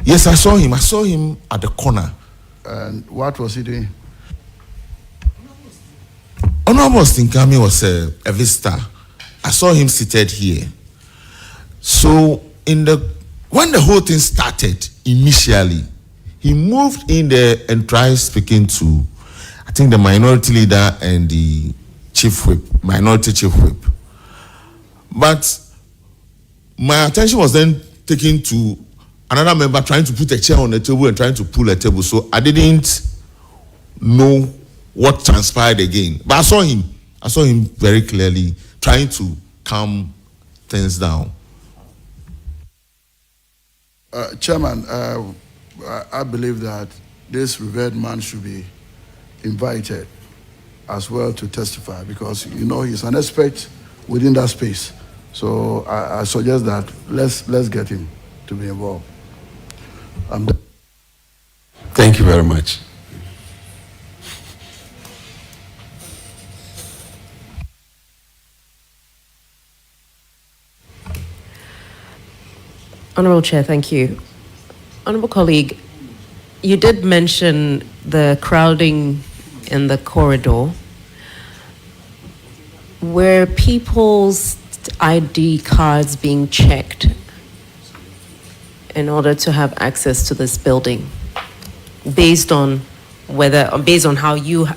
Yes, I saw him. I saw him at the corner. And what was he doing? Honorable Ostingame was a visitor. I saw him seated here. So when the whole thing started, initially, he moved in there and tried speaking to, I think, the minority leader and the chief whip, minority chief whip. But my attention was then taken to another member trying to put a chair on the table and trying to pull a table. So I didn't know what transpired again. But I saw him very clearly trying to calm things down. Chairman, I believe that this revered man should be invited as well to testify because, he's an expert within that space. So I suggest that let's get him to be involved. Thank you very much. Honorable Chair, thank you. Honorable colleague, you did mention the crowding in the corridor. Were people's ID cards being checked in order to have access to this building based on how you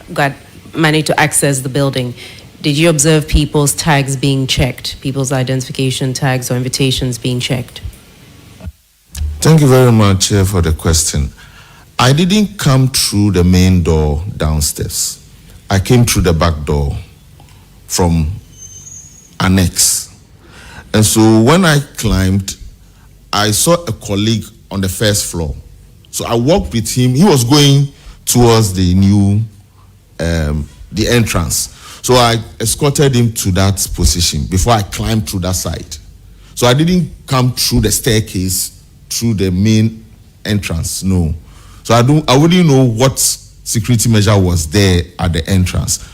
managed to access the building? Did you observe people's tags being checked, people's identification tags or invitations being checked? Thank you very much for the question. I didn't come through the main door downstairs. I came through the back door from annex. And so when I climbed, I saw a colleague on the first floor. So I walked with him. He was going towards the new, the entrance. So I escorted him to that position before I climbed through that side. So I didn't come through the staircase through the main entrance, no. So I wouldn't know what security measure was there at the entrance.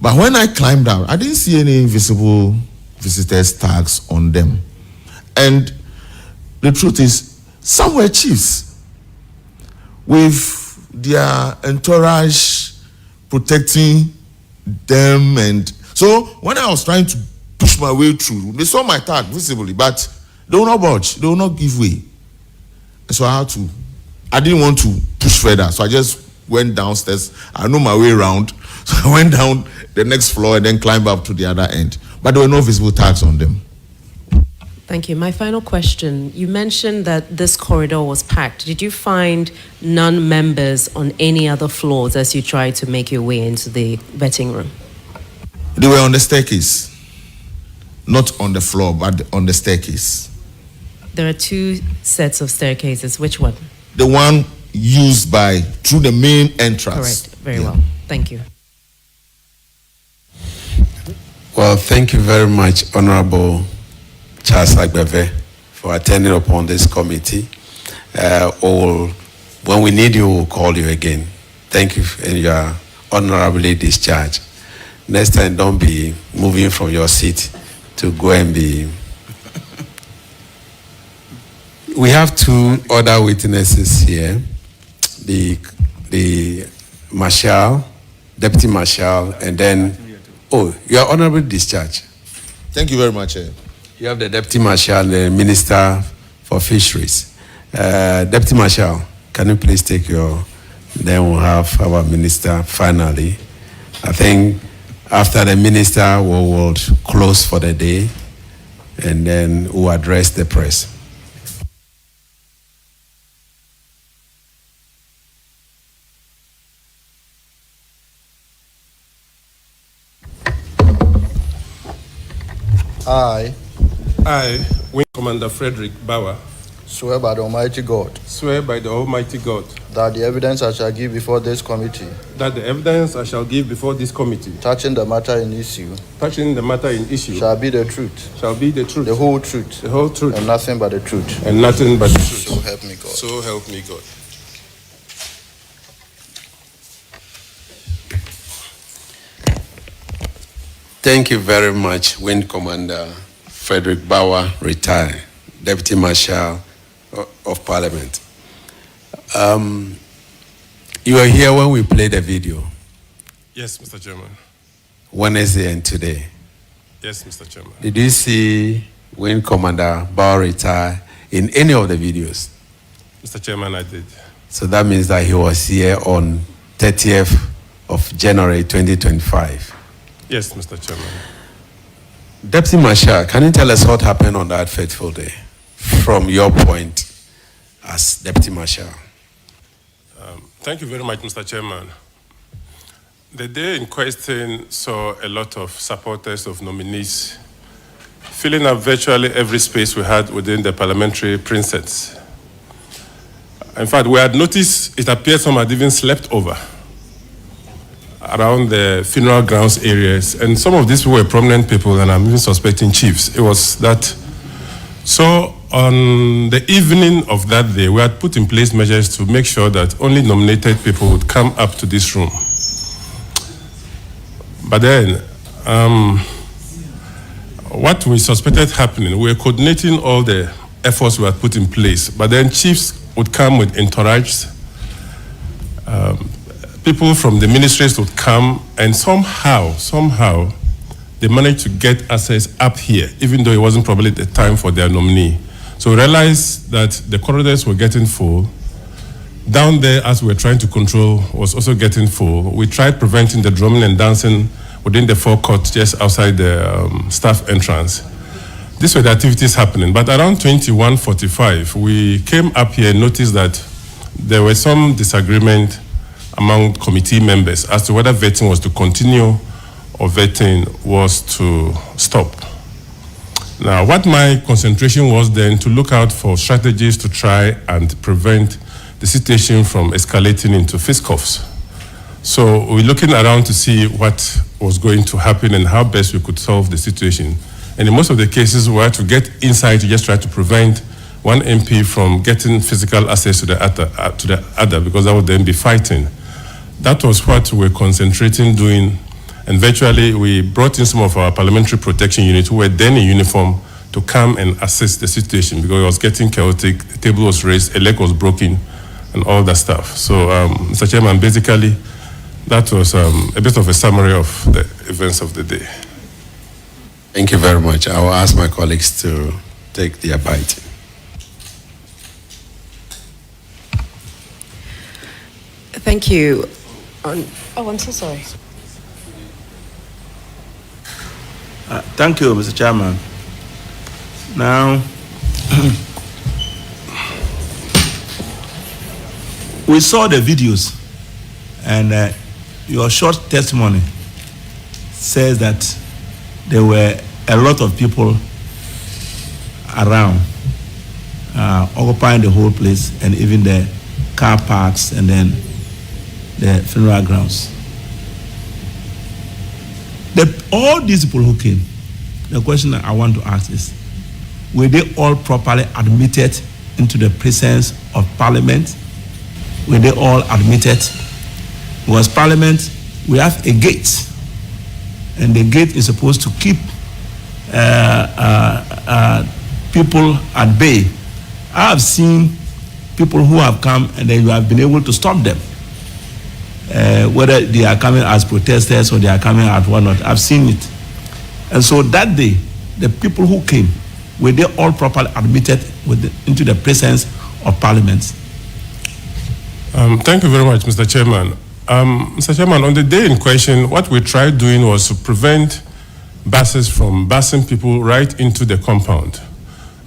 But when I climbed out, I didn't see any visible visitors tags on them. And the truth is, some were chiefs with their entourage protecting them. And so when I was trying to push my way through, they saw my tag visibly, but they will not budge, they will not give way. So I didn't want to push further, so I just went downstairs. I know my way around, so I went down the next floor and then climbed up to the other end. But there were no visible tags on them. Thank you. My final question, you mentioned that this corridor was packed. Did you find non-members on any other floors as you tried to make your way into the vetting room? They were on the staircase, not on the floor, but on the staircase. There are two sets of staircases. Which one? The one used through the main entrance. Correct. Very well. Thank you. Well, thank you very much, Honorable Charles Agbeve, for attending upon this committee. When we need you, we'll call you again. Thank you, and you are honorably discharged. Next time, don't be moving from your seat to go and be. We have two other witnesses here. The Marshal, Deputy Marshal, and then, you are honorably discharged. Thank you very much. You have the Deputy Marshal and the Minister for Fisheries. Deputy Marshal, can you please take then we'll have our Minister finally. I think after the Minister, we will close for the day, and then we'll address the press. I Wing Commander Frederick Bauer, swear by the Almighty God swear by the Almighty God that the evidence I shall give before this committee that the evidence I shall give before this committee touching the matter in issue shall be the truth, the whole truth, and nothing but the truth. So help me God. So help me God. Thank you very much, Wing Commander Frederick Bauer, retired, Deputy Marshal of Parliament. You were here when we played the video. Yes, Mr. Chairman. Wednesday and today. Yes, Mr. Chairman. Did you see Wing Commander Bauer retire in any of the videos? Mr. Chairman, I did. So that means that he was here on 30th of January 2025. Yes, Mr. Chairman. Deputy Marshal, can you tell us what happened on that fateful day from your point as Deputy Marshal? Thank you very much, Mr. Chairman. The day in question saw a lot of supporters of nominees filling up virtually every space we had within the parliamentary precincts. In fact, we had noticed it appeared some had even slept over around the funeral grounds areas, and some of these people were prominent people, and I'm even suspecting chiefs. It was that. So on the evening of that day, we had put in place measures to make sure that only nominated people would come up to this room. But then, what we suspected happening, we were coordinating all the efforts we had put in place, but then chiefs would come with entourages, people from the ministries would come, and somehow, they managed to get access up here, even though it wasn't probably the time for their nominee. So we realized that the corridors were getting full. Down there, as we were trying to control, was also getting full. We tried preventing the drumming and dancing within the forecourt just outside the staff entrance. These were the activities happening. But around 21:45, we came up here and noticed that there was some disagreement among committee members as to whether vetting was to continue or vetting was to stop. Now, what my concentration was then to look out for strategies to try and prevent the situation from escalating into fisticuffs. So we're looking around to see what was going to happen and how best we could solve the situation. And in most of the cases, we had to get inside to just try to prevent one MP from getting physical access to the other, because that would then be fighting. That was what we were concentrating doing, and virtually we brought in some of our parliamentary protection units who were then in uniform to come and assist the situation because it was getting chaotic. The table was raised, a leg was broken, and all that stuff. So, Mr. Chairman, basically, that was a bit of a summary of the events of the day. Thank you very much. I will ask my colleagues to take their bite. Thank you. I'm so sorry. Thank you, Mr. Chairman. Now, we saw the videos, and your short testimony says that there were a lot of people around occupying the whole place, and even the car parks and then the funeral grounds. All these people who came, the question that I want to ask is, were they all properly admitted into the presence of Parliament? Were they all admitted? Because Parliament, we have a gate, and the gate is supposed to keep people at bay. I have seen people who have come and then you have been able to stop them, whether they are coming as protesters or they are coming at whatnot. I've seen it. And so that day, the people who came, were they all properly admitted into the presence of Parliament? Thank you very much, Mr. Chairman. Mr. Chairman, on the day in question, what we tried doing was to prevent buses from busing people right into the compound.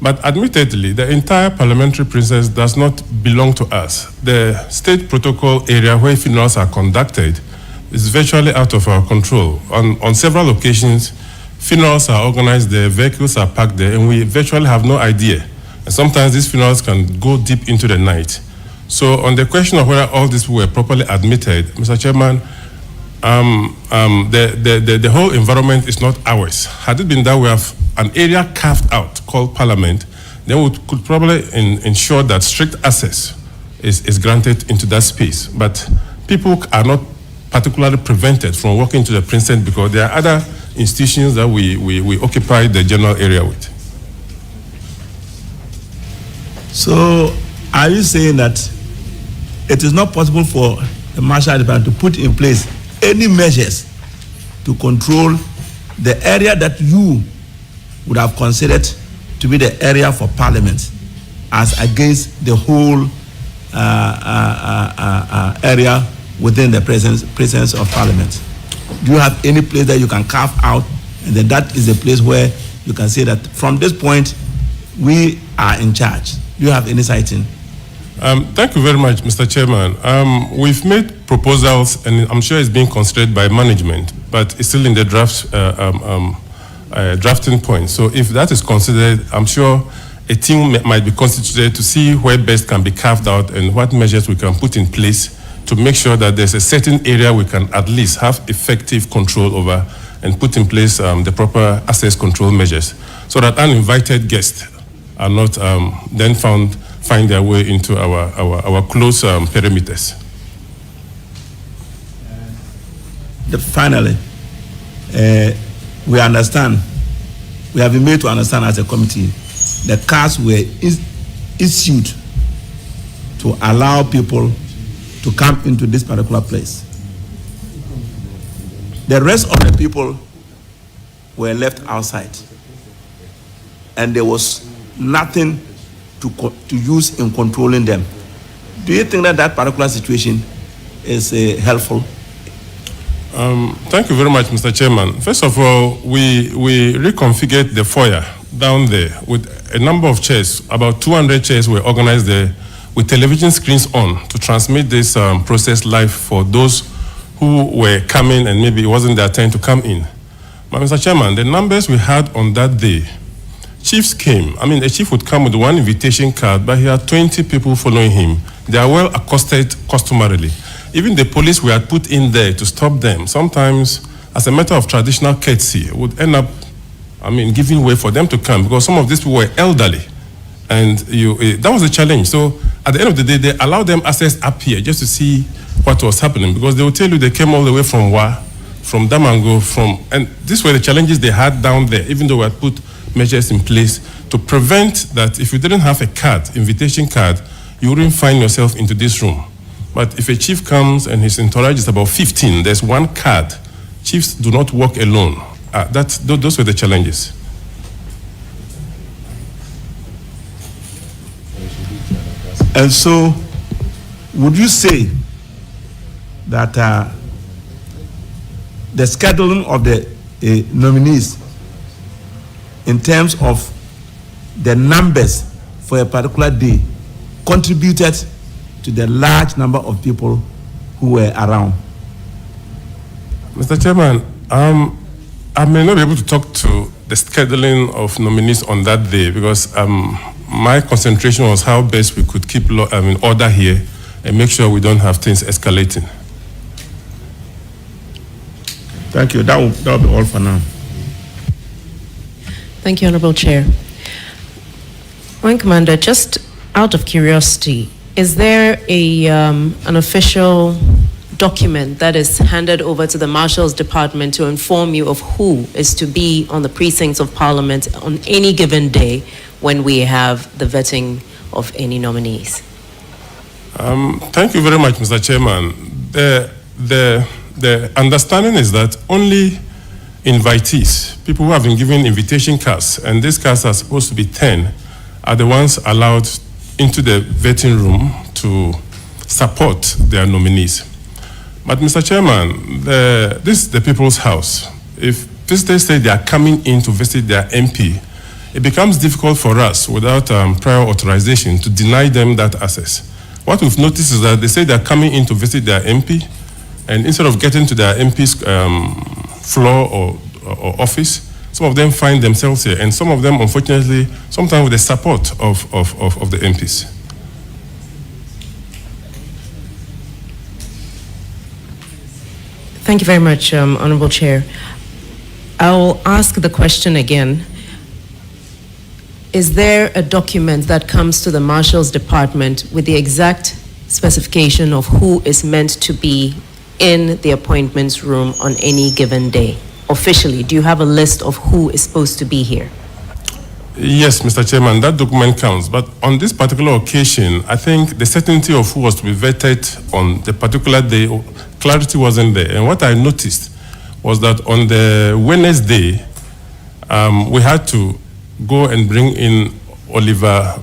But admittedly, the entire parliamentary presence does not belong to us. The state protocol area where funerals are conducted is virtually out of our control. On several occasions, funerals are organized there, vehicles are parked there, and we virtually have no idea. And sometimes these funerals can go deep into the night. So on the question of whether all these were properly admitted, Mr. Chairman, the whole environment is not ours. Had it been that we have an area carved out called Parliament, then we could probably ensure that strict access is granted into that space. But people are not particularly prevented from walking to the precinct because there are other institutions that we occupy the general area with. So are you saying that it is not possible for the Marshal Department to put in place any measures to control the area that you would have considered to be the area for Parliament as against the whole area within the presence of Parliament? Do you have any place that you can carve out and then that is the place where you can say that from this point we are in charge? Do you have any sighting? Thank you very much, Mr. Chairman. We've made proposals, and I'm sure it's being considered by management, but it's still in the drafting point. So if that is considered, I'm sure a team might be constituted to see where best can be carved out and what measures we can put in place to make sure that there's a certain area we can at least have effective control over and put in place the proper access control measures so that uninvited guests are not then find their way into our close perimeters. Finally, we understand, we have been made to understand as a committee that cards were issued to allow people to come into this particular place. The rest of the people were left outside, and there was nothing to use in controlling them. Do you think that that particular situation is helpful? Thank you very much, Mr. Chairman. First of all, we reconfigured the foyer down there with a number of chairs. About 200 chairs were organized there with television screens on to transmit this process live for those who were coming and maybe it wasn't their turn to come in. But Mr. Chairman, the numbers we had on that day, chiefs came. I mean, a chief would come with one invitation card, but he had 20 people following him. They are well accosted customarily. Even the police we had put in there to stop them, sometimes, as a matter of traditional courtesy, would end up, giving way for them to come because some of these people were elderly. And that was a challenge. So at the end of the day, they allowed them access up here just to see what was happening because they will tell you they came all the way from Wa, from Damango, and these were the challenges they had down there, even though we had put measures in place to prevent that if you didn't have a card, invitation card, you wouldn't find yourself into this room. But if a chief comes and his entourage is about 15, there's one card. Chiefs do not walk alone. Those were the challenges. And so, would you say that the scheduling of the nominees in terms of the numbers for a particular day contributed to the large number of people who were around? Mr. Chairman, I may not be able to talk to the scheduling of nominees on that day because my concentration was how best we could keep order here and make sure we don't have things escalating. Thank you. That will be all for now. Thank you, Honorable Chair. Point Commander, just out of curiosity, is there an official document that is handed over to the Marshal's Department to inform you of who is to be on the precincts of Parliament on any given day when we have the vetting of any nominees? Thank you very much, Mr. Chairman. The understanding is that only invitees, people who have been given invitation cards, and these cards are supposed to be 10, are the ones allowed into the vetting room to support their nominees. But Mr. Chairman, this is the people's house. If visitors say they are coming in to visit their MP, it becomes difficult for us without prior authorization to deny them that access. What we've noticed is that they say they're coming in to visit their MP, and instead of getting to their MP's floor or office, some of them find themselves here, and some of them, unfortunately, sometimes with the support of the MPs. Thank you very much, Honorable Chair. I will ask the question again. Is there a document that comes to the Marshal's Department with the exact specification of who is meant to be in the appointments room on any given day? Officially, do you have a list of who is supposed to be here? Yes, Mr. Chairman, that document counts. But on this particular occasion, I think the certainty of who was to be vetted on the particular day, clarity wasn't there. And what I noticed was that on the Wednesday, we had to go and bring in Oliver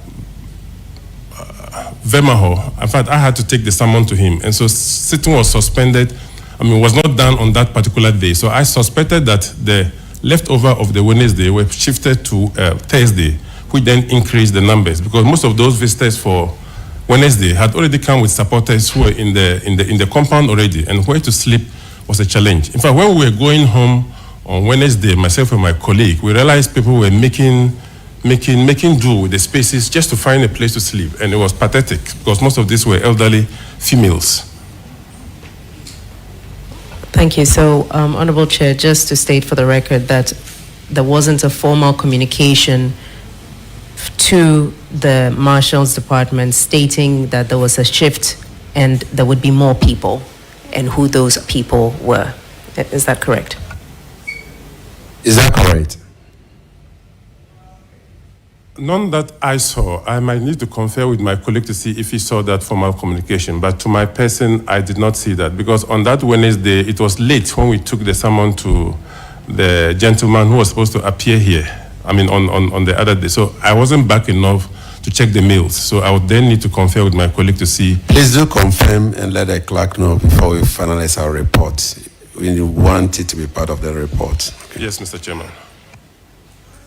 Vermaho. In fact, I had to take the summon to him. And so sitting was suspended. Was not done on that particular day. So I suspected that the leftover of the Wednesday were shifted to Thursday, which then increased the numbers, because most of those visitors for Wednesday had already come with supporters who were in the compound already, and where to sleep was a challenge. In fact, when we were going home on Wednesday, myself and my colleague, we realized people were making do with the spaces just to find a place to sleep, and it was pathetic because most of these were elderly females. Thank you. So, Honorable Chair, just to state for the record that there wasn't a formal communication to the Marshal's Department stating that there was a shift and there would be more people and who those people were. Is that correct? Is that correct? None that I saw. I might need to confer with my colleague to see if he saw that formal communication. But to my person, I did not see that, because on that Wednesday, it was late when we took the summon to the gentleman who was supposed to appear here. On the other day. So I wasn't back enough to check the mails. So I would then need to confer with my colleague to see. Please do confirm and let the clerk know before we finalize our report. We want it to be part of the report. Okay. Yes, Mr. Chairman.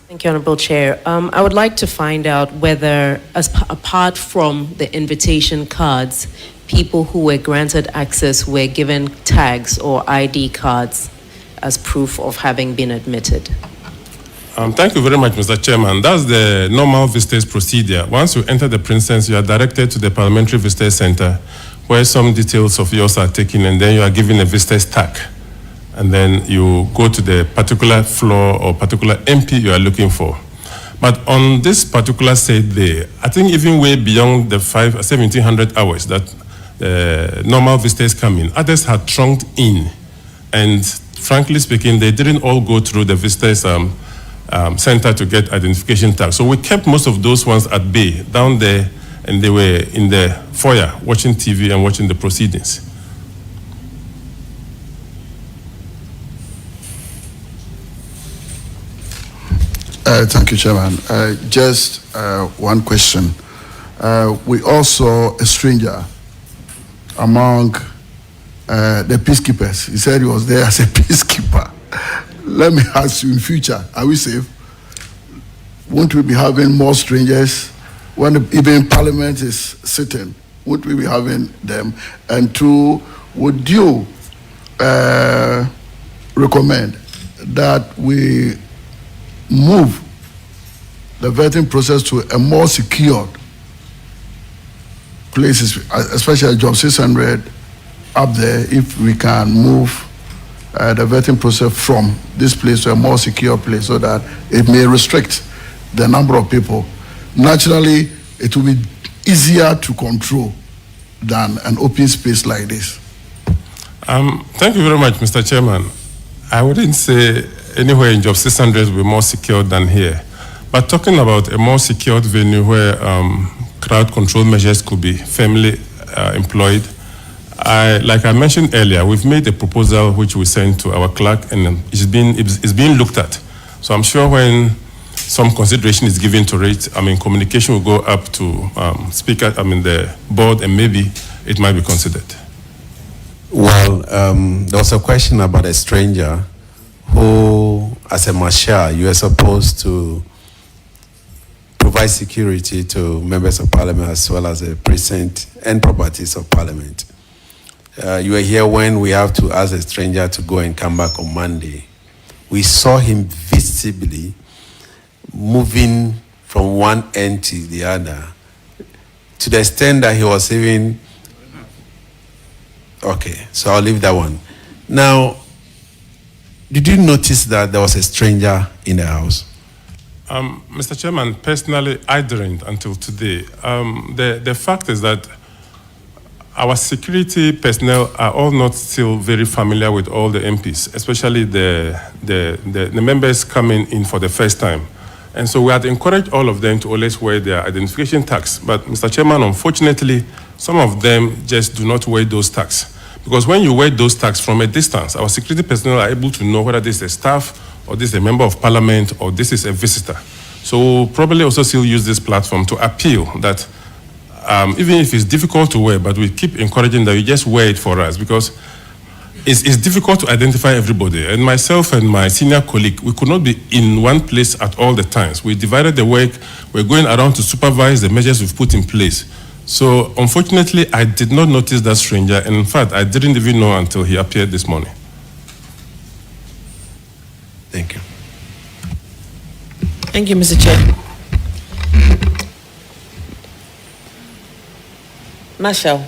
Thank you, Honorable Chair. I would like to find out whether, apart from the invitation cards, people who were granted access were given tags or ID cards as proof of having been admitted. Thank you very much, Mr. Chairman. That's the normal visitors procedure. Once you enter the precinct, you are directed to the Parliamentary Visitors Center, where some details of yours are taken, and then you are given a visitor's tag. And then you go to the particular floor or particular MP you are looking for. But on this particular said day, I think even way beyond the 1700 hours that normal visitors come in, others had trunked in. And frankly speaking, they didn't all go through the visitors center to get identification tags. So we kept most of those ones at bay down there, and they were in the foyer watching TV and watching the proceedings. Thank you, Chairman. Just one question. We all saw a stranger among the peacekeepers. He said he was there as a peacekeeper. Let me ask you, in future, are we safe? Won't we be having more strangers when even Parliament is sitting? Won't we be having them? And two, would you recommend that we move the vetting process to a more secured places, especially Job 600 up there, if we can move the vetting process from this place to a more secure place so that it may restrict the number of people. Naturally, it will be easier to control than an open space like this. Thank you very much, Mr. Chairman. I wouldn't say anywhere in Job 600 will be more secure than here. But talking about a more secured venue where crowd control measures could be firmly employed, like I mentioned earlier, we've made a proposal which we sent to our clerk, and it's being looked at. So I'm sure when some consideration is given to it, communication will go up to the board, and maybe it might be considered. Well, there was a question about a stranger who, as a marshal, you are supposed to provide security to members of parliament as well as the precinct and properties of parliament. You were here when we have to ask a stranger to go and come back on Monday. We saw him visibly moving from one end to the other, to the extent that he was even... Okay, so I'll leave that one. Now, did you notice that there was a stranger in the house? Mr. Chairman, personally, I didn't until today. The fact is that our security personnel are all not still very familiar with all the MPs, especially the members coming in for the first time. And so we had encouraged all of them to always wear their identification tags. But, Mr. Chairman, unfortunately, some of them just do not wear those tags. Because when you wear those tags from a distance, our security personnel are able to know whether this is a staff, or this is a member of parliament, or this is a visitor. So we'll probably also still use this platform to appeal that even if it's difficult to wear, but we keep encouraging that you just wear it for us, because it's difficult to identify everybody. And myself and my senior colleague, we could not be in one place at all the times. We divided the work. We're going around to supervise the measures we've put in place. So unfortunately, I did not notice that stranger. And in fact, I didn't even know until he appeared this morning. Thank you. Thank you, Mr. Chair. Marshal,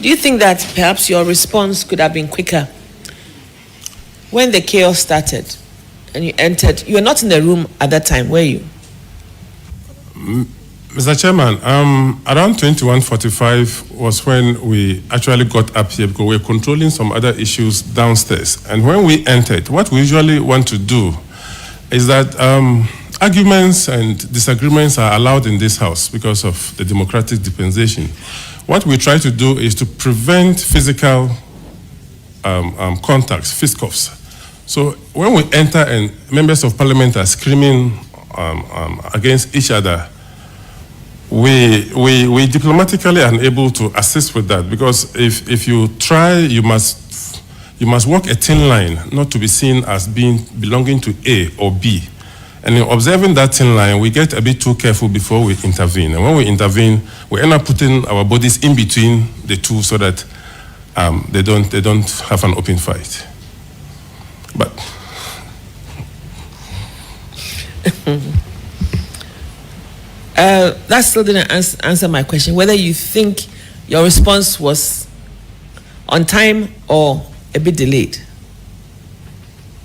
do you think that perhaps your response could have been quicker when the chaos started and you entered? You were not in the room at that time, were you? Mr. Chairman, around 21:45 was when we actually got up here because we were controlling some other issues downstairs. And when we entered, what we usually want to do is that arguments and disagreements are allowed in this house because of the democratic dispensation. What we try to do is to prevent physical contacts, fisticuffs. So when we enter and members of parliament are screaming against each other, we diplomatically are unable to assist with that, because if you try, you must walk a thin line not to be seen as belonging to A or B. And in observing that thin line, we get a bit too careful before we intervene. And when we intervene, we end up putting our bodies in between the two so that they don't have an open fight. But that still didn't answer my question, whether you think your response was on time or a bit delayed.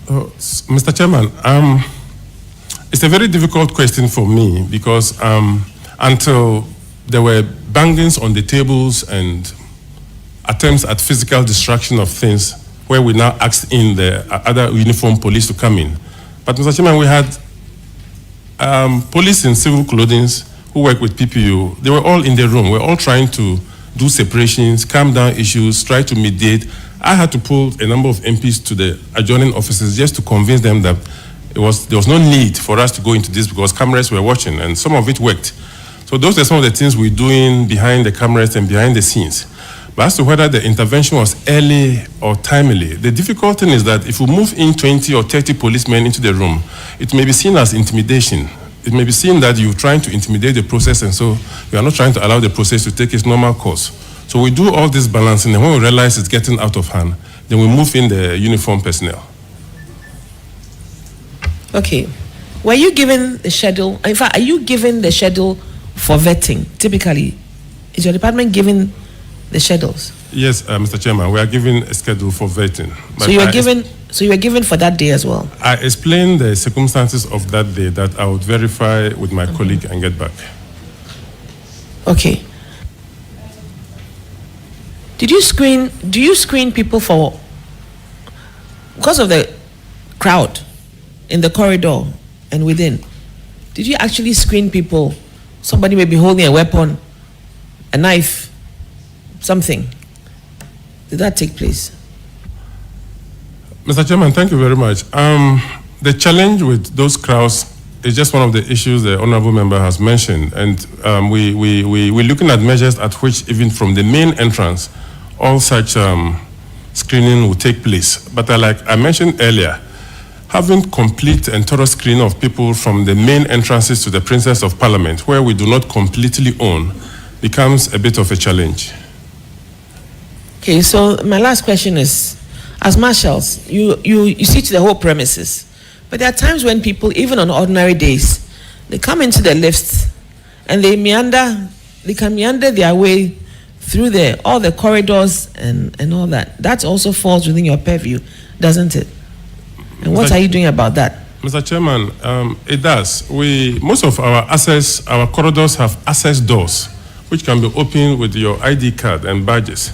Mr. Chairman, it's a very difficult question for me because until there were bangings on the tables and attempts at physical destruction of things, where we now asked in the other uniformed police to come in. But Mr. Chairman, we had police in civil clothing who work with PPU. They were all in the room. We're all trying to do separations, calm down issues, try to mediate. I had to pull a number of MPs to the adjoining offices just to convince them that there was no need for us to go into this because cameras were watching, and some of it worked. So those are some of the things we're doing behind the cameras and behind the scenes. But as to whether the intervention was early or timely, the difficult thing is that if we move in 20 or 30 policemen into the room, it may be seen as intimidation. It may be seen that you're trying to intimidate the process, and so we are not trying to allow the process to take its normal course. So we do all this balancing, and when we realize it's getting out of hand, then we move in the uniform personnel. Okay. Were you given the schedule? In fact, are you given the schedule for vetting? Typically, is your department given the schedules? Yes, Mr. Chairman, we are given a schedule for vetting. So you were given for that day as well? I explained the circumstances of that day that I would verify with my colleague and get back. Okay. Do you screen people for, because of the crowd in the corridor and within, did you actually screen people? Somebody may be holding a weapon, a knife, something. Did that take place? Mr. Chairman, thank you very much. The challenge with those crowds is just one of the issues the honorable member has mentioned. And we're looking at measures at which, even from the main entrance, all such screening will take place. But like I mentioned earlier, having complete and thorough screening of people from the main entrances to the Princess of Parliament, where we do not completely own, becomes a bit of a challenge. Okay, so my last question is, as marshals, you see to the whole premises, but there are times when people, even on ordinary days, they come into the lifts and they can meander their way through all the corridors and all that. That also falls within your purview, doesn't it? And what are you doing about that? Mr. Chairman, it does. Most of our corridors have access doors, which can be opened with your ID card and badges.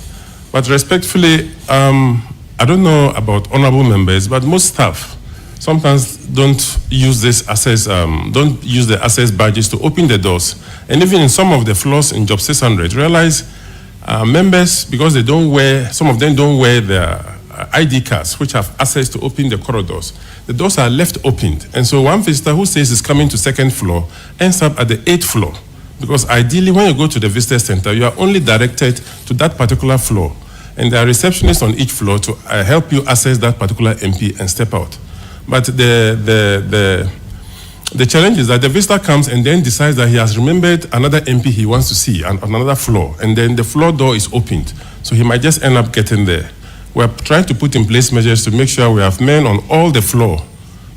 But respectfully, I don't know about honorable members, but most staff sometimes don't use the access badges to open the doors. And even in some of the floors in Job 600, realize members, because some of them don't wear their ID cards, which have access to open the corridors, the doors are left opened. And so one visitor who says is coming to second floor ends up at the 8th floor. Because ideally, when you go to the visitor center, you are only directed to that particular floor. And there are receptionists on each floor to help you access that particular MP and step out. But the challenge is that the visitor comes and then decides that he has remembered another MP he wants to see on another floor. And then the floor door is opened. So he might just end up getting there. We're trying to put in place measures to make sure we have men on all the floor.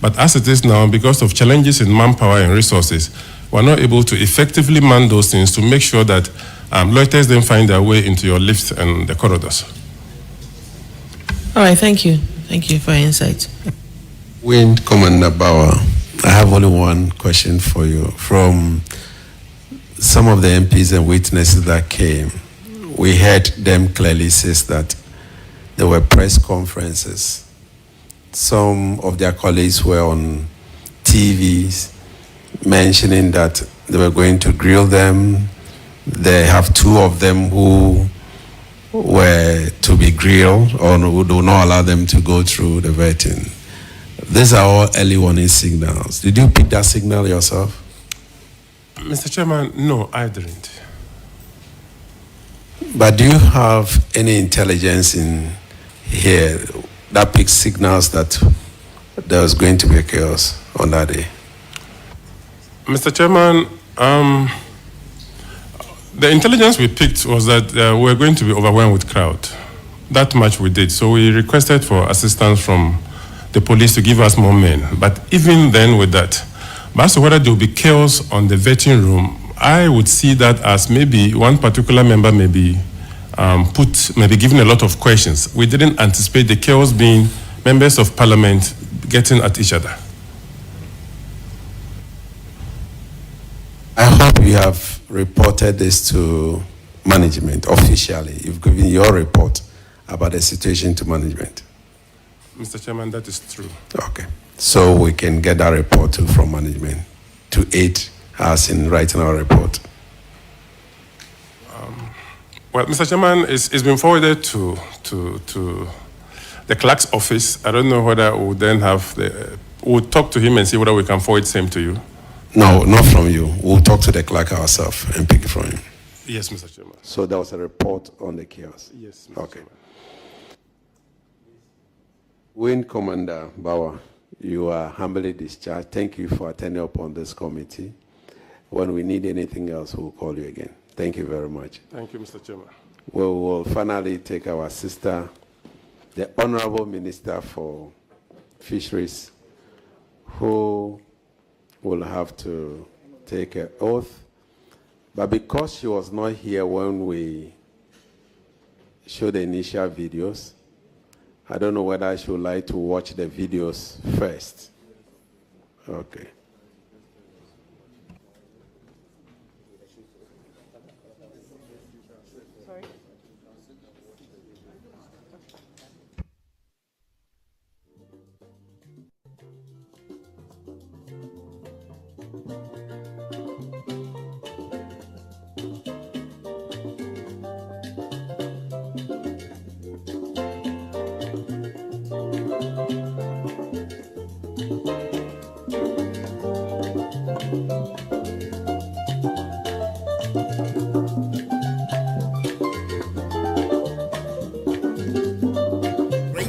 But as it is now, because of challenges in manpower and resources, we're not able to effectively man those things to make sure that loiterers then find their way into your lifts and the corridors. All right, thank you. Thank you for your insight. Wind Commander Bauer, I have only one question for you. From some of the MPs and witnesses that came, we heard them clearly say that there were press conferences. Some of their colleagues were on TVs mentioning that they were going to grill them. They have two of them who were to be grilled or who do not allow them to go through the vetting. These are all early warning signals. Did you pick that signal yourself? Mr. Chairman, no, I didn't. But do you have any intelligence in here that picks signals that there was going to be a chaos on that day? Mr. Chairman, the intelligence we picked was that we were going to be overwhelmed with crowd. That much we did. So we requested for assistance from the police to give us more men. But even then with that, but as to whether there will be chaos on the vetting room, I would see that as maybe one particular member may be given a lot of questions. We didn't anticipate the chaos being members of parliament getting at each other. I hope you have reported this to management officially. You've given your report about the situation to management. Mr. Chairman, that is true. Okay. So we can get that report too from management to aid us in writing our report. Well, Mr. Chairman, it's been forwarded to the clerk's office. I don't know whether we'll then we'll talk to him and see whether we can forward same to you. No, not from you. We'll talk to the clerk ourselves and pick it from him. Yes, Mr. Chairman. So there was a report on the chaos? Yes, Mr. Okay. Chairman. Wing Commander Bauer, you are humbly discharged. Thank you for attending upon this committee. When we need anything else, we'll call you again. Thank you very much. Thank you, Mr. Chairman. We will finally take our sister, the Honorable Minister for Fisheries, who will have to take an oath. But because she was not here when show the initial videos. I don't know whether I should like to watch the videos first. Okay.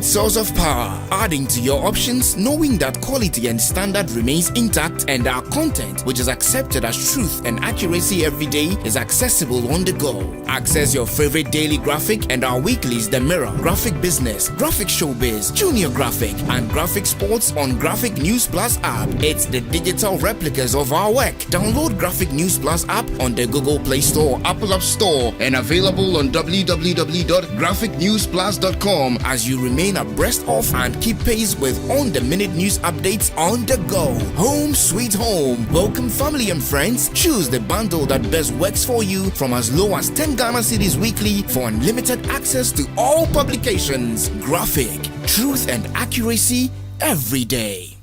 Source of power, adding to your options, knowing that quality and standard remains intact, and our content, which is accepted as truth and accuracy every day, is accessible on the go. Access your favorite daily graphic and our weeklies, The Mirror, Graphic Business, Graphic Showbiz, Junior Graphic, and Graphic Sports on Graphic News Plus app. It's the digital replicas of our work. Download Graphic News Plus app on the Google Play Store, Apple App Store, and available on www.graphicnewsplus.com as you remain abreast of and keep pace with on-the-minute news updates on the go. Home sweet home. Welcome family and friends. Choose the bundle that best works for you from as low as 10 Ghana cedis weekly for unlimited access to all publications. Graphic, truth and accuracy every day.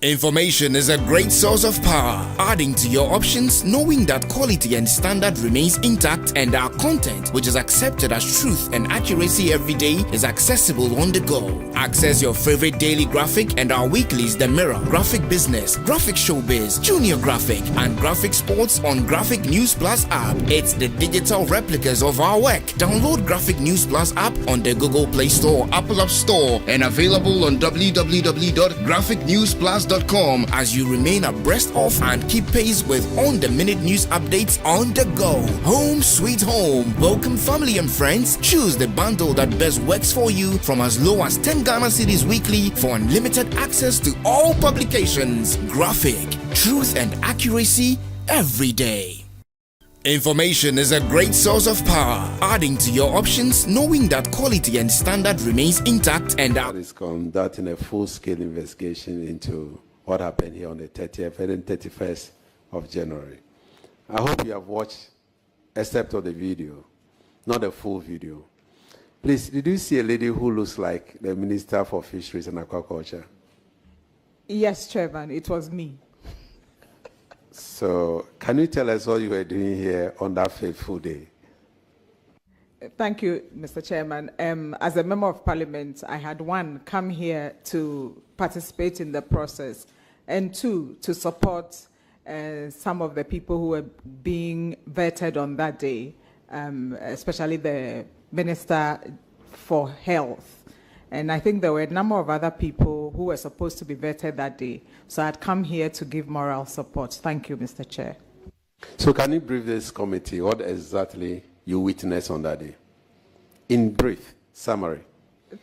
Information is a great source of power, adding to your options, knowing that quality and standard remains intact, and our content, which is accepted as truth and accuracy every day, is accessible on the go. Access your favorite daily graphic and our weeklies, The Mirror, Graphic Business, Graphic Showbiz, Junior Graphic, and Graphic Sports on Graphic News Plus app. It's the digital replicas of our work. Download Graphic News Plus app on the Google Play Store, Apple App Store, and available on www.graphicnewsplus.com as you remain abreast of and keep pace with on-the-minute news updates on the go. Home sweet home. Welcome family and friends. Choose the bundle that best works for you from as low as 10 Ghana cedis weekly for unlimited access to all publications. Graphic, truth and accuracy every day. Information is a great source of power, adding to your options, knowing that quality and standard remains intact, and That is conducting a full-scale investigation into what happened here on the 30th and 31st of January. I hope you have watched except of the video, not the full video. Please, did you see a lady who looks like the Minister for Fisheries and Aquaculture? Yes, Chairman, it was me. So, can you tell us what you were doing here on that fateful day? Thank you, Mr. Chairman. As a member of Parliament, I had come here to participate in the process, and two, to support some of the people who were being vetted on that day, especially the Minister for Health. And I think there were a number of other people who were supposed to be vetted that day. So I'd come here to give moral support. Thank you, Mr. Chair. So can you brief this committee what exactly you witnessed on that day? In brief, summary.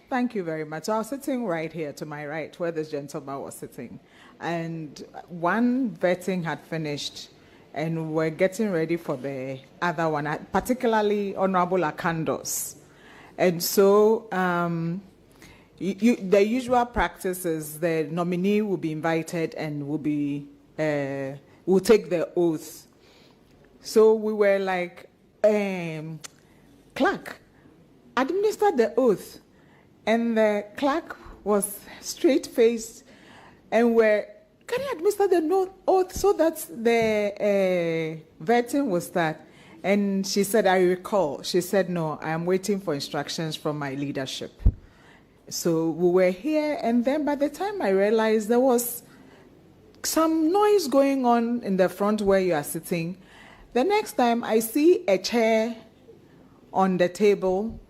Thank you very much. I was sitting right here to my right, where this gentleman was sitting. And one vetting had finished, and we're getting ready for the other one, particularly Honorable Akandos. And so the usual practice is the nominee will be invited and will take the oath. So we were like, clerk, administer the oath. And the clerk was straight-faced and can you administer the oath so that the vetting will start? And she said, I recall. She said, no, I am waiting for instructions from my leadership. So we were here, and then by the time I realized there was some noise going on in the front where you are sitting, the next time I see a chair on the table.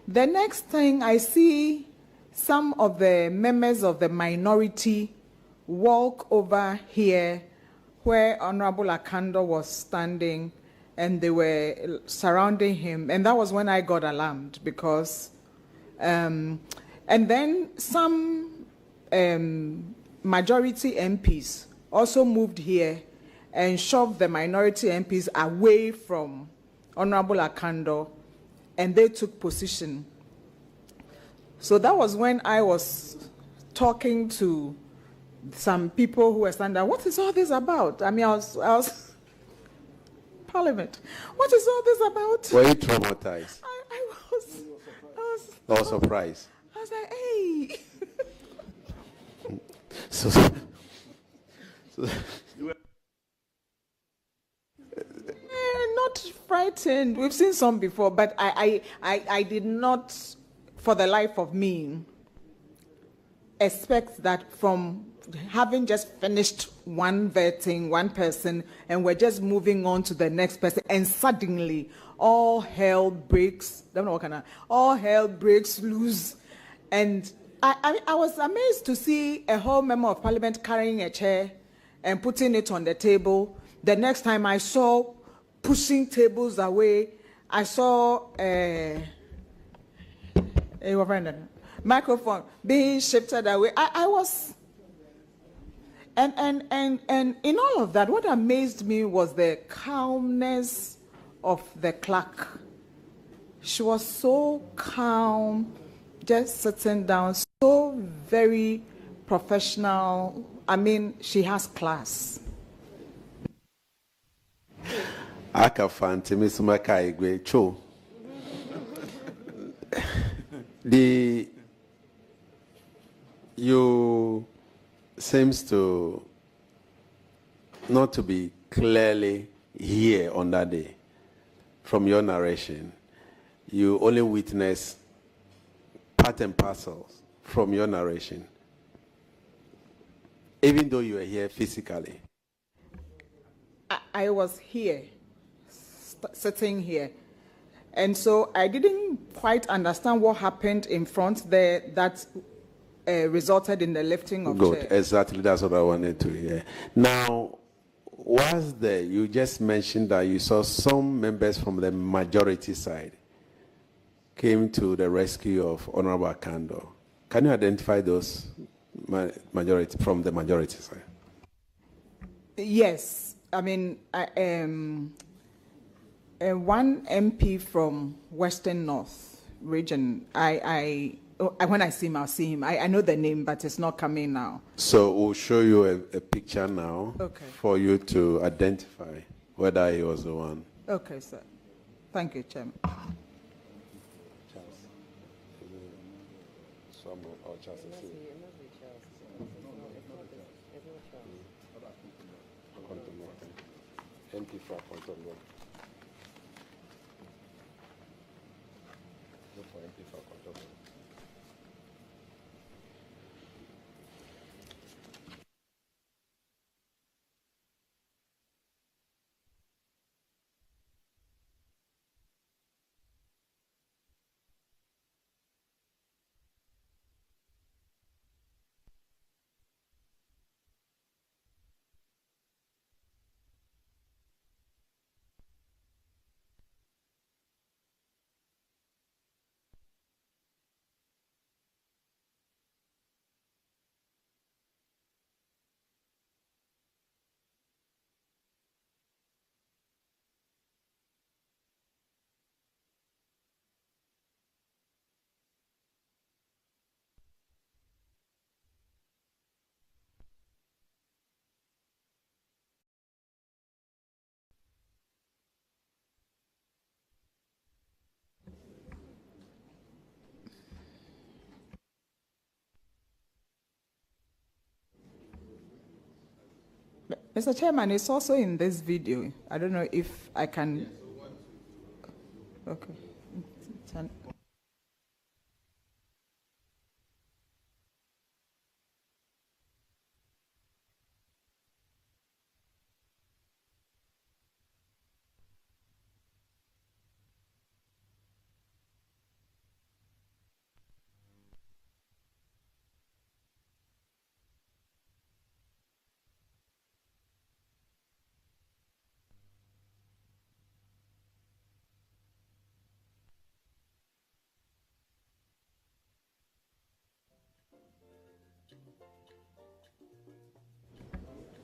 The next thing I see some of the members of the minority walk over here where Honorable Akando was standing, and they were surrounding him. And that was when I got alarmed because, and then some majority MPs also moved here and shoved the minority MPs away from Honorable Akando and they took position. So that was when I was talking to some people who were standing there. What is all this about? I mean, I was Parliament. What is all this about? Were you traumatized I was or surprised? I was like, hey. So Not frightened. We've seen some before, but I did not, for the life of me, expect that from having just finished one vetting, one person, and we're just moving on to the next person, and suddenly all hell breaks. Don't know what kind of all hell breaks loose, and I was amazed to see a whole member of parliament carrying a chair and putting it on the table. The next time I saw pushing tables away, I saw a microphone being shifted away. I was, and in all of that, what amazed me was the calmness of the clerk. She was so calm, just sitting down, so very professional. I mean, she has class. Aka fantimi sumaka igwe cho. You seems to not to be clearly here on that day. From your narration, you only witness part and parcels from your narration, even though you were here physically. I was here, sitting here. And so I didn't quite understand what happened in front there that resulted in the lifting of Good, chair. exactly. That's what I wanted to hear. Now, was there, you just mentioned that you saw some members from the majority side came to the rescue of Honorable Akando. Can you identify those majority from the majority side? Yes, I mean, one MP from Western North region. When I see him, I'll see him. I know the name, but it's not coming now. So we'll show you a picture now, Okay. for you to identify whether he was the one. Okay, sir. Thank you, Chairman. MP for control. Look for MP for control. Mr. Chairman, it's also in this video. I don't know if I can. Okay.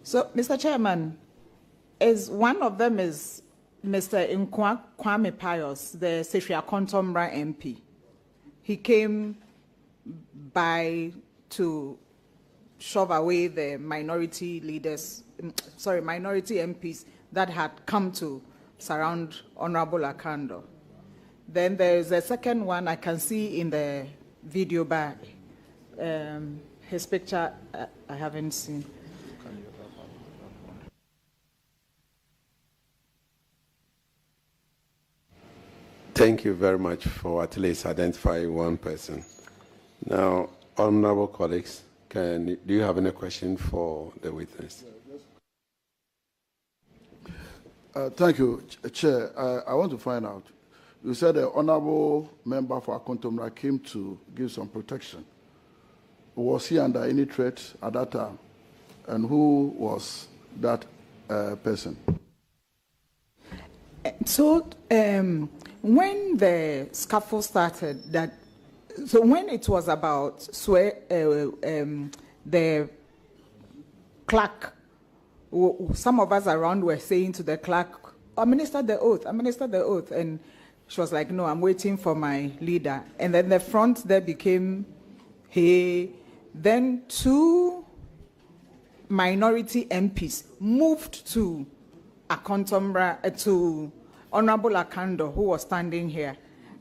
So, Mr. Chairman, one of them is Mr. Kwame Pius, the Sefia Kontomra MP. He came by to shove away the minority MPs that had come to surround Honorable Akando. Then there's a second one I can see in the video back. His picture I haven't seen. Thank you very much for at least identifying one person. Now, honorable colleagues, do you have any question for the witness? Thank you, Chair. I want to find out. You said the honorable member for Akontomra came to give some protection. Was he under any threat at that time? And who was that person? So, when the scuffle started, so when it was about the clerk, some of us around were saying to the clerk, administer the oath, and she was like, no, I'm waiting for my leader. And then the front there became, hey, then two minority MPs moved to Akontomra, to Honorable Akando, who was standing here.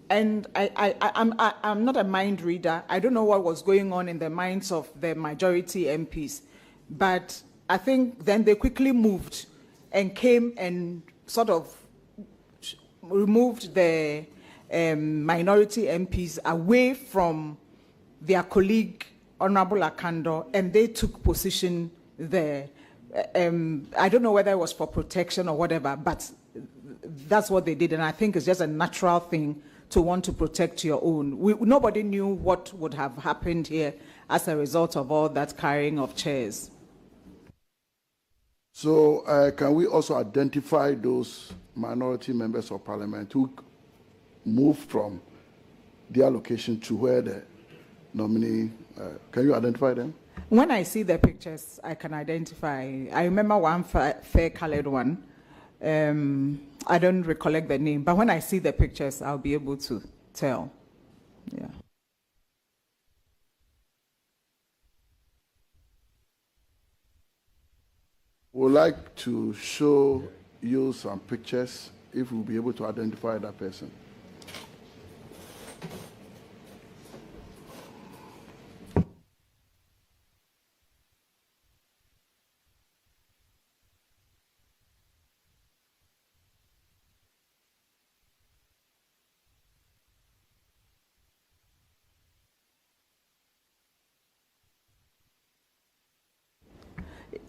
And I'm not a mind reader. I don't know what was going on in the minds of the majority MPs. But I think then they quickly moved and came and sort of removed the minority MPs away from their colleague, Honorable Akando, and they took position there. I don't know whether it was for protection or whatever, but that's what they did. And I think it's just a natural thing to want to protect your own. Nobody knew what would have happened here as a result of all that carrying of chairs. So can we also identify those minority members of parliament who moved from their location to where the nominee, can you identify them? When I see the pictures, I can identify. I remember one fair-colored one. I don't recollect the name, but when I see the pictures, I'll be able to tell. Yeah. We'd like to show you some pictures if we'll be able to identify that person.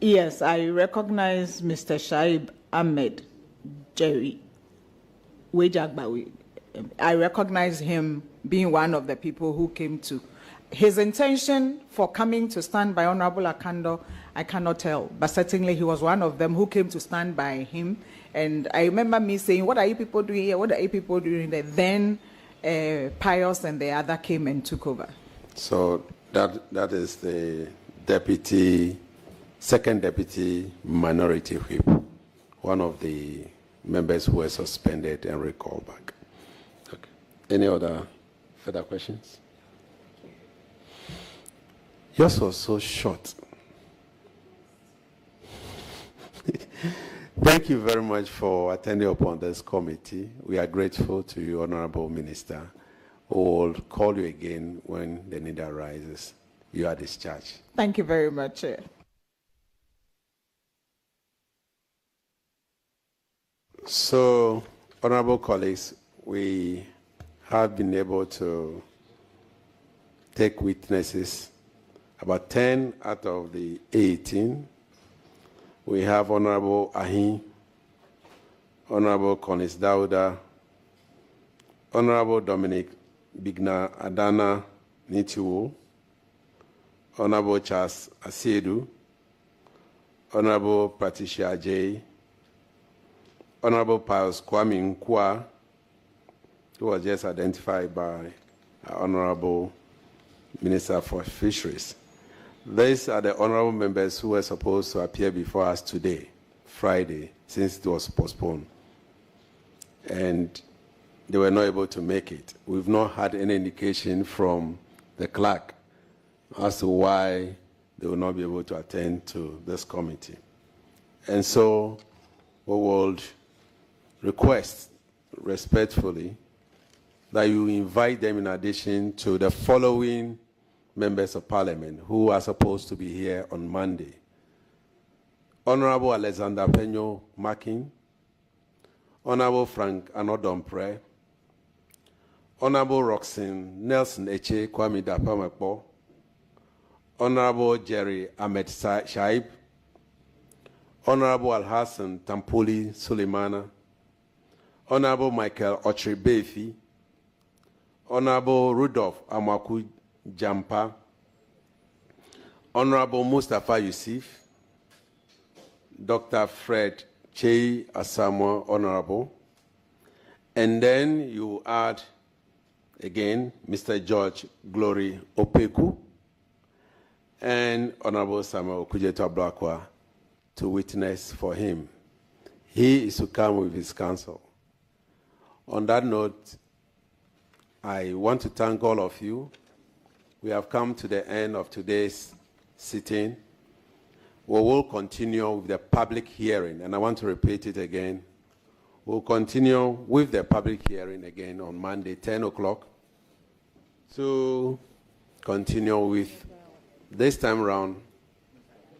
Yes, I recognize Mr. Shaib Ahmed Jerry Wejagbawi. I recognize him being one of the people who came to. His intention for coming to stand by Honorable Akando, I cannot tell, but certainly he was one of them who came to stand by him. And I remember me saying, what are you people doing here? What are you people doing there? Then Pius and the other came and took over. So that is the second deputy minority whip, one of the members who were suspended and recalled back. Okay. Any other further questions? Yours was so short. Thank you very much for attending upon this committee. We are grateful to you, Honorable Minister. We will call you again when the need arises. You are discharged. Thank you very much. So, honorable colleagues, we have been able to take witnesses, about 10 out of the 18. We have Honorable Ahin, Honorable Konis Dauda, Honorable Dominic Bigna Adana Nitiwo, Honorable Charles Asiedu, Honorable Patricia J., Honorable Pius Kwame Nkwa, who was just identified by Honorable Minister for Fisheries. These are the honorable members who were supposed to appear before us today, Friday, since it was postponed. and they were not able to make it. We've not had any indication from the clerk as to why they will not be able to attend to this committee. And so we would request respectfully that you invite them in addition to the following members of parliament who are supposed to be here on Monday. Honorable Alexander Peño Makin, Honorable Frank Anodompre, Honorable Roxanne Nelson Eche Kwame Dapamakpo, Honorable Jerry Ahmed Shaib, Honorable Alhassan Tampoli Suleimana, Honorable Michael Ochri Befi, Honorable Rudolph Amaku Jampa, Honorable Mustafa Yusuf, Dr. Fred Chei Asamoah, Honorable, and then you add again Mr. George Glory Opeku and Honorable Samuel Kujeto Ablakwa to witness for him. He is to come with his counsel. On that note, I want to thank all of you. We have come to the end of today's sitting. We will continue with the public hearing, and I want to repeat it again. We'll continue with the public hearing again on Monday, 10 o'clock, to continue with this time around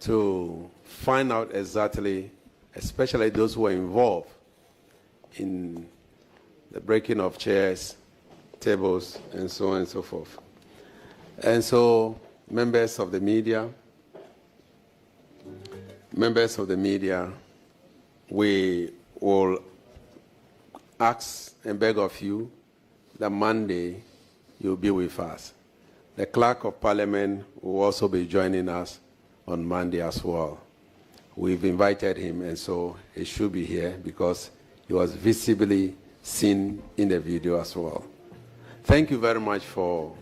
to find out exactly, especially those who are involved in the breaking of chairs, tables, and so on and so forth. And so, members of the media, we will ask and beg of you that Monday you'll be with us. The Clerk of Parliament will also be joining us on Monday as well. We've invited him, and so he should be here because he was visibly seen in the video as well. Thank you very much for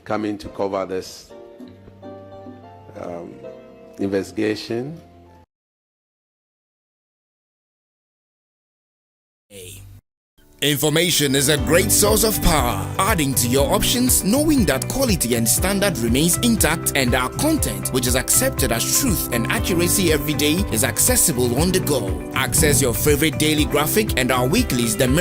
coming to cover this investigation. Information is a great source of power, adding to your options, knowing that quality and standard remains intact, and our content, which is accepted as truth and accuracy every day, is accessible on the go. Access your favorite daily graphic and our weeklies, the